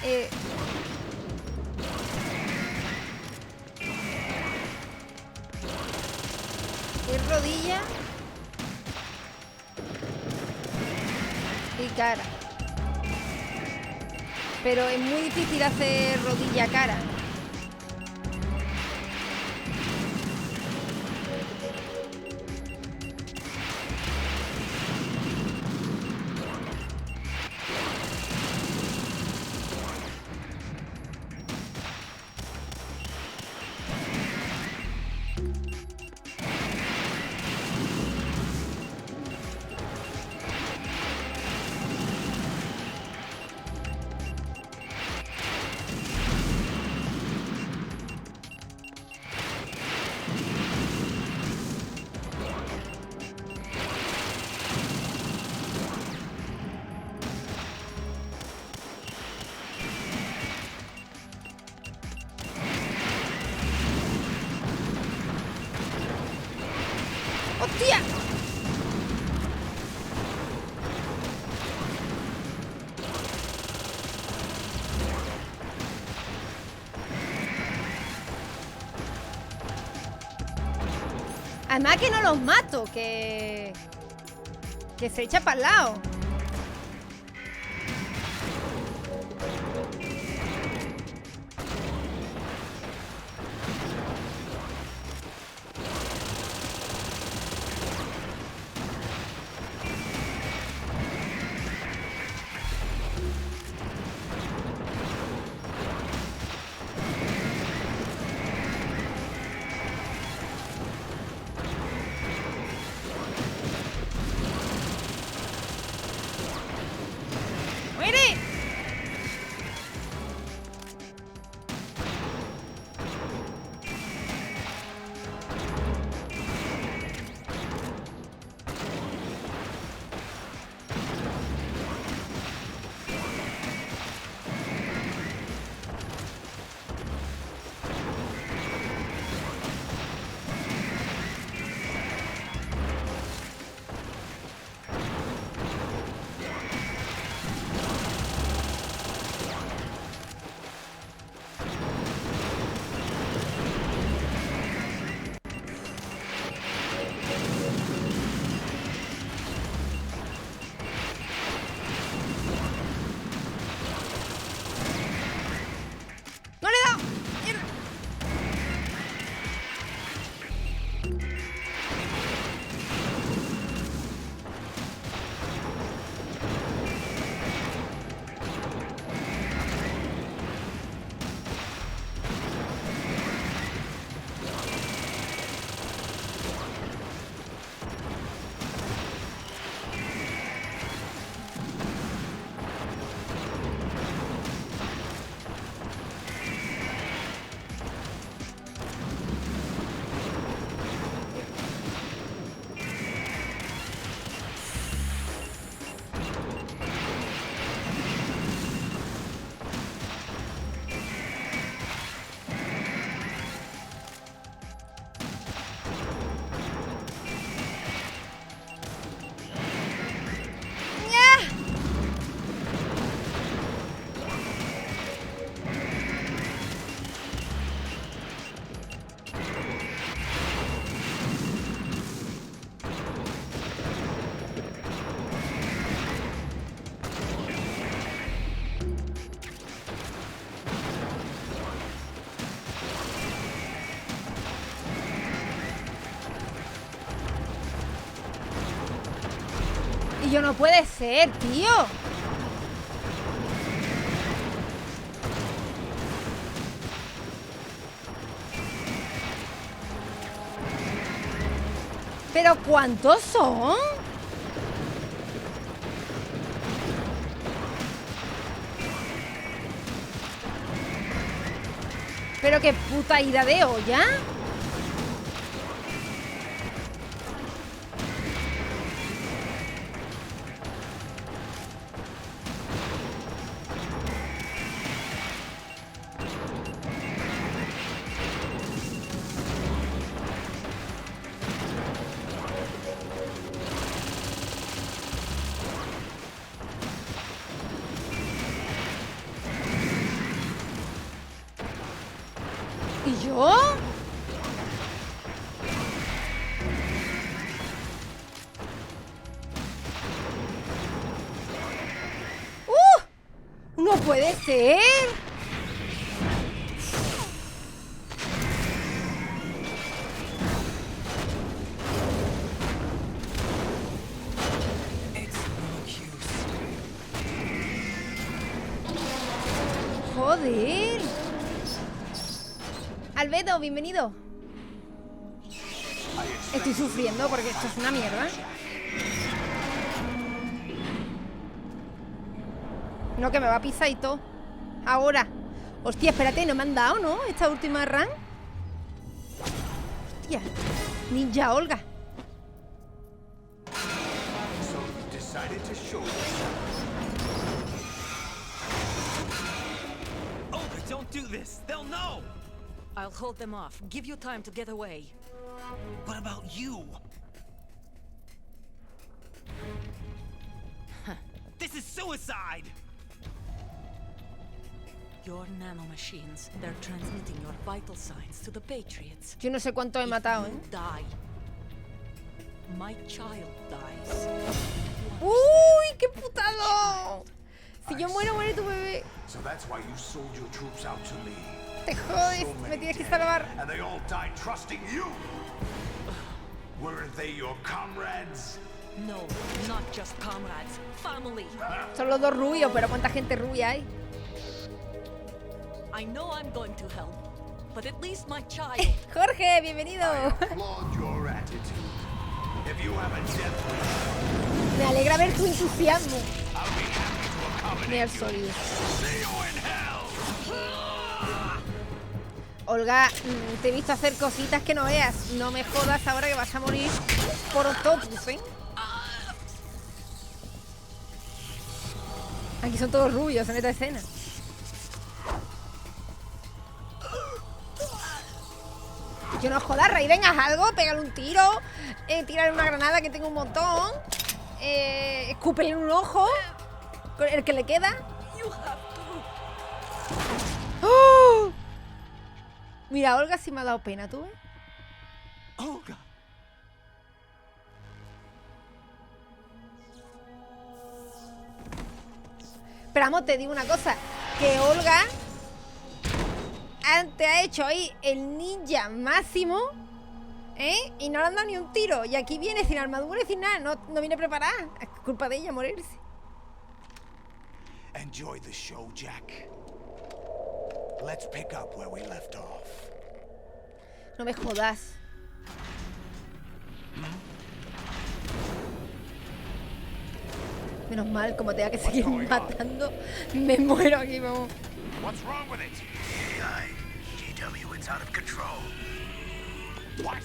Es rodilla y cara. Pero es muy difícil hacer rodilla cara. ¡Hostia! Además que no los mato, que se echa para el lado. Y yo no puede ser, tío. ¿Pero cuántos son? Pero qué puta ida de olla. ¿Yo? ¡No puede ser! ¡Joder! Albedo, bienvenido. Estoy sufriendo porque esto es una mierda. No, que me va a pisar y todo. Ahora. Hostia, espérate, no me han dado, ¿no? Esta última run. Hostia. Ninja Olga. Olga, don't do this. They'll know. I'll hold them off. Give you time to get away. What about you? This is suicide. Your nanomachines, they're transmitting your vital signs to the Patriots. Yo no sé cuánto he matado, ¿eh? Die. My child dies. ¡Uy, qué putado! Si yo muero, muere tu bebé. So that's why you sold your troops out to me. Te jodes, me tienes que salvar. And they all died trusting you. Weren't they your comrades? No, not just comrades. Family. Son los dos rubios, pero ¿cuánta gente rubia hay? I know I'm going to help, but at least my child. Jorge, bienvenido. Me alegra ver tu entusiasmo. Mira el sólido. Olga, te he visto hacer cositas que no veas. No me jodas ahora que vas a morir por octopus, ¿eh? Aquí son todos rubios en esta escena. Yo no jodas, Raiden, haz algo, pégale un tiro, tírale una granada que tengo un montón, escúpele en un ojo, el que le queda. ¡Oh! Mira, Olga sí me ha dado pena, ¿tú ves? Olga. Pero vamos, te digo una cosa, que Olga antes ha hecho ahí el ninja máximo, ¿eh? Y no le han dado ni un tiro. Y aquí viene sin armadura y sin nada. No viene preparada. Es culpa de ella morirse. Enjoy the show, Jack. Let's pick up where we left off. No me jodas. Menos mal, como tenga que seguir matando, me muero aquí, vamos. What's wrong with it? GW, it's out of control. What?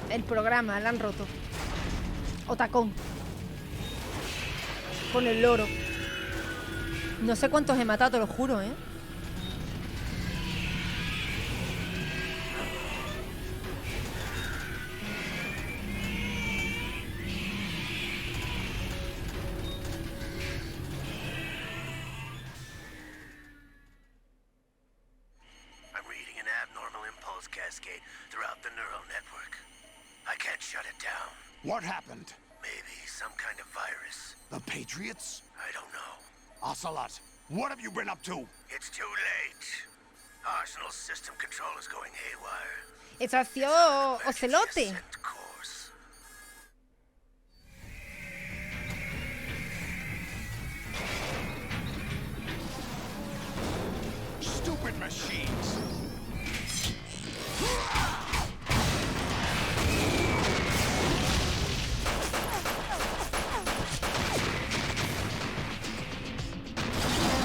El programa, la han roto. O tacón. Con el loro. No sé cuántos he matado, te lo juro, ¿eh? Cascade throughout the neural network. I can't shut it down. What happened? Maybe some kind of virus. The Patriots? I don't know. Ocelot, what have you been up to? It's too late. Arsenal's system control is going haywire. Eso ha sido Ocelote. Stupid machines.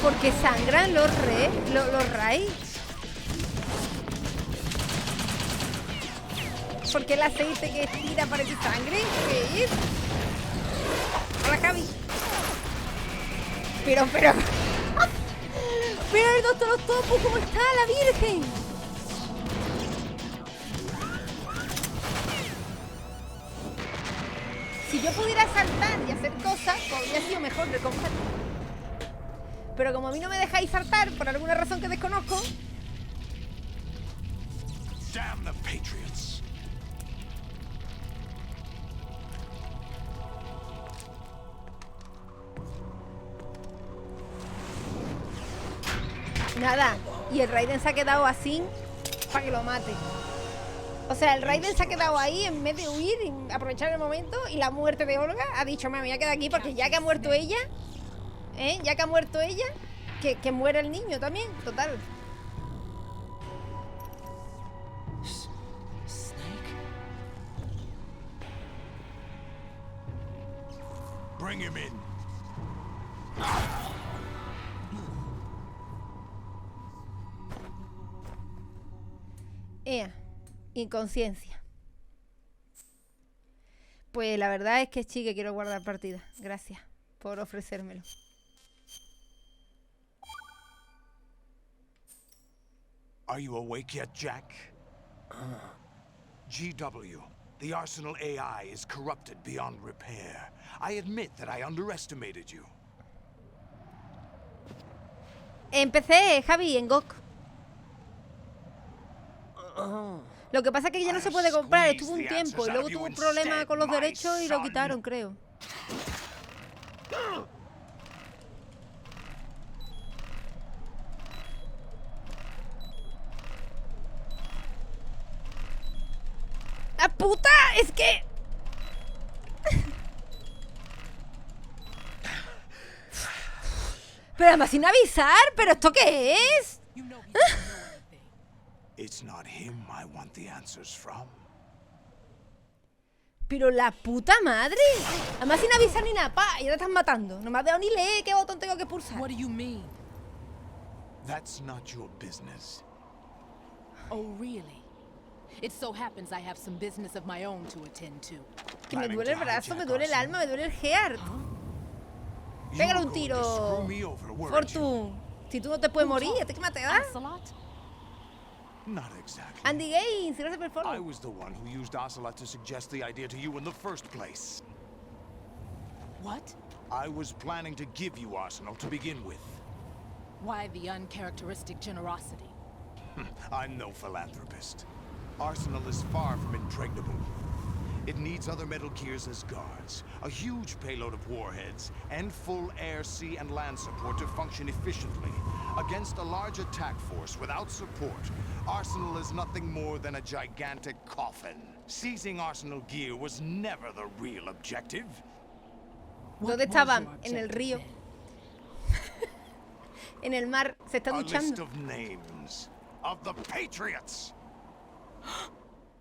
Porque sangran los raids. Porque el aceite que tira parece sangre. ¿Qué es? Hola, Cavi. Pero el doctor Octopus, ¿cómo está la Virgen? Si yo pudiera saltar y hacer cosas, podría sido mejor de combate. Pero como a mí no me dejáis saltar por alguna razón que desconozco. Damn the Patriots. Nada, y el Raiden se ha quedado así para que lo mate. O sea, el Raiden se ha quedado ahí en vez de huir y aprovechar el momento. Y la muerte de Olga ha dicho, me voy a quedar aquí porque ya que ha muerto ella, ya que ha muerto ella, que muera el niño también, total. Bring him in. Inconsciencia. Pues la verdad es que sí que quiero guardar partida. Gracias por ofrecérmelo. Are you awake yet, Jack? GW, the Arsenal AI is corrupted beyond repair. I admit that I underestimated you. Empecé, Javi, en GOG. Lo que pasa es que ya no se puede comprar, estuvo un tiempo y luego tuvo un problema con los derechos y lo quitaron, creo. ¡La puta! ¡Es que! Pero además sin avisar, ¿pero esto qué es? It's not him I want the answers from. Pero la puta madre. Además sin avisar ni nada, pa, y ya te están matando. No me has dejado ni leer qué botón tengo que pulsar. What do you mean? That's not your business. Oh, really? It so happens I have some business of my own to attend to. Que me duele el brazo, me duele el alma, me duele el heart. Pégale un tiro, Fortune. Si tú no te puedes morir, ¿a ti qué más te da? Not exactly. Andy Gaines, gracias por el follow. I was the one who used Ocelot to suggest the idea to you in the first place. What? I was planning to give you Arsenal to begin with. Why the uncharacteristic generosity? I'm no philanthropist. Arsenal is far from impregnable. It needs other Metal Gears as guards, a huge payload of warheads, and full air, sea, and land support to function efficiently. Against a large attack force without support, Arsenal is nothing more than a gigantic coffin. Seizing Arsenal gear was never the real objective. ¿Dónde estaban? En el río. En el mar. Se está A list duchando. of names of the Patriots.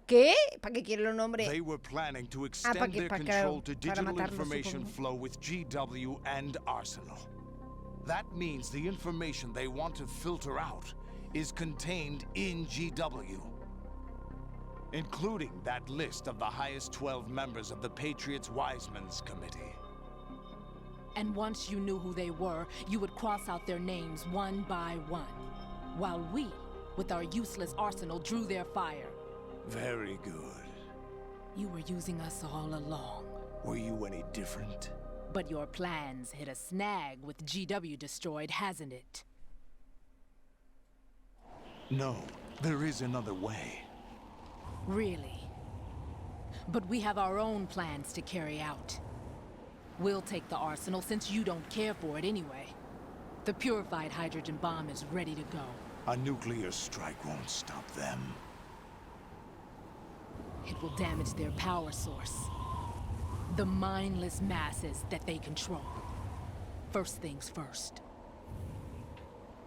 ¿Qué? ¿Para qué quiere los nombres? They were planning to extend their control to digital information flow with GW and Arsenal. That means the information they want to filter out is contained in GW, including that list of the highest 12 members of the Patriots Wiseman's Committee. And once you knew who they were, you would cross out their names one by one, while we, with our useless arsenal, drew their fire. Very good. You were using us all along. Were you any different? But your plans hit a snag with GW destroyed, hasn't it? No, there is another way. Really? But we have our own plans to carry out. We'll take the arsenal since you don't care for it anyway. The purified hydrogen bomb is ready to go. A nuclear strike won't stop them. It will damage their power source. The mindless masses that they control. First things first.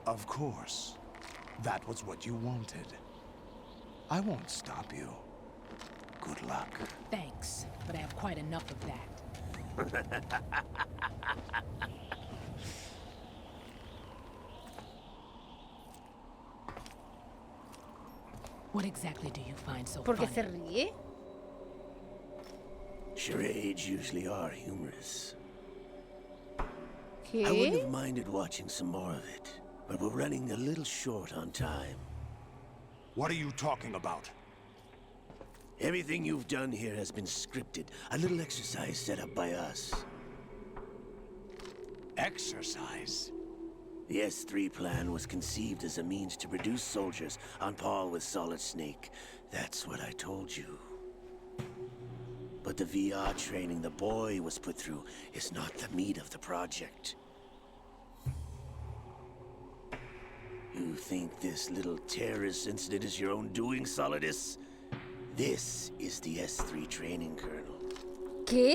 Of course. That was what you wanted. I won't stop you. Good luck. Thanks, but I have quite enough of that. What exactly do you find so ¿Por qué funny? se ríe? Charades usually are humorous. ¿Qué? I wouldn't have minded watching some more of it, but we're running a little short on time. What are you talking about? Everything you've done here has been scripted. A little exercise set up by us. Exercise? The S3 plan was conceived as a means to produce soldiers on par with Solid Snake. That's what I told you. But the VR training the boy was put through is not the meat of the project. You think this little terrorist incident is your own doing, Solidus? This is the S3 training kernel. ¿Qué?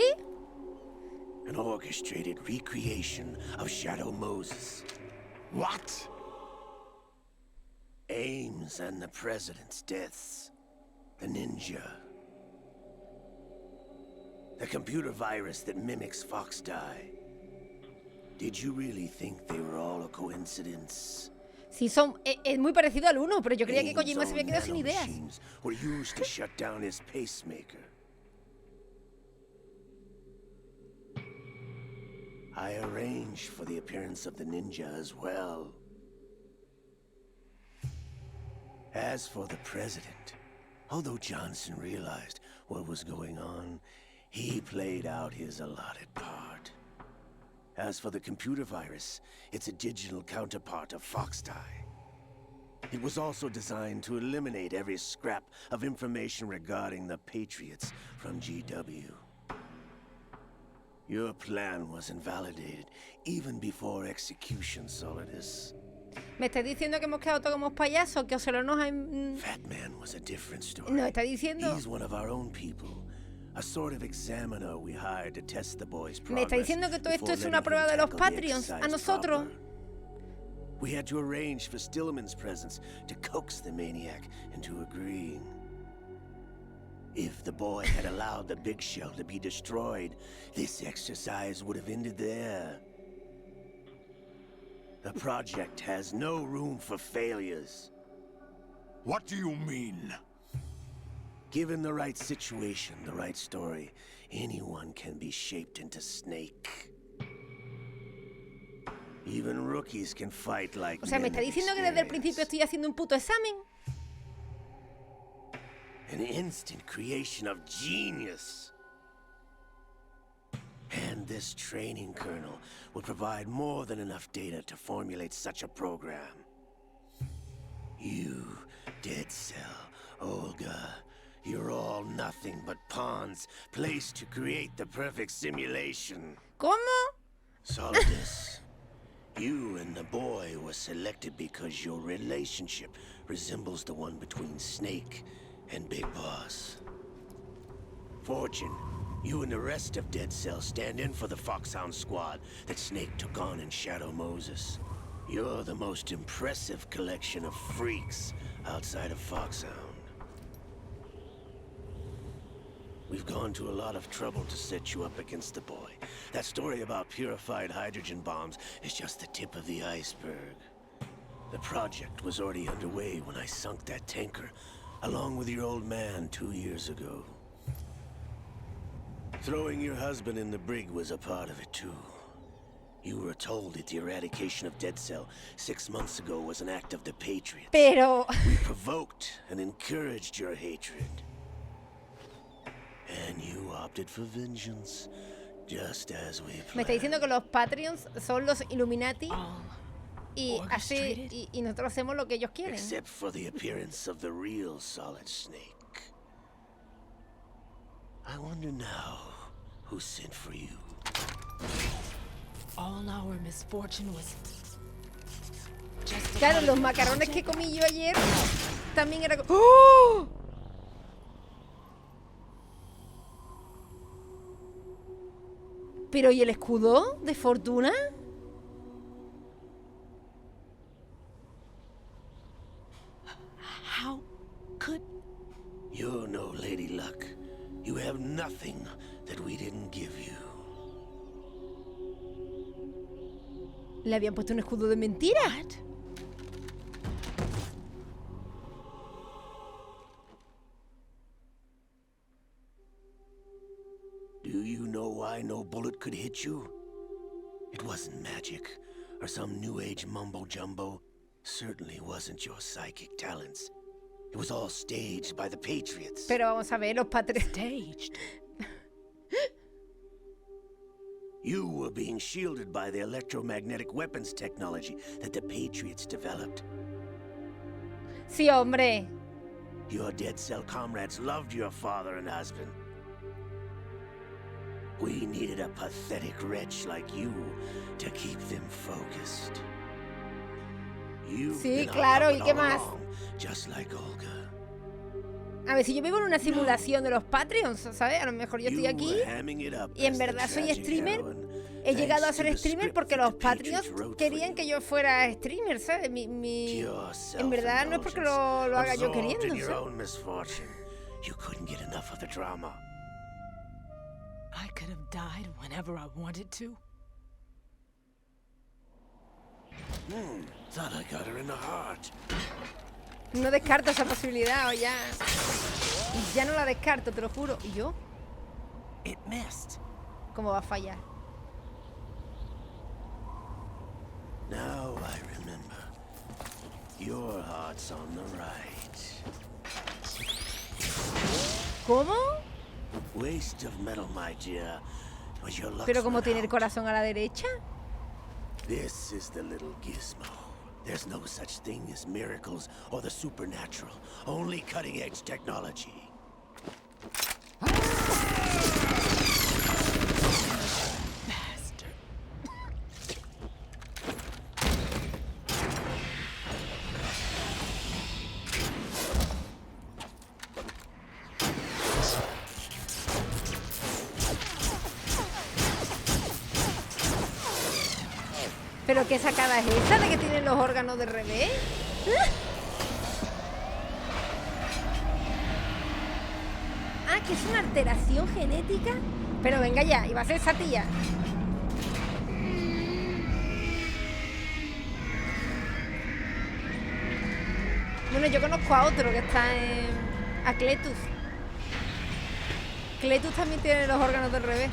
An orchestrated recreation of Shadow Moses. What? Ames and the president's deaths. The ninja. The computer virus that mimics Fox Die. Did you really think they were all a coincidence? Sí, es muy parecido al 1, pero yo creía que Kojima se había quedado sin ideas. Were used to shut down his pacemaker. I arranged for the appearance of the ninja as well. As for the president, although Johnson realized what was going on, he played out his allotted part. As for the computer virus, it's a digital counterpart of Fox Die. It was also designed to eliminate every scrap of information regarding the Patriots from GW. Your plan was invalidated even before execution, Solidus. ¿Me está diciendo que hemos quedado todos como payasos? ¿Que Ocelot nos ha... Fat Man was a different story. ¿Nos está diciendo? He's one of our own people. A sort of examiner we hired to test the boy's progress. ¿Me está diciendo que todo esto es una prueba de los Patreons a nosotros? We had to arrange for Stillman's presence to coax the maniac into agreeing. If the boy had allowed the big shell to be destroyed, this exercise would have ended there. The project has no room for failures. What do you mean? Given the right situation, the right story, anyone can be shaped into Snake. Even rookies can fight like O sea, ¿me está diciendo que desde el principio estoy haciendo un puto examen? An instant creation of genius. And this training kernel would provide more than enough data to formulate such a program. You, Dead Cell, Olga, you're all nothing but pawns placed to create the perfect simulation. ¿Cómo? Solidus, you and the boy were selected because your relationship resembles the one between Snake and Big Boss. Fortune, you and the rest of Dead Cell stand in for the Foxhound squad that Snake took on in Shadow Moses. You're the most impressive collection of freaks outside of Foxhound. We've gone to a lot of trouble to set you up against the boy. That story about purified hydrogen bombs is just the tip of the iceberg. The project was already underway when I sunk that tanker, along with your old man 2 years ago. Throwing your husband in the brig was a part of it too. You were told that the eradication of Dead Cell 6 months ago was an act of the Patriots. Pero... We provoked and encouraged your hatred. And you opted for vengeance, just as we planned. Me está diciendo que los Patreons son los Illuminati y así y nosotros hacemos lo que ellos quieren. Except for the appearance of the real Solid Snake. I wonder now who sent for you. All our misfortune was just Claro, los macarrones que comí yo ayer también era... ¡Oh! Pero ¿y el escudo de fortuna? How could... You're no Lady Luck. You have nothing that we didn't give you. ¿Le habían puesto un escudo de mentira? Do you know why no bullet could hit you? It wasn't magic, or some new age mumbo-jumbo. Certainly wasn't your psychic talents. It was all staged by the Patriots. Pero vamos a ver, los Patriots... Staged? You were being shielded by the electromagnetic weapons technology that the Patriots developed. Sí, hombre. Your dead cell comrades loved your father and husband. We needed a pathetic wretch like you to keep them focused. You've Sí, been claro, our ¿y qué puppet all más? along, just like Olga. A ver, si yo vivo en una simulación de los Patreons, ¿sabes? A lo mejor yo estoy You aquí were hamming it up y en as the verdad soy tragic streamer. heroine, He llegado a thanks to ser the streamer script porque that los the Patriots Patreons wrote for querían you. que yo fuera streamer, ¿sabes? En verdad no es porque lo haga yo Absorbed queriendo, in your ¿sabes? own misfortune. You couldn't get enough of the drama. I could have died whenever I wanted to. Thought I got her in the heart. No descarto esa posibilidad, o ya. Ya no la descarto, te lo juro. ¿Y yo? It missed. ¿Cómo va a fallar? Now I remember. Your heart's on the right. ¿Cómo? Waste of metal, my dear. But your luck's ¿Pero cómo run tiene el out. corazón a la derecha? This is the little gizmo. There's no such thing as miracles or the supernatural. Only cutting-edge technology. ¿Pero qué sacada es esa de que tienen los órganos de revés? Ah, que es una alteración genética. Pero venga ya, iba a ser esa tía. Bueno, yo conozco a otro que está a Cletus. Cletus también tiene los órganos del revés.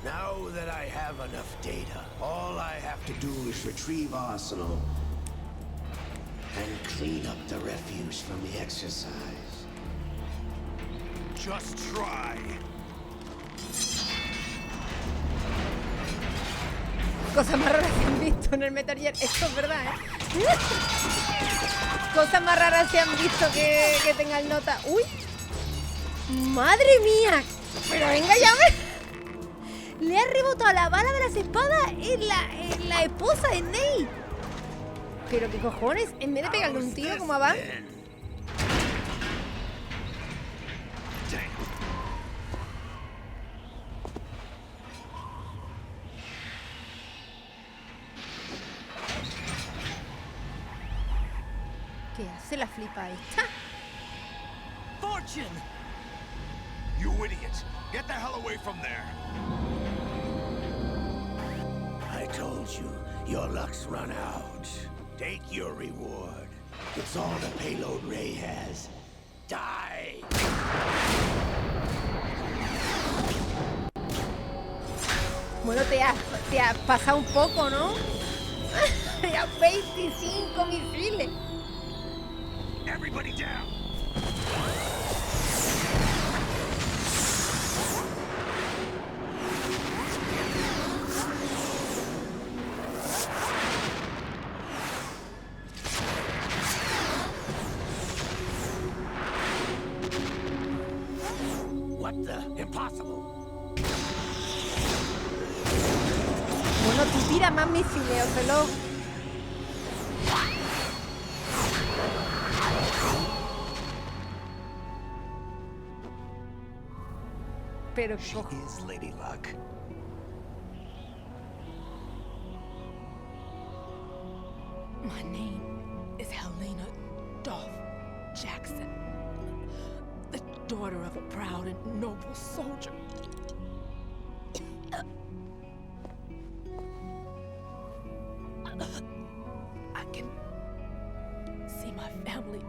Now that I have enough data, all I have to do is retrieve Arsenal and clean up the refuse from the exercise. Just try. Cosas más raras que han visto en el Metal Gear. Esto es verdad, ¿eh? Cosas más raras se han visto que tengan nota. ¡Uy! ¡Madre mía! Pero venga ya, le ha rebotado la bala de las espadas en la esposa de Nate. Pero qué cojones, en vez de pegarle un tiro como a Van. ¿Qué hace la flipa esta? Fortune! You idiot! Get the hell away from there! I told you, your luck's run out. Take your reward. It's all the payload Ray has. Die! Bueno, te has pasado un poco, ¿no? Ya 25 misiles. Everybody down! What the? Impossible! Bueno, tú tira más misiles, Ocelo. Pero She is Lady Luck. My name is Helena Dolph Jackson, the daughter of a proud and noble soldier. I can see my family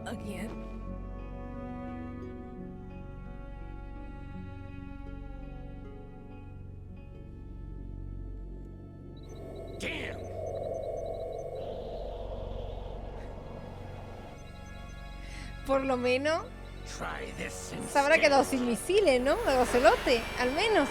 again. Damn! Por lo menos Se habrá quedado sin misiles, ¿no? El ocelote, al menos.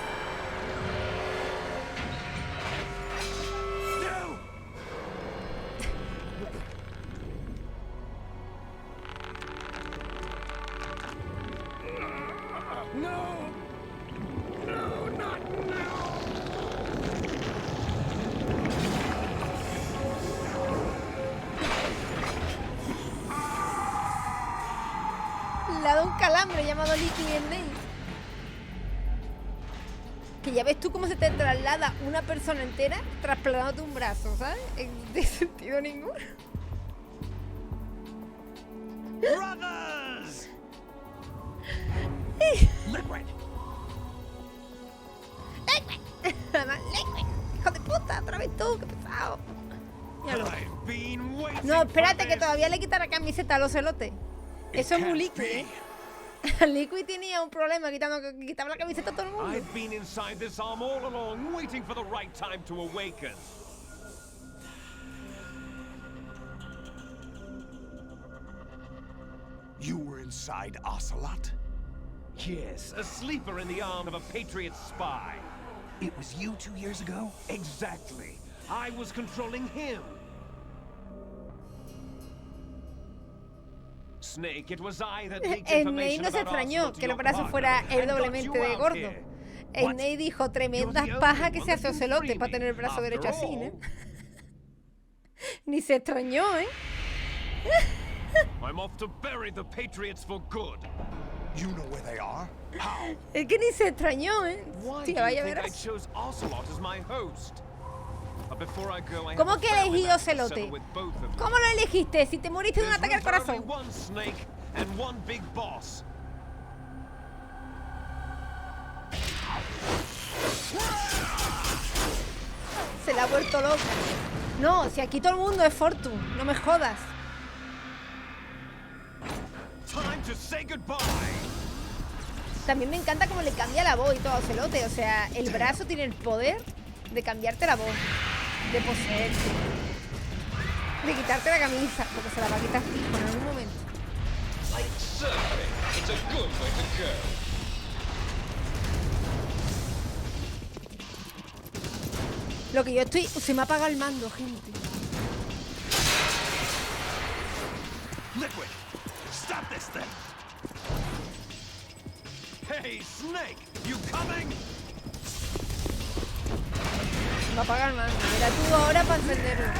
Le ha dado un calambre llamado Liquid Nail. Que ya ves tú cómo se te traslada una persona entera trasplantándote un brazo, ¿sabes? De sentido ninguno. Brothers! Liquid. Además, Liquid. Hijo de puta, otra vez tú, qué pesado. Míralo. No, espérate que todavía le quita la camiseta al ocelote. Eso es muy Liquid, ¿eh? Liquid tenía un problema quitaba la camiseta a todo el mundo. I've been inside this arm all along, waiting for the right time to awaken. You were inside Ocelot? Yes, a sleeper in the arm of a Patriot spy. It was you 2 years ago? Exactly. I was controlling him. Snake, it was I that leaked Snake information no se about extrañó Arsenal to que el your brazo fuera partner and got doblemente you de out gordo. here. Snake dijo, tremendas pajas que se hace Ocelote para tener el brazo derecho así, ¿no? Ni se extrañó, ¿eh? I'm off to bury the Patriots for good. You know where they are? How? Es que ni se extrañó, ¿eh? Why Tía, do you vaya think I verás. chose Ocelot as my host? But before I go, I ¿Cómo have a que family elegí matter to Ocelote? settle with both of you. ¿Cómo lo elegiste si te moriste de un ataque al There's corazón? only one Snake and one big boss. Se la ha vuelto loca. No, si aquí todo el mundo es Fortune, no me jodas. Time to say goodbye. También me encanta cómo le cambia la voz y todo a Ocelote. O sea, el brazo tiene el poder de cambiarte la voz, de poseerte, de quitarte la camisa, porque se la va a quitar fijo en algún momento. Like surfing, it's a good way to go. Lo que yo estoy... Se me ha apagado el mando, gente. Liquid, stop this thing. Hey, Snake, you coming? Se me apaga el mando. Mira tú ahora para encenderlo.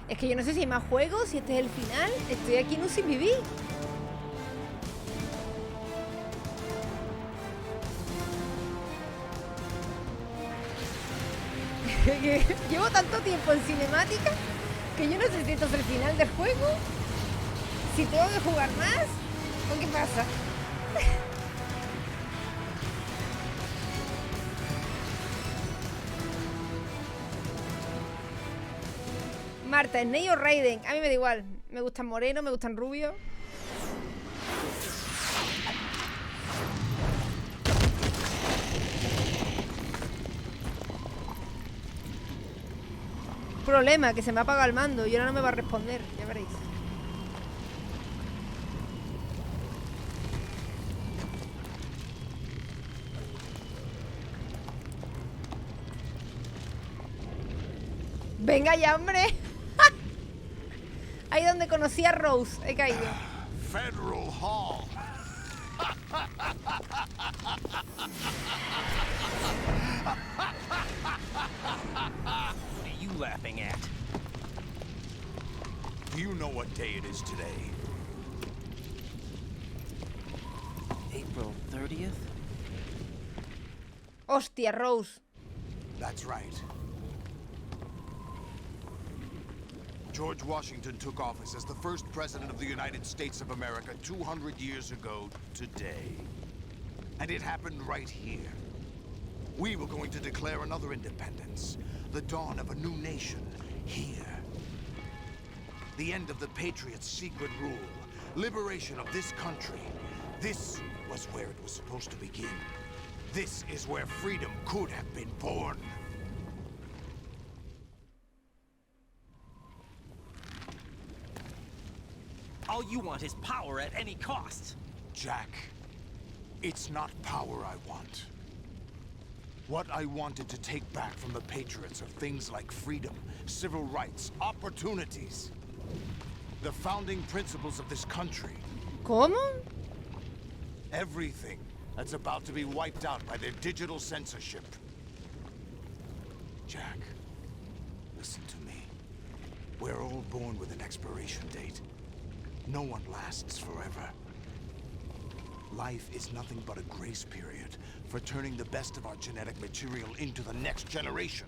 Es que yo no sé si hay más juegos, si este es el final. Estoy aquí en un sin vivir. Llevo tanto tiempo en cinemática que yo no sé si esto es el final del juego, si tengo que jugar más o qué pasa. Marta, ¿Snake o Raiden? A mí me da igual. Me gustan morenos, me gustan rubios. Problema, que se me ha apagado el mando y ahora no me va a responder, ya veréis. Venga ya, hombre. Ahí donde conocí a Rose, he caído. Federal Hall. What are you laughing at? Do you know what day it is today? April 30th? Hostia, Rose. That's right. George Washington took office as the first president of the United States of America 200 years ago today. And it happened right here. We were going to declare another independence, the dawn of a new nation, here. The end of the Patriots' secret rule, liberation of this country. This was where it was supposed to begin. This is where freedom could have been born. All you want is power at any cost. Jack, it's not power I want. What I wanted to take back from the Patriots are things like freedom, civil rights, opportunities. The founding principles of this country. ¿Cómo? Everything that's about to be wiped out by their digital censorship. Jack, listen to me. We're all born with an expiration date. No one lasts forever. Life is nothing but a grace period for turning the best of our genetic material into the next generation.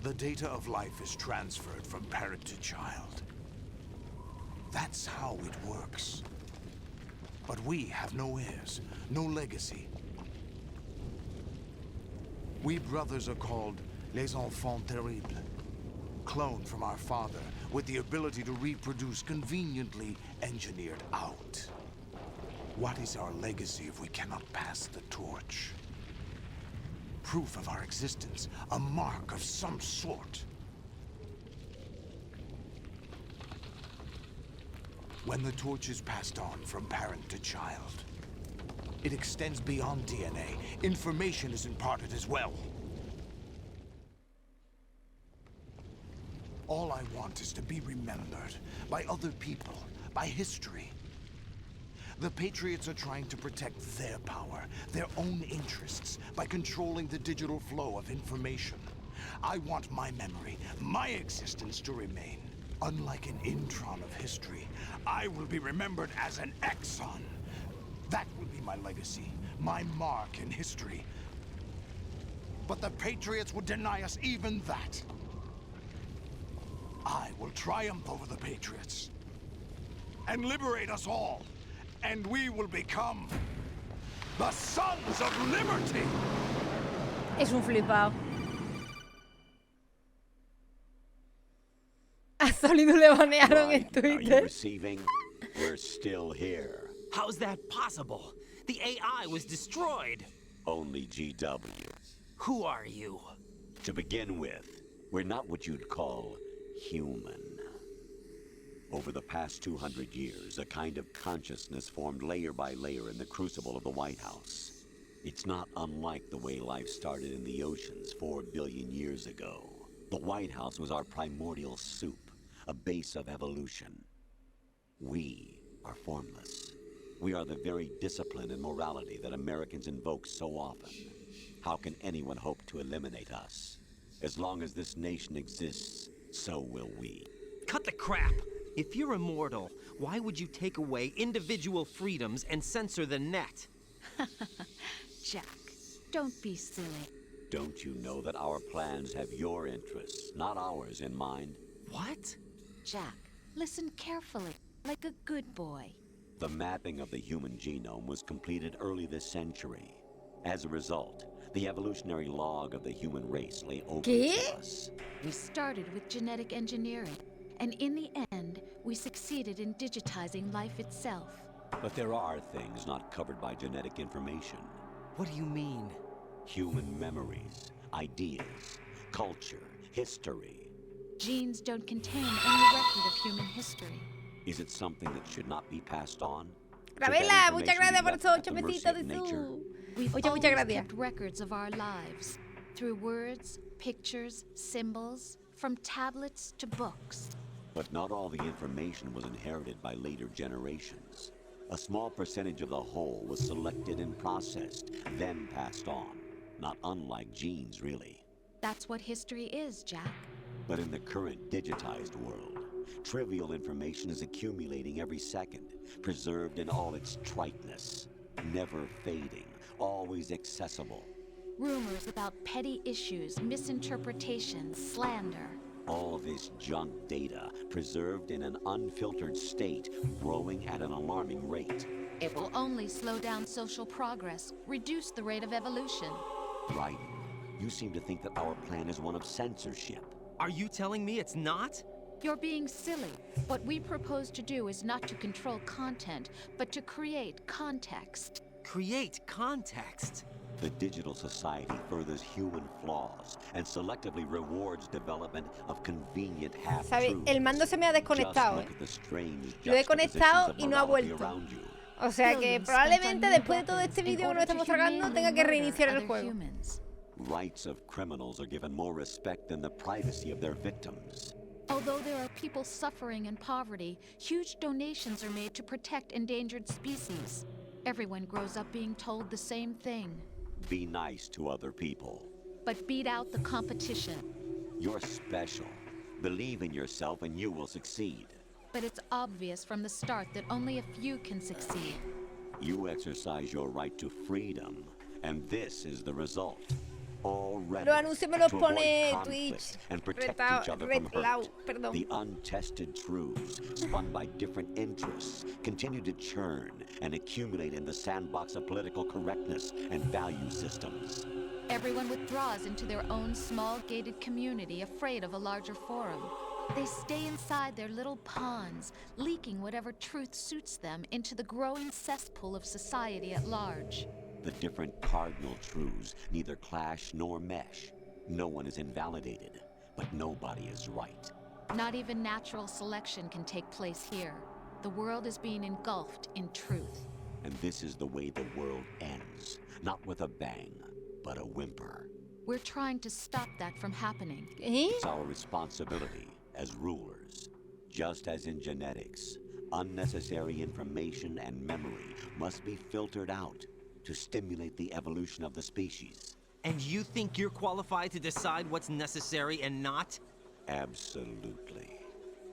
The data of life is transferred from parent to child. That's how it works. But we have no heirs, no legacy. We brothers are called les enfants terribles. Cloned from our father, with the ability to reproduce conveniently engineered out. What is our legacy if we cannot pass the torch? Proof of our existence, a mark of some sort. When the torch is passed on from parent to child, it extends beyond DNA. Information is imparted as well. All I want is to be remembered by other people, by history. The Patriots are trying to protect their power, their own interests, by controlling the digital flow of information. I want my memory, my existence to remain. Unlike an intron of history, I will be remembered as an exon. That will be my legacy, my mark in history. But the Patriots would deny us even that. I will triumph over the Patriots and liberate us all, and we will become the Sons of Liberty. Es un flipado. A Sólido le banearon en Are you Twitter. receiving? We're still here. How's that possible? The AI was destroyed. Only GW. Who are you? To begin with, we're not what you'd call human. Over the past 200 years, a kind of consciousness formed layer by layer in the crucible of the White House. It's not unlike the way life started in the oceans 4 billion years ago. The White House was our primordial soup, a base of evolution. We are formless. We are the very discipline and morality that Americans invoke so often. How can anyone hope to eliminate us? As long as this nation exists, so will we. Cut the crap! If you're immortal, why would you take away individual freedoms and censor the net? Jack, don't be silly. Don't you know that our plans have your interests, not ours, in mind? What? Jack, listen carefully, like a good boy. The mapping of the human genome was completed early this century. As a result, the evolutionary log of the human race lay open to us. We started with genetic engineering, and in the end, we succeeded in digitizing life itself. But there are things not covered by genetic information. What do you mean? Human memories, ideas, culture, history. Genes don't contain any record of human history. Is it something that should not be passed on? Ravela, muchas gracias por esos 8 mesitos de su. We've Muchas always gracias. kept records of our lives through words, pictures, symbols, from tablets to books. But not all the information was inherited by later generations. A small percentage of the whole was selected and processed, then passed on. Not unlike genes, really. That's what history is, Jack. But in the current digitized world, trivial information is accumulating every second, preserved in all its triteness, never fading, always accessible. Rumors about petty issues, misinterpretations, slander. All this junk data, preserved in an unfiltered state, growing at an alarming rate. It will only slow down social progress, reduce the rate of evolution. Right. You seem to think that our plan is one of censorship. Are you telling me it's not? You're being silly. What we propose to do is not to control content, but to create context. Create context? The digital society furthers human flaws and selectively rewards development of convenient half-truths. ¿Sabe? El mando se me ha desconectado, Just look at the strange Lo he conectado juxtapositions of y no ha morality vuelto. around you. O sea que probablemente después de todo este vídeo que nos estamos tragando tenga que reiniciar el juego. Rights of criminals are given more respect than the privacy of their victims. Although there are people suffering in poverty, huge donations are made to protect endangered species. Everyone grows up being told the same thing. Be nice to other people. But beat out the competition. You're special. Believe in yourself and you will succeed. But it's obvious from the start that only a few can succeed. You exercise your right to freedom, and this is the result. Already, Los anuncios me los to pone avoid Twitch. conflict and protect each other from hurt. The untested truths, spun by different interests, continue to churn and accumulate in the sandbox of political correctness and value systems. Everyone withdraws into their own small gated community, afraid of a larger forum. They stay inside their little ponds, leaking whatever truth suits them into the growing cesspool of society at large. The different cardinal truths neither clash nor mesh. No one is invalidated, but nobody is right. Not even natural selection can take place here. The world is being engulfed in truth. And this is the way the world ends. Not with a bang, but a whimper. We're trying to stop that from happening. It's our responsibility as rulers. Just as in genetics, unnecessary information and memory must be filtered out to stimulate the evolution of the species. And you think you're qualified to decide what's necessary and not? Absolutely.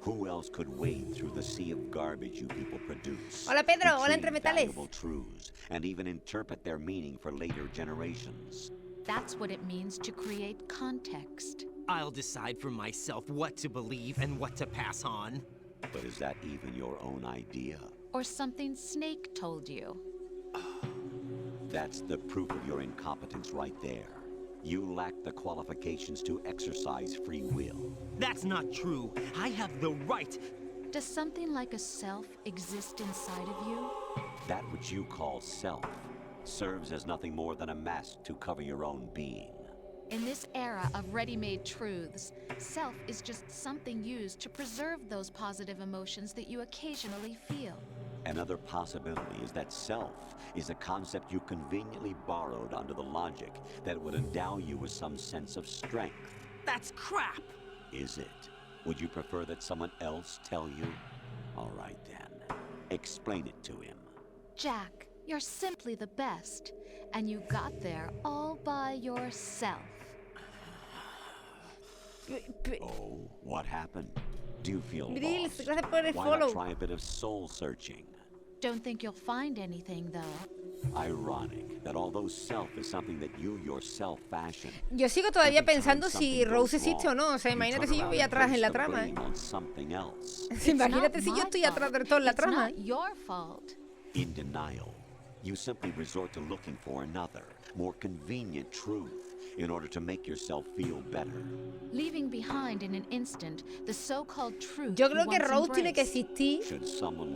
Who else could wade through the sea of garbage you people produce? Hola Pedro, hola retrieve Entremetales. valuable truths and even interpret their meaning for later generations. That's what it means to create context. I'll decide for myself what to believe and what to pass on. But is that even your own idea? Or something Snake told you? That's the proof of your incompetence right there. You lack the qualifications to exercise free will. That's not true. I have the right. Does something like a self exist inside of you? That which you call self serves as nothing more than a mask to cover your own being. In this era of ready-made truths, self is just something used to preserve those positive emotions that you occasionally feel. Another possibility is that self is a concept you conveniently borrowed under the logic that would endow you with some sense of strength. That's crap! Is it? Would you prefer that someone else tell you? All right then. Explain it to him. Jack, you're simply the best. And you got there all by yourself. Oh, what happened? Do you feel Grills, lost? gracias por el Why follow. not try a bit of soul searching? Don't think you'll find anything, though. Ironic that although self is something that you yourself fashion. Yo sigo todavía pensando si Rose existe o no. O sea, imagínate si yo voy atrás en la trama. Imagínate si yo estoy atrás de todo en la trama. It's not your fault. In denial, you simply resort to looking for another, more convenient truth in order to make yourself feel better. Leaving behind in an instant the so-called truth. Yo creo que Rose tiene que existir,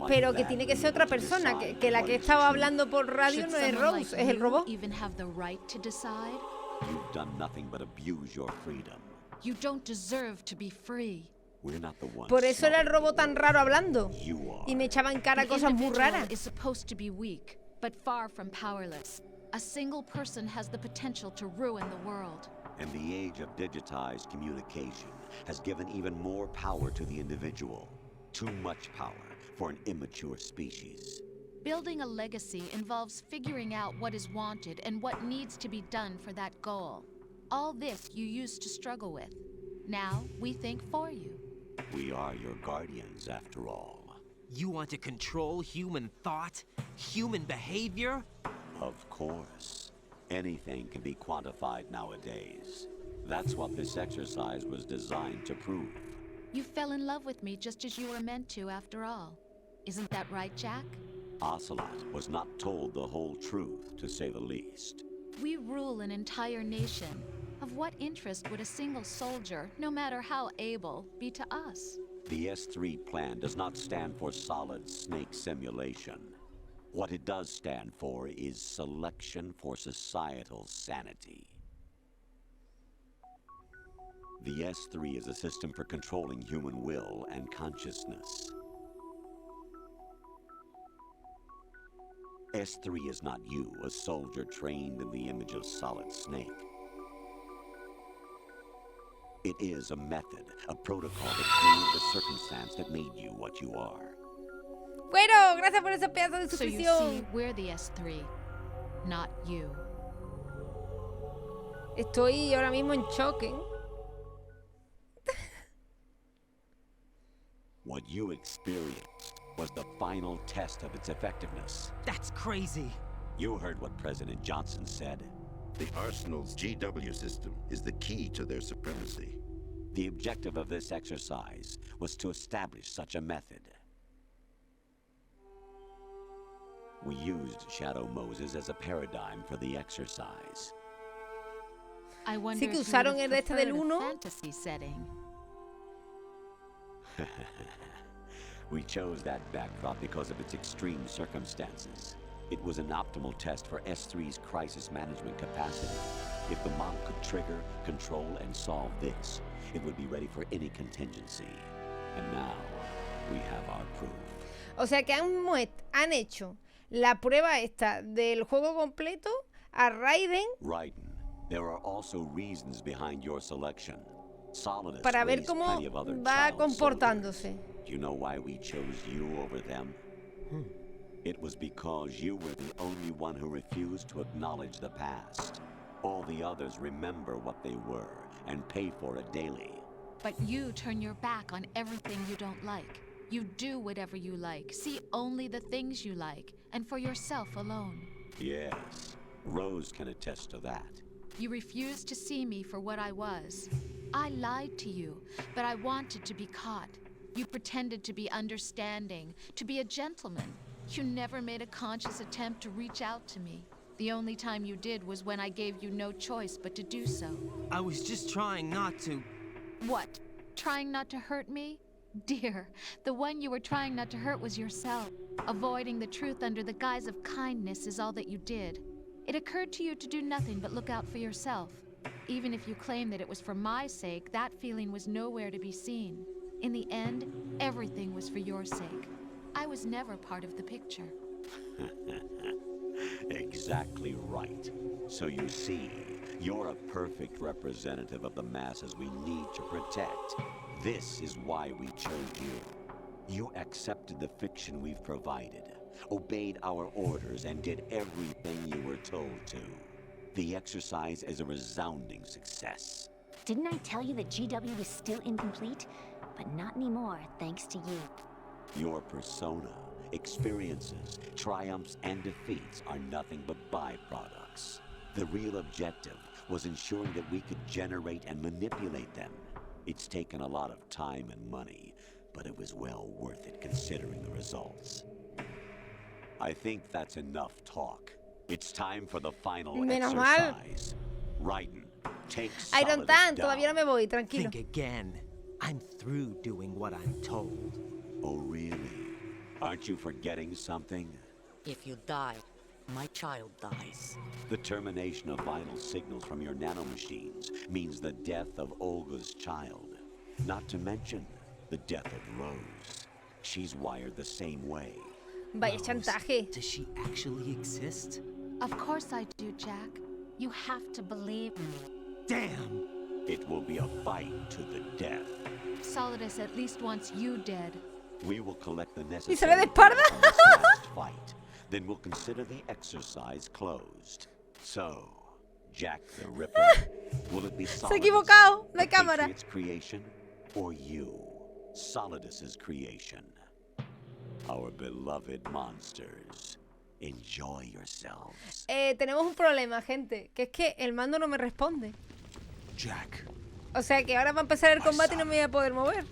pero que tiene que ser otra persona, que la que estaba hablando por radio no es Rose, es el robot. Even have the right to decide? You've done nothing but abuse your freedom. You don't deserve to be free. We're not the ones. Por eso era el robot tan raro hablando. Y me echaba en cara The cosas muy individual raras. is supposed to be weak, but far from powerless. A single person has the potential to ruin the world. And the age of digitized communication has given even more power to the individual. Too much power for an immature species. Building a legacy involves figuring out what is wanted and what needs to be done for that goal. All this you used to struggle with. Now we think for you. We are your guardians, after all. You want to control human thought? Human behavior? Of course. Anything can be quantified nowadays. That's what this exercise was designed to prove. You fell in love with me just as you were meant to, after all. Isn't that right, Jack? Ocelot was not told the whole truth, to say the least. We rule an entire nation. Of what interest would a single soldier, no matter how able, be to us? The S3 plan does not stand for solid snake simulation. What it does stand for is selection for societal sanity. The S3 is a system for controlling human will and consciousness. S3 is not you, a soldier trained in the image of Solid Snake. It is a method, a protocol that created the circumstance that made you what you are. Bueno, gracias por ese pedazo de So you suscripción. see, we're the S3, not you. Estoy ahora mismo en shock, ¿eh? What you experienced was the final test of its effectiveness. That's crazy. You heard what President Johnson said. The Arsenal's GW system is the key to their supremacy. The objective of this exercise was to establish such a method. We used Shadow Moses as a paradigm for the exercise. I wonder Sí que if you usaron would el have este del preferred a 1. fantasy setting. We chose that backdrop because of its extreme circumstances. It was an optimal test for S3's crisis management capacity. If the model could trigger, control, and solve this, it would be ready for any contingency. And now, we have our proof. O sea que han hecho la prueba esta del juego completo a Raiden Raiden, there are also reasons behind your selection. Solidus para ver raised cómo plenty of other va child comportándose. soldiers. Do you know why we chose you over them? It was because you were the only one who refused to acknowledge the past. All the others remember what they were and pay for it daily. But you turn your back on everything you don't like. You do whatever you like, see only the things you like, and for yourself alone. Yes, Rose can attest to that. You refused to see me for what I was. I lied to you, but I wanted to be caught. You pretended to be understanding, to be a gentleman. You never made a conscious attempt to reach out to me. The only time you did was when I gave you no choice but to do so. I was just trying not to. What? Trying not to hurt me? Dear, the one you were trying not to hurt was yourself. Avoiding the truth under the guise of kindness is all that you did. It occurred to you to do nothing but look out for yourself. Even if you claim that it was for my sake, that feeling was nowhere to be seen. In the end, everything was for your sake. I was never part of the picture. Exactly right. So you see, you're a perfect representative of the masses we need to protect. This is why we chose you. You accepted the fiction we've provided, obeyed our orders, and did everything you were told to. The exercise is a resounding success. Didn't I tell you that GW was still incomplete? But not anymore, thanks to you. Your persona, experiences, triumphs, and defeats are nothing but byproducts. The real objective was ensuring that we could generate and manipulate them. It's taken a lot of time and money, but it was well worth it considering the results. I think that's enough talk. It's time for the final Menos exercise. Raiden, take Iron Solidus Tan, down. todavía no me voy, tranquilo. Think again. I'm through doing what I'm told. Oh, really? Aren't you forgetting something? If you die, my child dies. The termination of vital signals from your nanomachines means the death of Olga's child. Not to mention the death of Rose. She's wired the same way. Vaya chantaje. Does she actually exist? Of course I do, Jack. You have to believe me. Damn! It will be a fight to the death. Solidus at least wants you dead. We will collect the necessary ¿Y se ve de espalda? from this last fight. Then we'll consider the exercise closed. So, Jack the Ripper, will it be Se ha Solidus, equivocado la the cámara. Patriot's creation, or you, Solidus's creation? Our beloved monsters, enjoy yourselves. Tenemos un problema, gente, que es que el mando no me responde. Jack. O sea que ahora va a empezar el combate y no me voy a poder mover.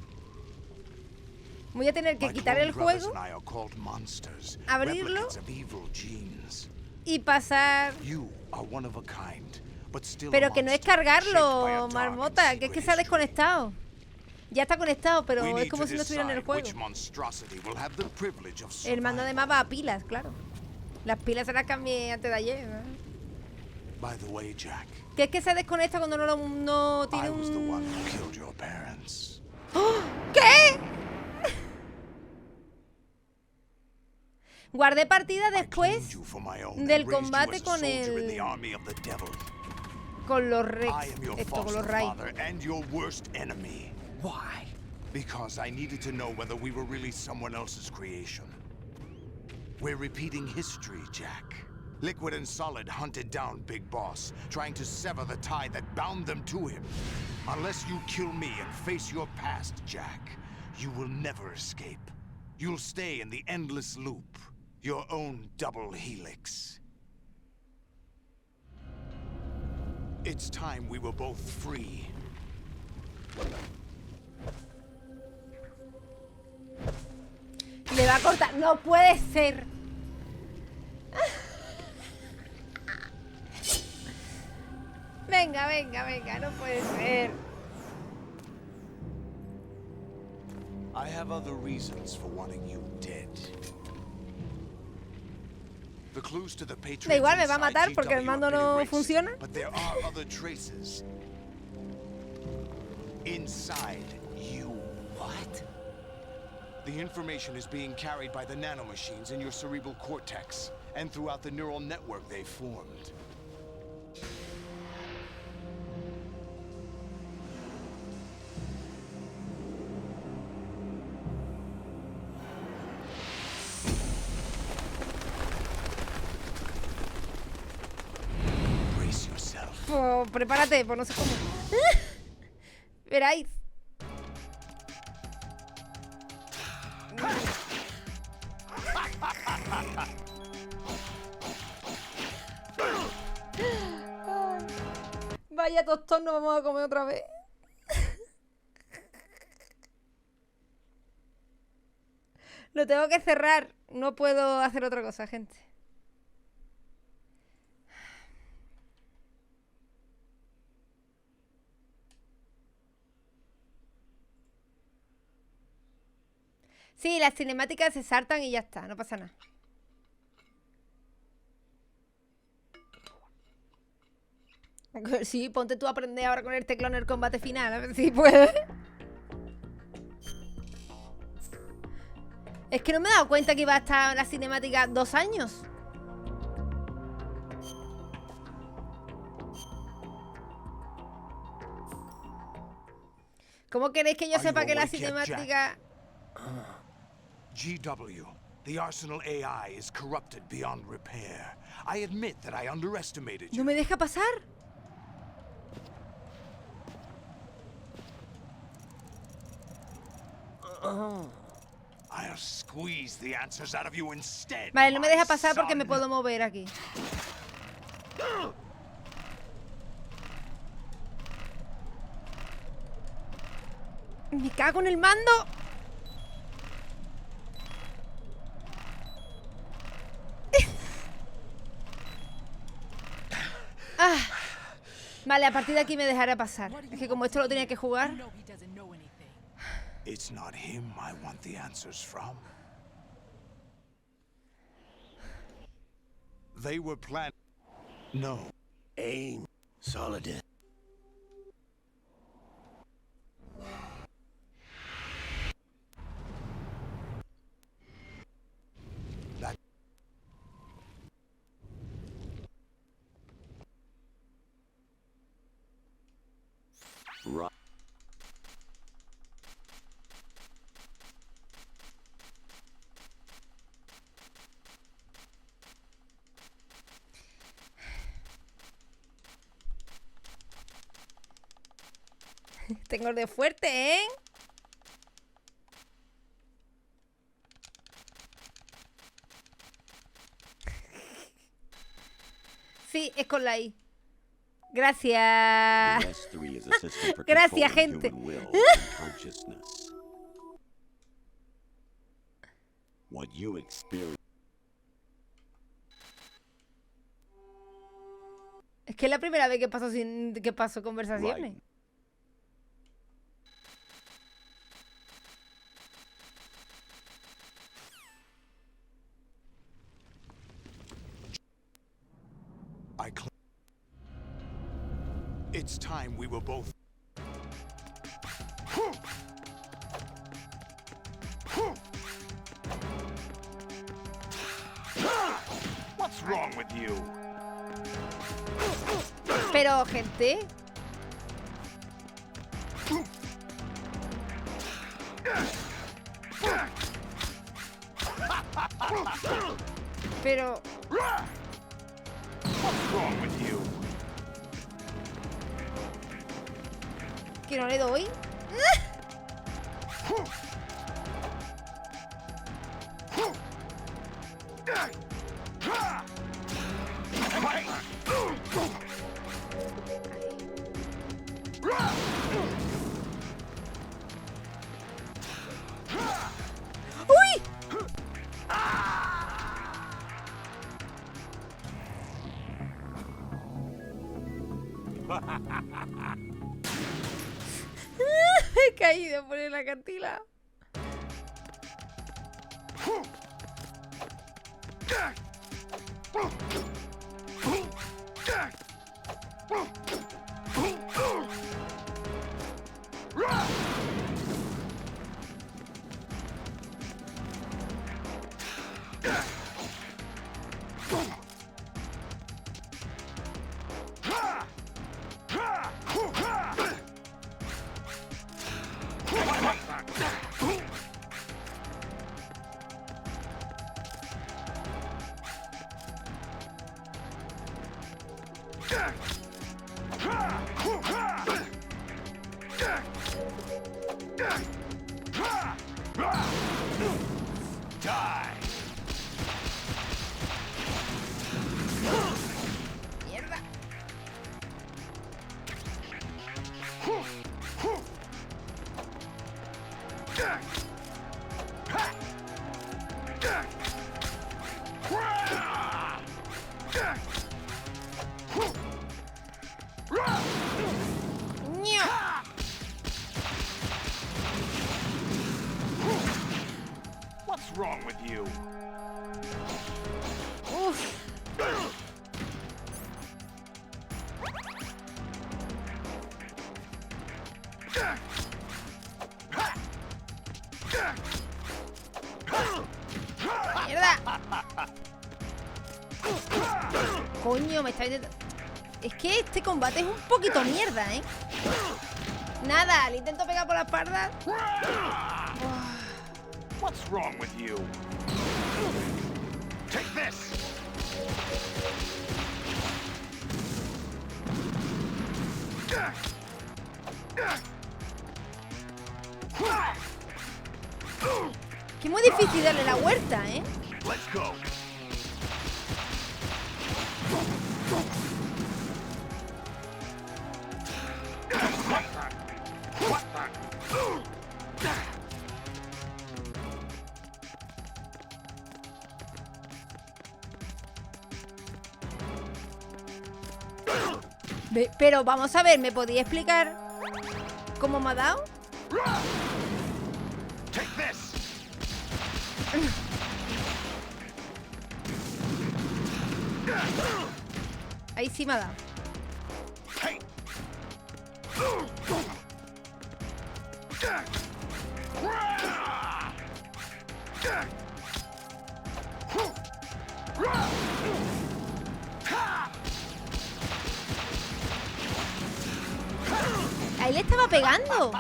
Voy a tener que quitar el juego, abrirlo y pasar. Pero que no es cargarlo, marmota, que es que se ha desconectado. Ya está conectado, pero es como si no estuviera en el juego. El mando además va a pilas, claro. Las pilas se las cambié antes de ayer, ¿no? Que es que se desconecta cuando no tiene un... ¡Oh! ¿Qué? Guardé partida después del combate con el... con los Rex. Esto, con los Ray. Why? Because I needed to know whether we were really someone else's creation. We're repeating history, Jack. Liquid and Solid hunted down Big Boss, trying to sever the tie that bound them to him. Unless you kill me and face your past, Jack, you will never escape. You'll stay in the endless loop, your own double helix. It's time we were both free. Le va a cortar. No puede ser. Venga, venga, venga. No puede ser. I have other reasons for wanting you dead. The clues to the Patriots. Da igual, me va a matar porque el mando no funciona. But there are other traces inside you. What? The information is being carried by the nanomachines in your cerebral cortex and throughout the neural network they formed. Brace yourself. Pues prepárate, pues no sé cómo. Veráis. Vaya tostón, nos vamos a comer otra vez. Lo tengo que cerrar. No puedo hacer otra cosa, gente. Sí, las cinemáticas se saltan y ya está, no pasa nada. Sí, ponte tú a aprender ahora con el teclado en el combate final, a ver si puedes. Es que no me he dado cuenta que iba a estar la cinemática 2 años. ¿Cómo queréis que yo sepa que la cinemática... GW, the Arsenal AI is corrupted beyond repair. I admit that I underestimated you. ¿No me deja pasar? I'll squeeze the answers out of you instead. Vale, no me deja pasar porque me puedo mover aquí. Me cago en el mando. Ah. Vale, a partir de aquí me dejaré pasar. Es que como esto lo tenía que jugar. It's not him I want the answers from. They were planned. No. Aim. Solid. Right. Tengo el de fuerte, ¿eh? Sí, es con la I. Gracias. Gracias, gente. What you experience. Es que es la primera vez que paso conversaciones. Right. It's time we were both. What's wrong with you? Pero, gente. Pero. What's wrong with you? Que no le doy. ¡Uy! He caído por el acantilado. Mierda. What's wrong with you? Uf. Mierda. Coño, me estáis... Es que este combate es un poquito mierda, ¿eh? Nada, le intento pegar por la espalda. What's wrong with you? Take this. Que es muy difícil darle la vuelta, ¿eh? Let's go. Pero vamos a ver, ¿me podía explicar cómo me ha dado? Take this. Ahí sí me ha dado. Ahí le estaba pegando.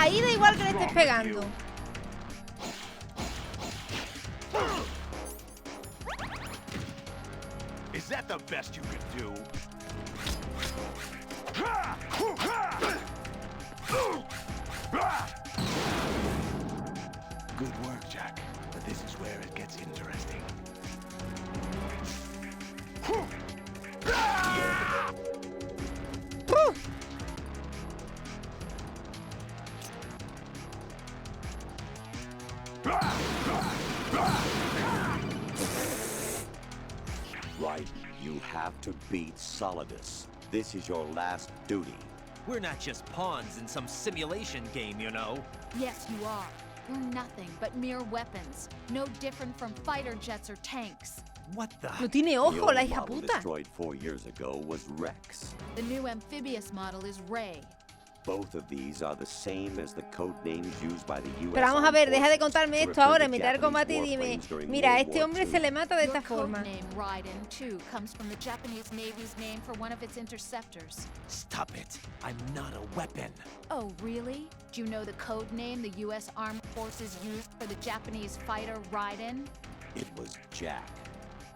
ahí da igual que le estés pegando. Is that the best you can do? Good work, Jack. But this is where it gets interesting. Right, you have to beat Solidus. This is your last duty. We're not just pawns in some simulation game, you know. Yes, you are. We're nothing but mere weapons. No different from fighter jets or tanks. What the? No tiene The ojo, old la hija model puta. destroyed 4 years ago was Rex. The new amphibious model is Ray. Both of these are the same as the code names used by the US. Pero vamos a ver, deja de contarme to esto refer ahora, to meter al Japanese combate y dime, warplanes during mira, World este War hombre II. se le mata de Your esta forma. codename Raiden, too, comes from the Japanese Navy's name for one of its interceptors. Stop it. I'm not a weapon. Oh, really? Do you know the code name the U.S. Armed Forces used for the Japanese fighter Raiden? It was Jack.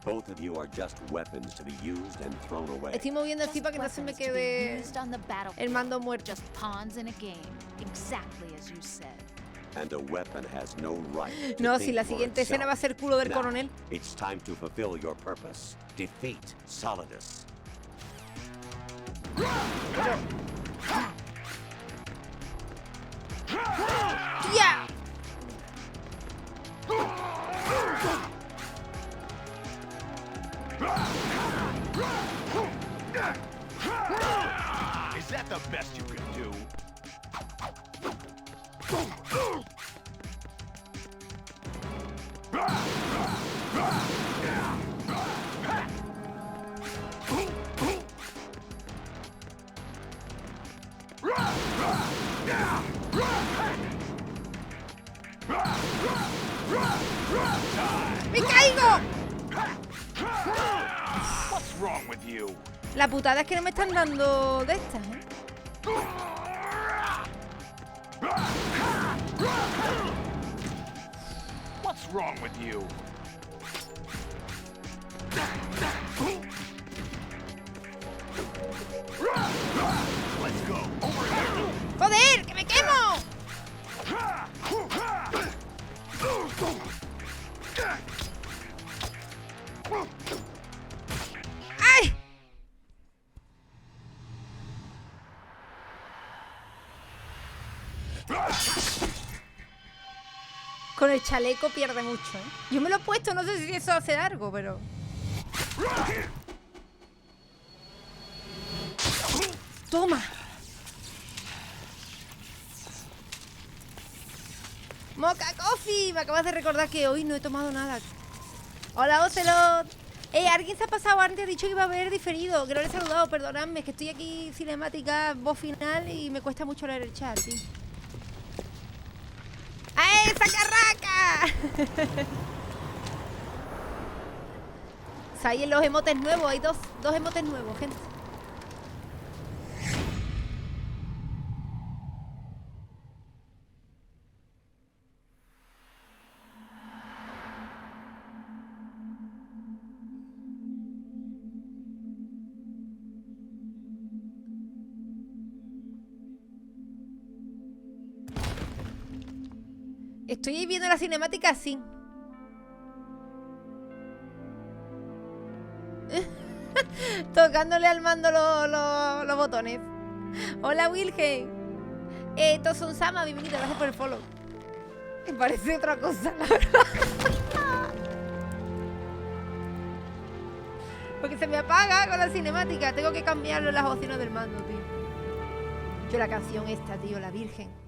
Both of you are just weapons to be used and thrown away. Estoy moviendo así para que no se me Weapons to be quede used on the battlefield. el mando muerto. Just pawns in a game, exactly as you said. And a weapon has no right to No, think si la for siguiente escena va a itself. ser culo del Now, coronel. It's time to fulfill your purpose. Defeat Solidus. ¡Ya! Is that the best you can do? ¡Me caigo! What's wrong with you? La putada es que no me están dando de estas, ¿eh? What's wrong with you? Let's go. Over here. ¡Joder! ¡Que me quemo! ¡Ay! Con el chaleco pierde mucho, ¿eh? Yo me lo he puesto, no sé si eso hace algo, pero... ¡Toma! ¡Mocha Coffee! Me acabas de recordar que hoy no he tomado nada. ¡Hola, Ocelot! ¿Alguien se ha pasado antes? Ha dicho que iba a haber diferido. Que no le he saludado, perdonadme. Es que estoy aquí cinemática, voz final y me cuesta mucho leer el chat, tío. ¡Ay, esa carraca! O sea, ahí en los emotes nuevos. Hay dos emotes nuevos, gente. Estoy viendo la cinemática así. Tocándole al mando los botones. Hola, Wilhelm. Tosun Sama, bienvenido, gracias por el follow. Me parece otra cosa, la verdad. Porque se me apaga con la cinemática. Tengo que cambiarlo en las opciones del mando, tío. Yo la canción esta, tío, la Virgen.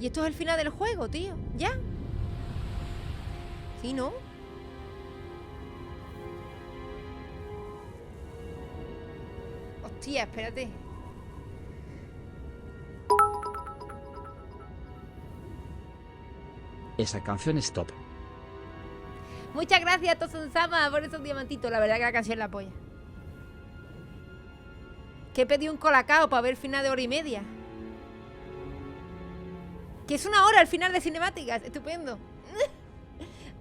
Y esto es el final del juego, tío. ¿Ya? ¿Sí, no? Hostia, espérate. Esa canción es top. Muchas gracias, Tosun-sama, por esos diamantitos. La verdad que la canción la polla. Que he pedido un colacao para ver final de hora y media. Que es una hora al final de cinemáticas. Estupendo.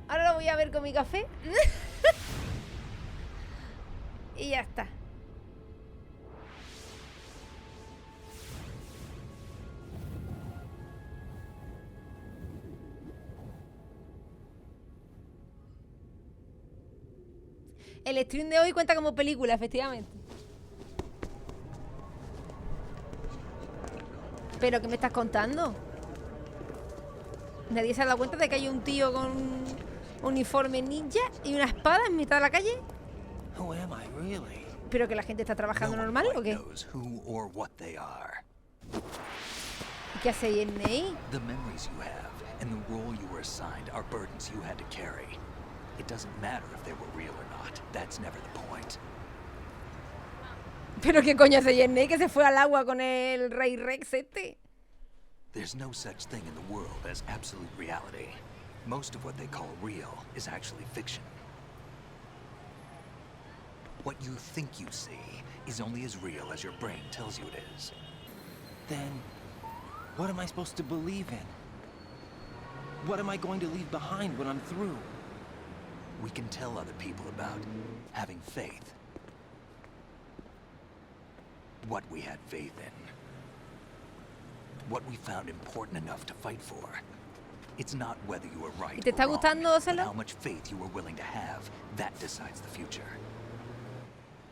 Ahora lo voy a ver con mi café. Y ya está. El stream de hoy cuenta como película, efectivamente. ¿Pero qué me estás contando? ¿Nadie se ha dado cuenta de que hay un tío con un uniforme ninja y una espada en mitad de la calle? Who am I really? ¿Pero que la gente está trabajando normal o qué? Who or what they are. ¿Y qué hace Ney? The memories you have and the role you were assigned are burdens you had to carry. It doesn't matter if they were real or not. That's never the point. ¿Pero qué coño hace Ney que se fue al agua con el Rey Rex este? There's no such thing in the world as absolute reality. Most of what they call real is actually fiction. What you think you see is only as real as your brain tells you it is. Then, what am I supposed to believe in? What am I going to leave behind when I'm through? We can tell other people about having faith. What we had faith in. What we found important enough to fight for. It's not whether you were right ¿Te está or wrong, gustando, but Ocelo? how much faith you were willing to have. That decides the future.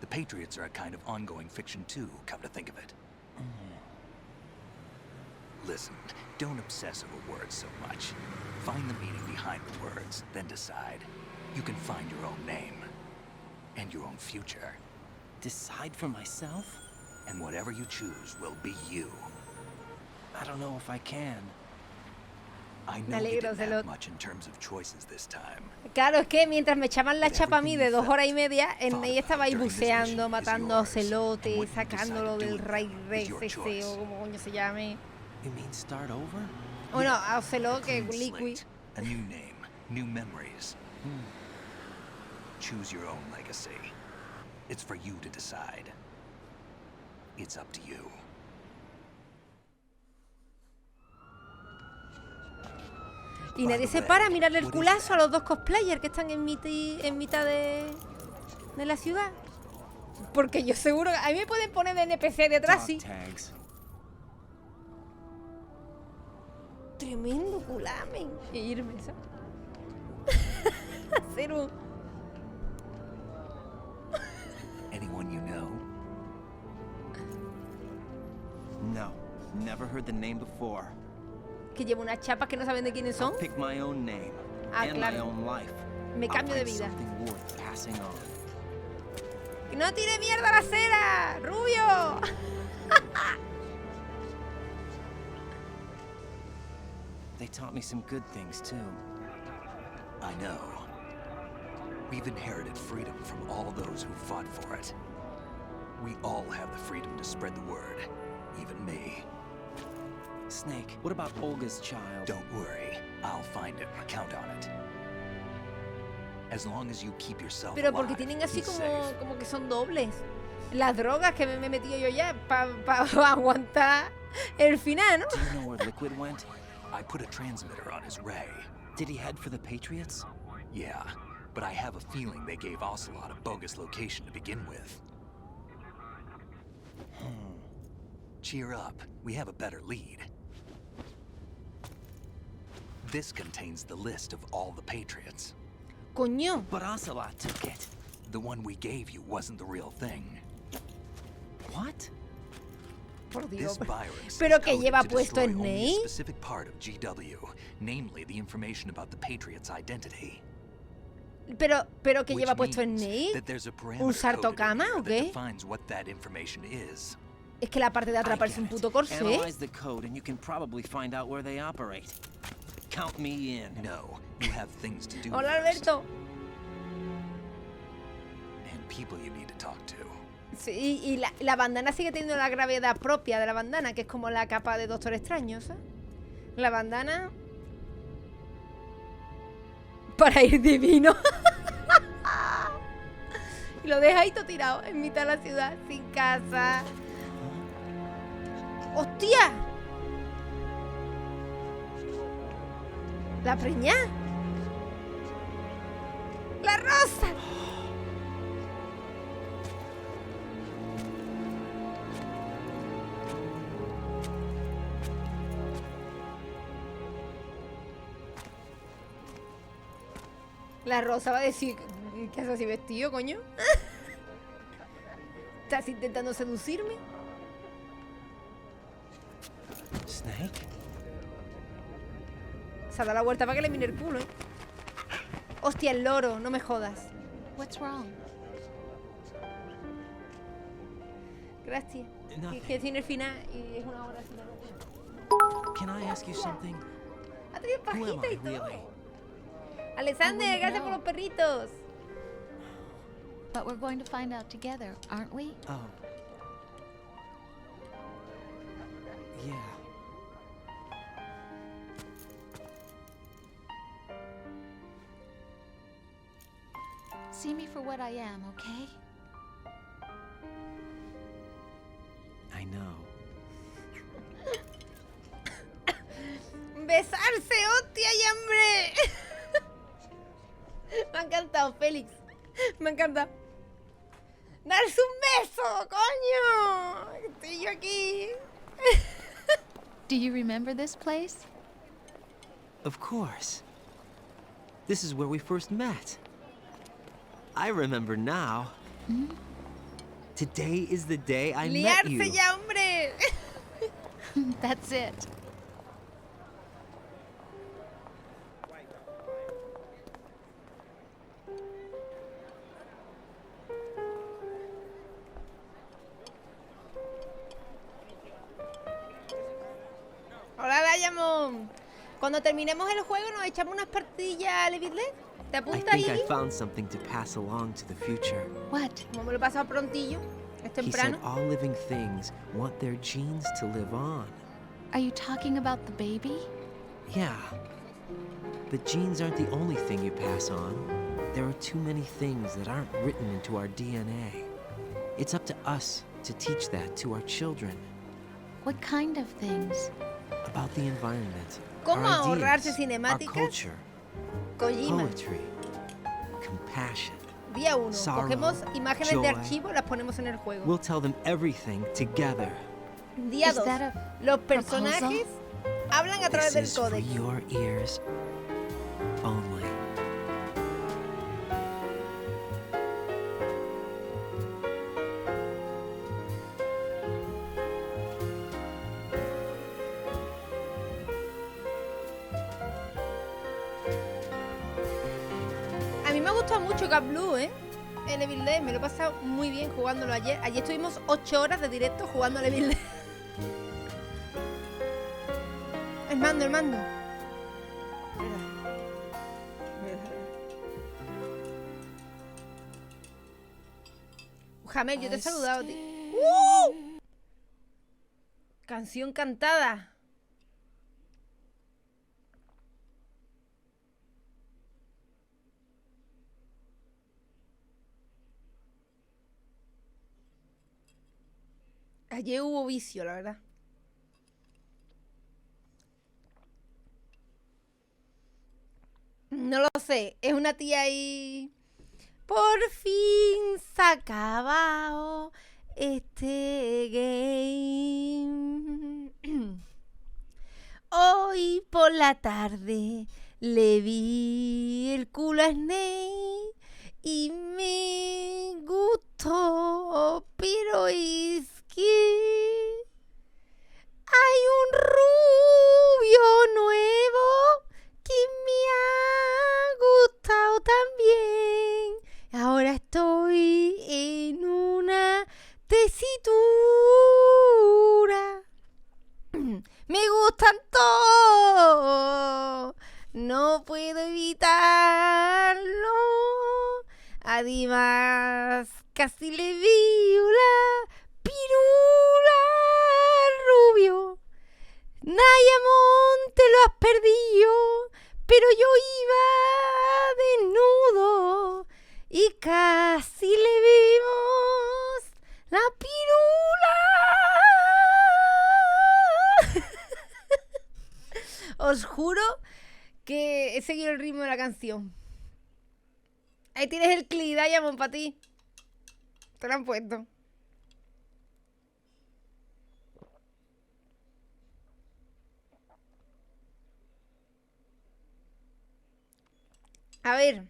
The Patriots are a kind of ongoing fiction too, come to think of it. Listen, don't obsess over words so much. Find the meaning behind the words, then decide. You can find your own name. And your own future. Decide for myself? And whatever you choose will be you. I don't know if I can. I Me know you alegro, didn't Ocelo. have much in terms of choices this time. Claro, es que mientras me echaban la chapa a mí de 2 horas y media, Ney estaba ahí buceando, matando a ocelotes, sacándolo del Rey Rex ese o como coño se llame. You mean start over? Bueno, a Ocelot que es Clean Liquid. slate, a new name, new memories. Choose your own legacy. It's for you to decide. It's up to you. Y nadie se para a mirarle el culazo a los dos cosplayers que están en mitad de la ciudad. Porque yo seguro que a mí me pueden poner de NPC detrás, sí. Tremendo culamen. Y irme, ¿sabes? Hacer un... Anyone you know? No, never heard the name before. Que lleva unas chapas que no saben de quiénes son. Pick my own name Ah, and my claro. own life. Me cambio de I'll find vida. something worth passing on. ¡Que no tire mierda a la acera! ¡Rubio! They taught me some good things too. I know. We've inherited freedom from all those who fought for it. We all have the freedom to spread the word, even me. Snake, what about Olga's child? Don't worry, I'll find him. Count on it. As long as you keep yourself Pero alive, porque tienen así he's safe. como que son dobles. Las drogas que me he metido yo ya para aguantar el final, ¿no? Do you know where Liquid went? I put a transmitter on his ray. Did he head for the Patriots? Yeah, but I have a feeling they gave Ocelot a bogus location to begin with. Cheer up, we have a better lead. This contains the list of all the Patriots. Coño. But Ocelot took it. The one we gave you wasn't the real thing. What? Por This Dios. virus Pero is que coded lleva to puesto destroy en only a Ney. specific part of GW, namely the information about the Patriots' identity. Pero que Which lleva puesto en means Ney. that there's a ¿Un parameter coded in sartocama here o that qué? defines what that information is. Es que la parte de atrás parece un puto corsé. Analyze the code and you can probably find out where they operate. Count me in. No, you have things to do. Hola, first, Alberto. and people you need to talk to. Sí, y la bandana sigue teniendo la gravedad propia de la bandana, que es como la capa de Doctor Extraño, ¿sabes? La bandana Para ir divino. Y lo deja ahí todo tirado en mitad de la ciudad, sin casa. ¡Hostia! La preñá. La rosa. La rosa va a decir, ¿qué haces así vestido, coño? ¿Estás intentando seducirme? Snake? Se ha dado la vuelta para que le mire el culo, ¿eh? Hostia, el loro, no me jodas. What's wrong? Gracias. Que tiene el final y es una hora sin la Can I ask you something? Ha tenido Who am pajita I, y todo. really? Alexander, gracias por los perritos. But we're going to find out together, aren't we? Oh. Yeah. See me for what I am, okay? I know. Besarse, hostia y hambre. Me ha encantado, Félix. Me encanta. ¡Darse un beso, coño! Estoy yo aquí. Do you remember this place? Of course. This is where we first met. I remember now. Hmm? Today is the day I met you. ¡Liarse ya, hombre! That's it. Hola, Diamond. Cuando terminemos el juego nos echamos unas partidillas a Levidlet. ¿Te I apuntas think I ahí? found something to pass along to the future. What? Como me lo he pasado prontillo. Es He said temprano. all living things want their genes to live on. Are you talking about the baby? Yeah. But genes aren't the only thing you pass on. There are too many things that aren't written into our DNA. It's up to us to teach that to our children. What kind of things? About the environment, ¿Cómo our ahorrarse ideas, our cinemáticas? culture, Kojima. poetry, compassion. Día 1. sorrow, Cogemos imágenes de joy. archivo y las ponemos en el juego. We'll tell them everything together. Día Is 2. that a Los personajes hablan a través This del is for códex. your ears only. A mí me ha gustado mucho Capítulo, ¿eh? El Evil Dead, me lo he pasado muy bien jugándolo ayer. Ayer estuvimos 8 horas de directo jugando al Evil Dead. El mando, el mando. Jamel, yo te he saludado, tío. Canción cantada. Ayer hubo vicio, la verdad. No lo sé, es una tía ahí. Por fin se ha acabado este game. Hoy por la tarde le vi el culo a Snake y me gustó, pero es que hay un rubio nuevo que me ha gustado también. Ahora estoy en una tesitura. Me gustan todos. No puedo evitarlo. Además, casi le vi la pirula rubio. Nayamón, te lo has perdido. Pero yo iba juro que he seguido el ritmo de la canción. Ahí tienes el clip, Diamond, para ti. Te lo han puesto. A ver.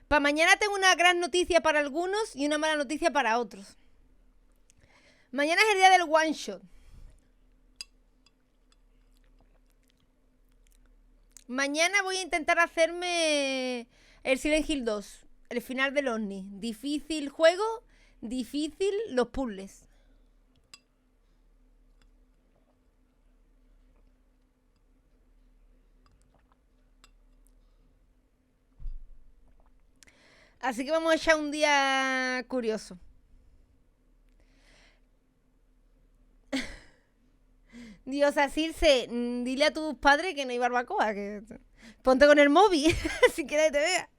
Para mañana tengo una gran noticia para algunos y una mala noticia para otros. Mañana es el día del one shot. Mañana voy a intentar hacerme el Silent Hill 2, el final del Omni. Difícil juego, difícil los puzzles. Así que vamos a echar un día curioso. Dios, Circe, dile a tus padres que no hay barbacoa. Que... Ponte con el móvil, si quieres que te vea.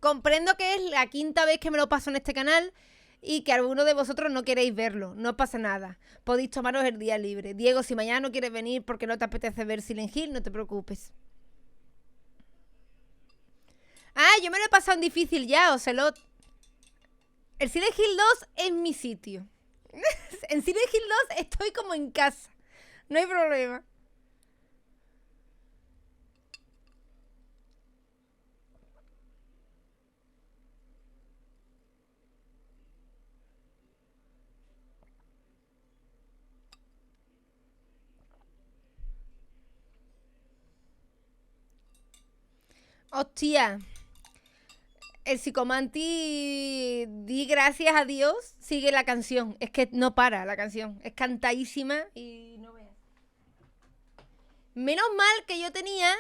Comprendo que es la quinta vez que me lo paso en este canal y que alguno de vosotros no queréis verlo. No pasa nada. Podéis tomaros el día libre. Diego, si mañana no quieres venir porque no te apetece ver Silent Hill, no te preocupes. Ah, yo me lo he pasado en difícil ya, Ocelot. El Silent Hill 2 es mi sitio. En Silent Hill 2 estoy como en casa. No hay problema. Hostia. El psicomanti, di gracias a Dios, sigue la canción. Es que no para la canción. Es cantadísima y no veas. Menos mal que yo tenía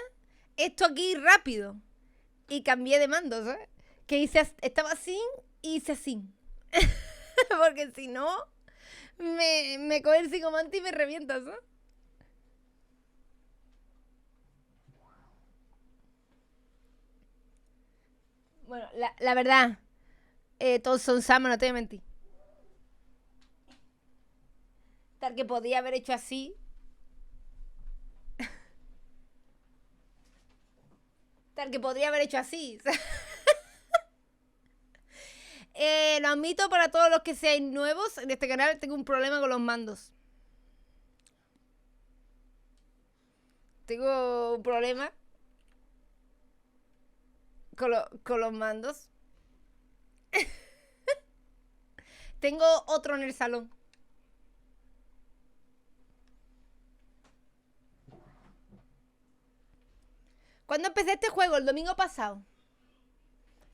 esto aquí rápido. Y cambié de mando, ¿sabes? Que hice, estaba así y hice así. Porque si no, me coge el psicomanti y me revienta, ¿sabes? Bueno, la verdad, todos son Sama, no te voy a mentir. Tal que podía haber hecho así. Tal que podría haber hecho así. Lo admito para todos los que seáis nuevos. En este canal tengo un problema con los mandos. Tengo un problema con los mandos. Tengo otro en el salón. ¿Cuándo empecé este juego? El domingo pasado.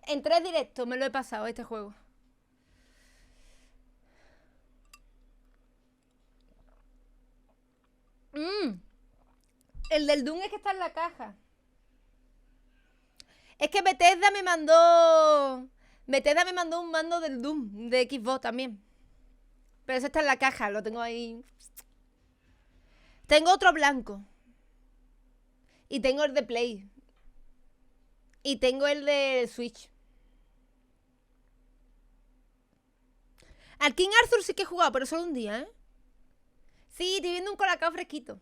En 3 directos me lo he pasado este juego. El del Doom es que está en la caja. Es que Bethesda me mandó un mando del Doom de Xbox también. Pero ese está en la caja, lo tengo ahí. Tengo otro blanco. Y tengo el de Play. Y tengo el de Switch. Al King Arthur sí que he jugado, pero solo un día, ¿eh? Sí, estoy viendo un colacao fresquito.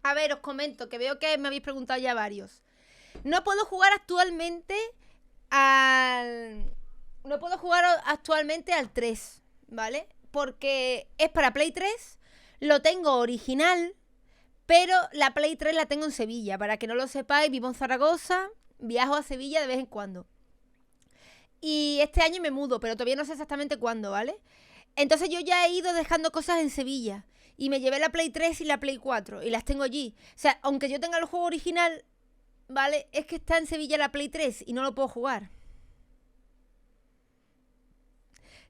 A ver, os comento, que veo que me habéis preguntado ya varios. No puedo jugar actualmente al... No puedo jugar actualmente al 3, ¿vale? Porque es para Play 3, lo tengo original, pero la Play 3 la tengo en Sevilla. Para que no lo sepáis, vivo en Zaragoza, viajo a Sevilla de vez en cuando. Y este año me mudo, pero todavía no sé exactamente cuándo, ¿vale? Entonces yo ya he ido dejando cosas en Sevilla. Y me llevé la Play 3 y la Play 4 y las tengo allí. O sea, aunque yo tenga el juego original, ¿vale? Es que está en Sevilla la Play 3 y no lo puedo jugar.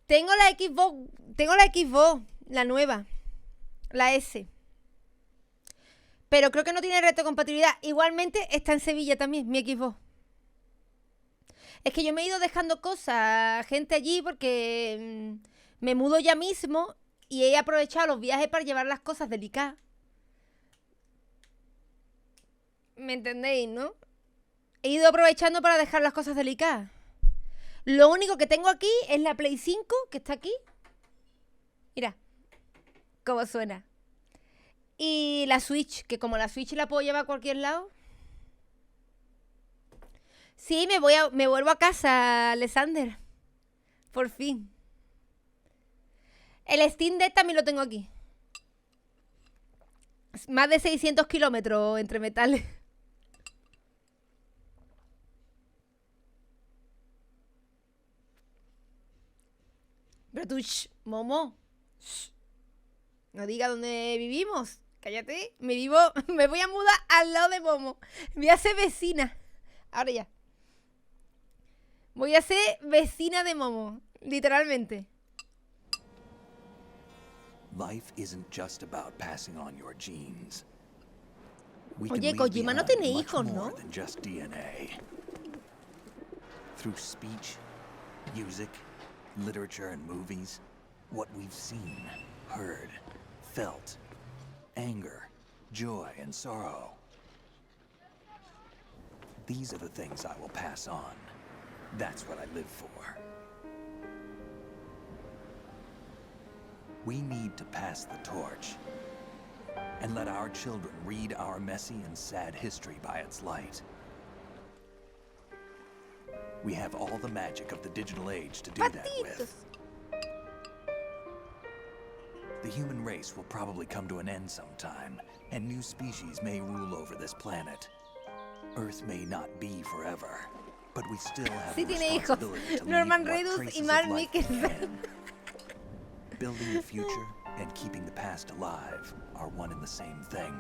Tengo la Xbox, la nueva, la S. Pero creo que no tiene retrocompatibilidad. Igualmente está en Sevilla también, mi Xbox. Es que yo me he ido dejando cosas, gente allí, porque me mudo ya mismo y he aprovechado los viajes para llevar las cosas delicadas. ¿Me entendéis, no? He ido aprovechando para dejar las cosas delicadas. Lo único que tengo aquí es la Play 5, que está aquí. Mira. ¿Cómo suena? Y la Switch, que como la Switch la puedo llevar a cualquier lado. Sí, me vuelvo a casa, Alexander. Por fin. El Steam Deck también lo tengo aquí. Más de 600 kilómetros entre metales. Pero tú, Momo. No diga dónde vivimos. Cállate. Me voy a mudar al lado de Momo. Voy a ser vecina. Ahora ya. Voy a ser vecina de Momo. Literalmente. Life isn't just about passing on your genes. Oye, Kojima no tiene hijos, ¿no? Than just DNA. Through speech, music, literature and movies, what we've seen, heard, felt, anger, joy and sorrow. These are the things I will pass on. That's what I live for. We need to pass the torch and let our children read our messy and sad history by its light. We have all the magic of the digital age to do that with. The human race will probably come to an end sometime, and new species may rule over this planet. Earth may not be forever, but we still have the responsibility to Norman leave what Reedus traces y of Mark life we Mickelson. can. Building the future and keeping the past alive are one and the same thing.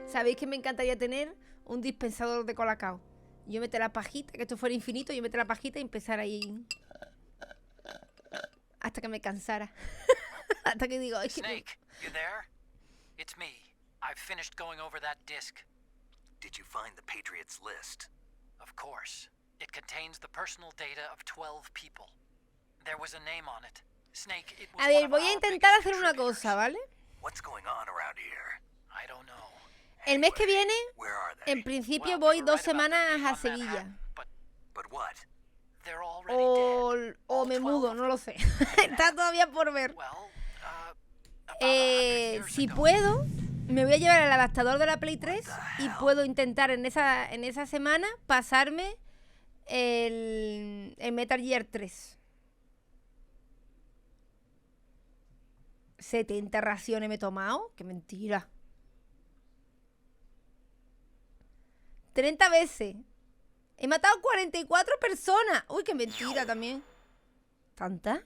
¿Sabéis que me encantaría tener un dispensador de colacao? Yo meter la pajita, que esto fuera infinito, yo meter la pajita y empezar ahí hasta que me cansara. Hasta que digo, es que Snake, you there? It's me. I've finished going over that disk. Did you find the Patriots list? Of course. It contains the personal data of 12 people. There was a name on it. Snake, it was a ver, voy a intentar hacer una cosa, ¿vale? What's going on around here? I don't know. El mes que viene, en principio voy 2 semanas a Sevilla. But what? They're already dead. O me mudo, no lo sé. Está todavía por ver. Si puedo, me voy a llevar el adaptador de la Play 3 y puedo intentar en esa semana pasarme el Metal Gear 3. 70 raciones me he tomado. Qué mentira. 30 veces. He matado 44 personas. Uy, qué mentira también. ¿Tanta?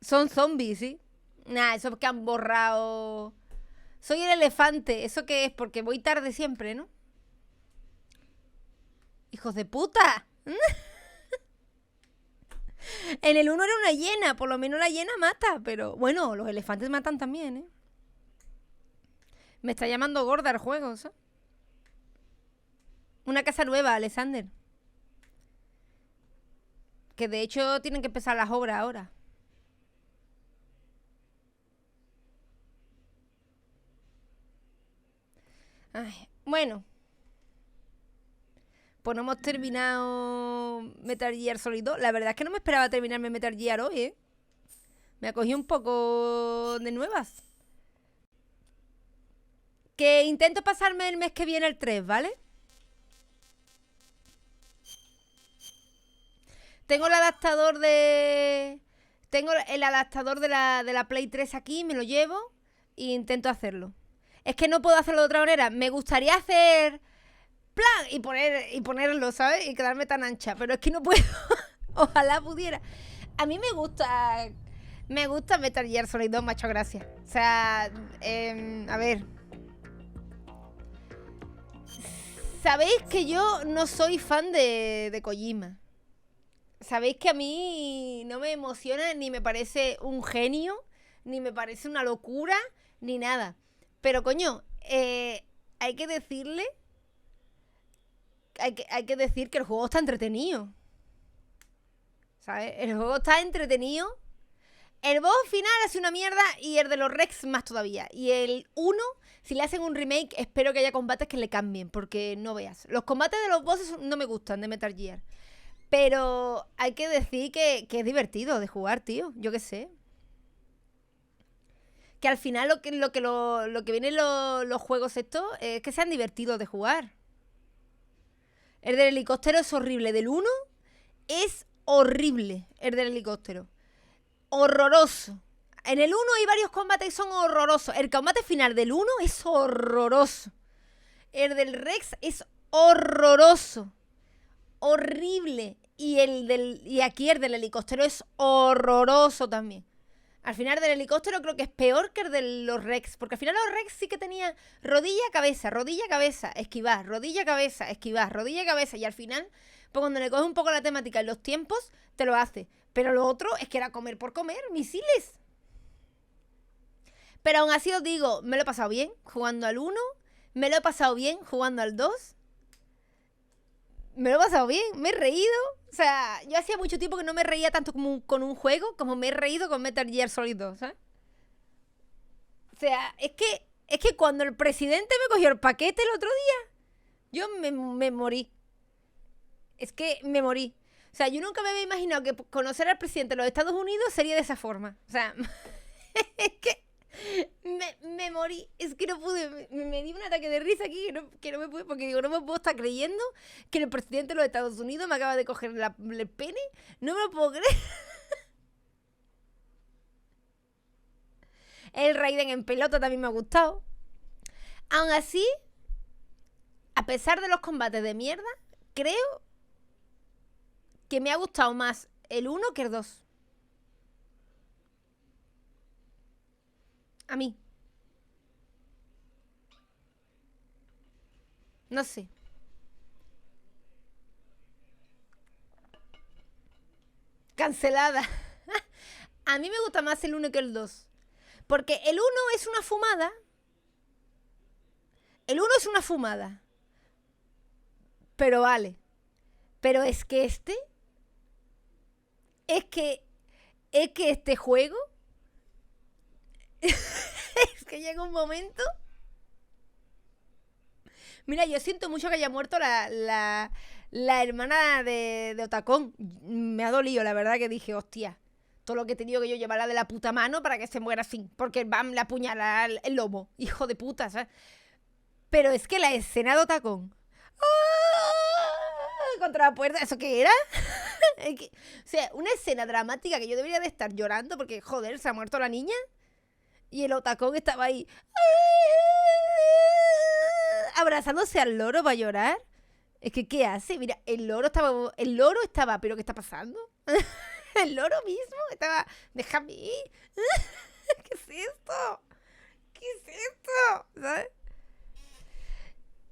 Son zombies, ¿sí? Nah, eso es que han borrado. Soy el elefante. ¿Eso qué es? Porque voy tarde siempre, ¿no? ¡Hijos de puta! En el 1 era una hiena. Por lo menos la hiena mata. Pero bueno, los elefantes matan también, ¿eh? Me está llamando gorda el juego, ¿sabes? Una casa nueva, Alexander. Que de hecho tienen que empezar las obras ahora. Ay, bueno. Pues no hemos terminado Metal Gear Solid 2. La verdad es que no me esperaba terminarme Metal Gear hoy, ¿eh? Me acogí un poco de nuevas. Que intento pasarme el mes que viene el 3, ¿vale? Tengo el adaptador de... Tengo el adaptador de la Play 3 aquí, me lo llevo e intento hacerlo. Es que no puedo hacerlo de otra manera. Me gustaría hacer... plan y ponerlo, ¿sabes? Y quedarme tan ancha. Pero es que no puedo. Ojalá pudiera. A mí me gusta Metal Gear Solid 2, macho, gracias. O sea, a ver. Sabéis que yo no soy fan de Kojima. Sabéis que a mí no me emociona, ni me parece un genio, ni me parece una locura, ni nada. Pero coño, hay que decirle... Hay que decir que el juego está entretenido. ¿sabes? El juego está entretenido. El boss final hace una mierda y el de los Rex más todavía. Y el 1, si le hacen un remake, espero que haya combates que le cambien, porque no veas. Los combates de los bosses no me gustan de Metal Gear. Pero hay que decir que es divertido de jugar, tío. Yo qué sé. Que al final lo que vienen los juegos estos es que sean divertidos de jugar. El del helicóptero es horrible. Del 1 es horrible. El del helicóptero. Horroroso. En el 1 hay varios combates que son horrorosos. El combate final del 1 es horroroso. El del Rex es horroroso. Horrible. Y aquí el del helicóptero es horroroso también. Al final del helicóptero creo que es peor que el de los Rex. Porque al final los Rex sí que tenían rodilla, cabeza, esquivar, rodilla, cabeza, esquivar, rodilla, cabeza. Y al final, pues cuando le coges un poco la temática en los tiempos, te lo hace. Pero lo otro es que era comer por comer, misiles. Pero aún así os digo, me lo he pasado bien jugando al 1. Me lo he pasado bien jugando al 2. Me lo he pasado bien, me he reído. O sea, yo hacía mucho tiempo que no me reía tanto con un juego como me he reído con Metal Gear Solid 2, ¿sabes? O sea, es que cuando el presidente me cogió el paquete el otro día, yo me morí. Es que me morí. O sea, yo nunca me había imaginado que conocer al presidente de los Estados Unidos sería de esa forma. O sea, es que me morí. Es que no pude. Me di un ataque de risa aquí que no me pude. Porque digo, no me puedo estar creyendo que el presidente de los Estados Unidos me acaba de coger el pene. No me lo puedo creer. El Raiden en pelota también me ha gustado. Aún así, a pesar de los combates de mierda, creo que me ha gustado más el 1 que el 2. A mí. No sé. Cancelada. A mí me gusta más el 1 que el 2. Porque el 1 es una fumada. El 1 es una fumada. Pero vale. Pero es que este... Es que este juego... es que llega un momento... Mira, yo siento mucho que haya muerto la hermana de Otacón. Me ha dolido, la verdad, que dije, hostia, todo lo que he tenido que yo llevarla de la puta mano para que se muera así. Porque Bam le apuñala el lomo. Hijo de puta, ¿sabes? Pero es que la escena de Otacón... contra la puerta, ¿eso qué era? O sea, una escena dramática que yo debería de estar llorando porque, joder, se ha muerto la niña. Y el Otacón estaba ahí abrazándose al loro para llorar. Es que, ¿qué hace? Mira, el loro estaba, ¿pero qué está pasando? El loro mismo estaba, déjame ir. ¿Qué es esto? ¿Qué es esto? ¿Sabes?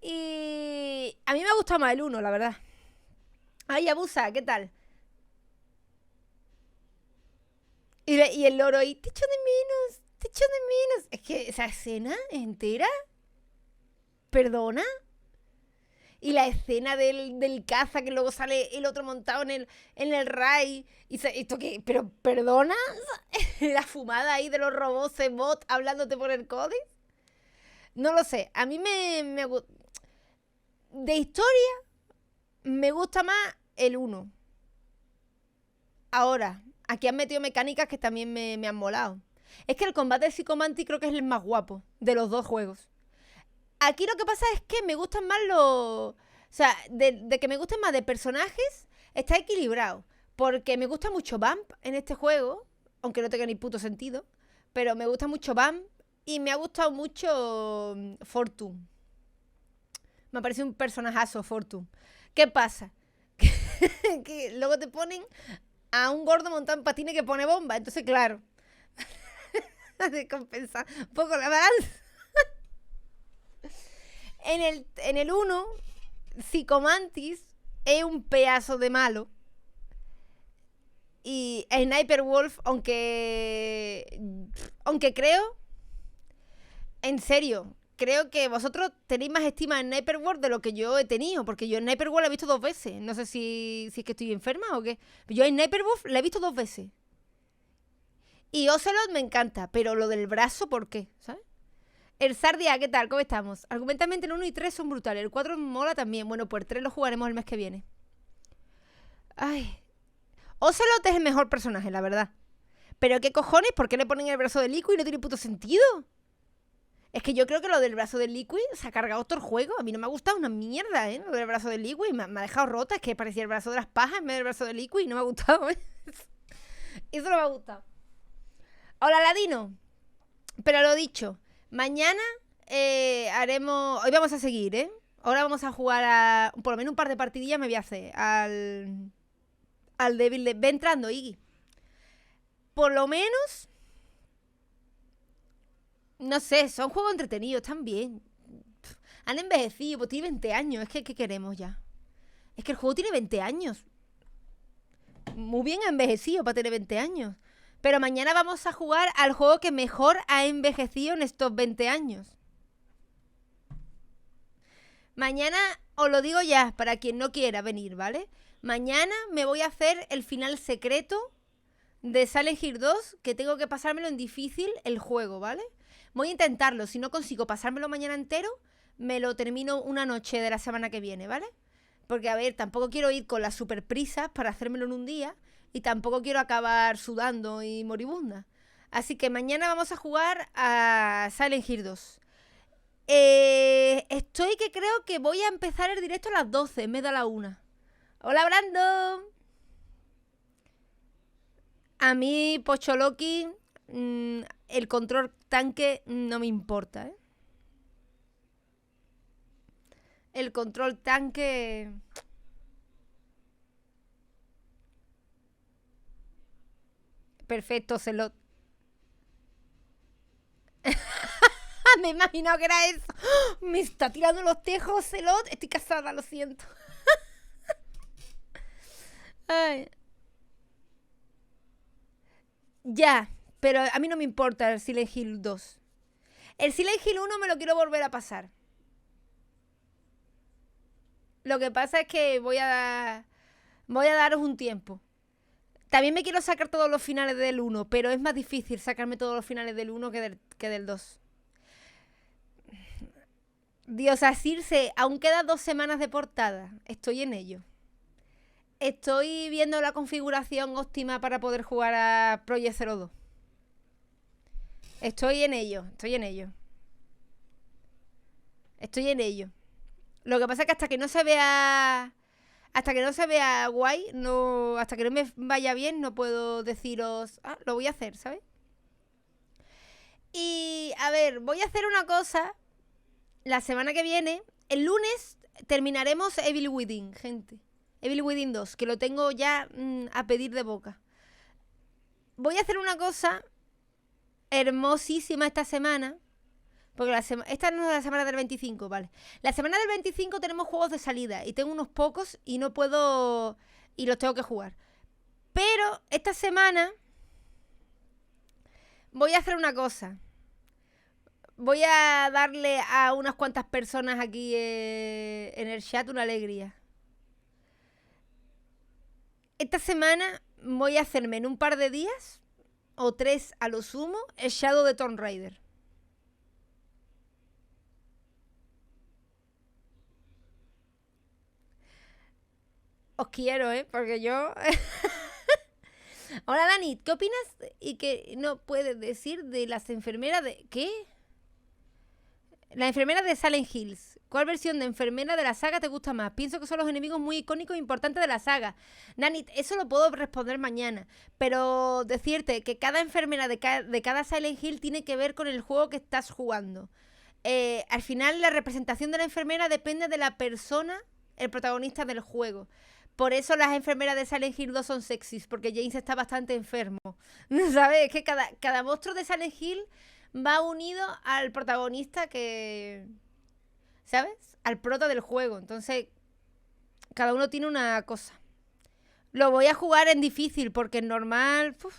Y a mí me ha gustado más el 1, la verdad. Ay, Abusa, ¿qué tal? Y el loro ahí, te echo de menos, te echo de menos. Es que esa escena entera, perdona. Y la escena del caza, que luego sale el otro montado en el ray. ¿Esto qué? Pero, ¿perdona? La fumada ahí de los robots bot hablándote por el códex. No lo sé, a mí me gusta. De historia, me gusta más el 1. Ahora, aquí han metido mecánicas que también me han molado. Es que el combate de Psychomantis creo que es el más guapo de los dos juegos. Aquí lo que pasa es que me gustan más los... O sea, de que me gusten más de personajes, está equilibrado. Porque me gusta mucho Bump en este juego, aunque no tenga ni puto sentido. Pero me gusta mucho Bump y me ha gustado mucho Fortune. Me parece un personajazo, Fortune. ¿Qué pasa? Que luego te ponen a un gordo montado en patines que pone bomba. Entonces, claro, de compensar un poco la balanza. En el 1, Psychomantis es un pedazo de malo. Y Sniper Wolf, aunque creo, en serio, creo que vosotros tenéis más estima en Sniper World de lo que yo he tenido, porque yo en Sniper World la he visto 2 veces. No sé si es que estoy enferma o qué. Yo en Sniper Wolf la he visto 2 veces. Y Ocelot me encanta, pero lo del brazo, ¿por qué? ¿Sabes? El Sardia, ¿qué tal? ¿Cómo estamos? Argumentalmente el 1 y 3 son brutales. El 4 mola también. Bueno, pues el 3 lo jugaremos el mes que viene. Ay. Ocelot es el mejor personaje, la verdad. Pero ¿qué cojones? ¿Por qué le ponen el brazo de Liquid? No tiene puto sentido. Es que yo creo que lo del brazo de Liquid se ha cargado todo el juego. A mí no me ha gustado una mierda, ¿eh? Lo del brazo de Liquid me ha dejado rota. Es que parecía el brazo de las pajas en vez del brazo de Liquid. No me ha gustado, ¿eh? Eso no me ha gustado. Hola, Ladino. Pero lo dicho, mañana haremos... Hoy vamos a seguir, ¿eh? Ahora vamos a jugar a... Por lo menos un par de partidillas me voy a hacer al débil de... Ve entrando, Iggy. Por lo menos... No sé, son juegos entretenidos también. Han envejecido, pues tiene 20 años. Es que, ¿qué queremos ya? Es que el juego tiene 20 años. Muy bien envejecido para tener 20 años. Pero mañana vamos a jugar al juego que mejor ha envejecido en estos 20 años. Mañana, os lo digo ya, para quien no quiera venir, ¿vale? Mañana me voy a hacer el final secreto de Silent Hill 2, que tengo que pasármelo en difícil el juego, ¿vale? Voy a intentarlo, si no consigo pasármelo mañana entero, me lo termino una noche de la semana que viene, ¿vale? Porque, a ver, tampoco quiero ir con las super prisas para hacérmelo en un día y tampoco quiero acabar sudando y moribunda. Así que mañana vamos a jugar a Silent Hill 2. Estoy que creo que voy a empezar el directo a las 12, me da la 1. Hola, Brandon. A mí, Pocholoki, el control tanque no me importa, ¿eh? El control tanque... Perfecto, Celot. Me he imaginado que era eso. Me está tirando los tejos, Celot. Estoy casada, lo siento. Ay. Ya, pero a mí no me importa el Silent Hill 2. El Silent Hill 1 me lo quiero volver a pasar. Lo que pasa es que voy a daros un tiempo. También me quiero sacar todos los finales del 1, pero es más difícil sacarme todos los finales del 1 que del 2. Dios, asirse, aún quedan 2 semanas de portada. Estoy en ello. Estoy viendo la configuración óptima para poder jugar a Project 02. Estoy en ello. Lo que pasa es que hasta que no se vea guay, no, hasta que no me vaya bien, no puedo deciros, lo voy a hacer, ¿sabes? Y, a ver, voy a hacer una cosa la semana que viene. El lunes terminaremos Evil Within, gente. Evil Within 2, que lo tengo ya a pedir de boca. Voy a hacer una cosa hermosísima esta semana. Porque esta no es la semana del 25, vale. La semana del 25 tenemos juegos de salida. Y tengo unos pocos y no puedo... Y los tengo que jugar. Pero esta semana voy a hacer una cosa. Voy a darle a unas cuantas personas aquí en el chat una alegría. Esta semana voy a hacerme en un par de días, o 3 a lo sumo, el Shadow de Tomb Raider. Os quiero, porque yo... Hola, Dani, ¿qué opinas y qué no puedes decir de las enfermeras de... ¿Qué? Las enfermeras de Silent Hills. ¿Cuál versión de enfermera de la saga te gusta más? Pienso que son los enemigos muy icónicos e importantes de la saga. Dani, eso lo puedo responder mañana. Pero decirte que cada enfermera de cada Silent Hill tiene que ver con el juego que estás jugando. Al final, la representación de la enfermera depende de la persona, el protagonista del juego. Por eso las enfermeras de Silent Hill 2 son sexys, porque James está bastante enfermo. ¿Sabes? Es que cada monstruo de Silent Hill va unido al protagonista que... ¿Sabes? Al prota del juego. Entonces, cada uno tiene una cosa. Lo voy a jugar en difícil, porque en normal... Uf.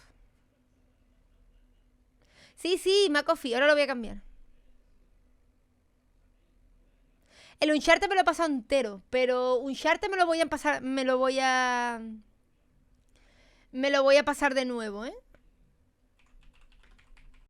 Sí, Macofi, ahora lo voy a cambiar. El Uncharted me lo he pasado entero, pero Uncharted me lo voy a pasar de nuevo, ¿eh?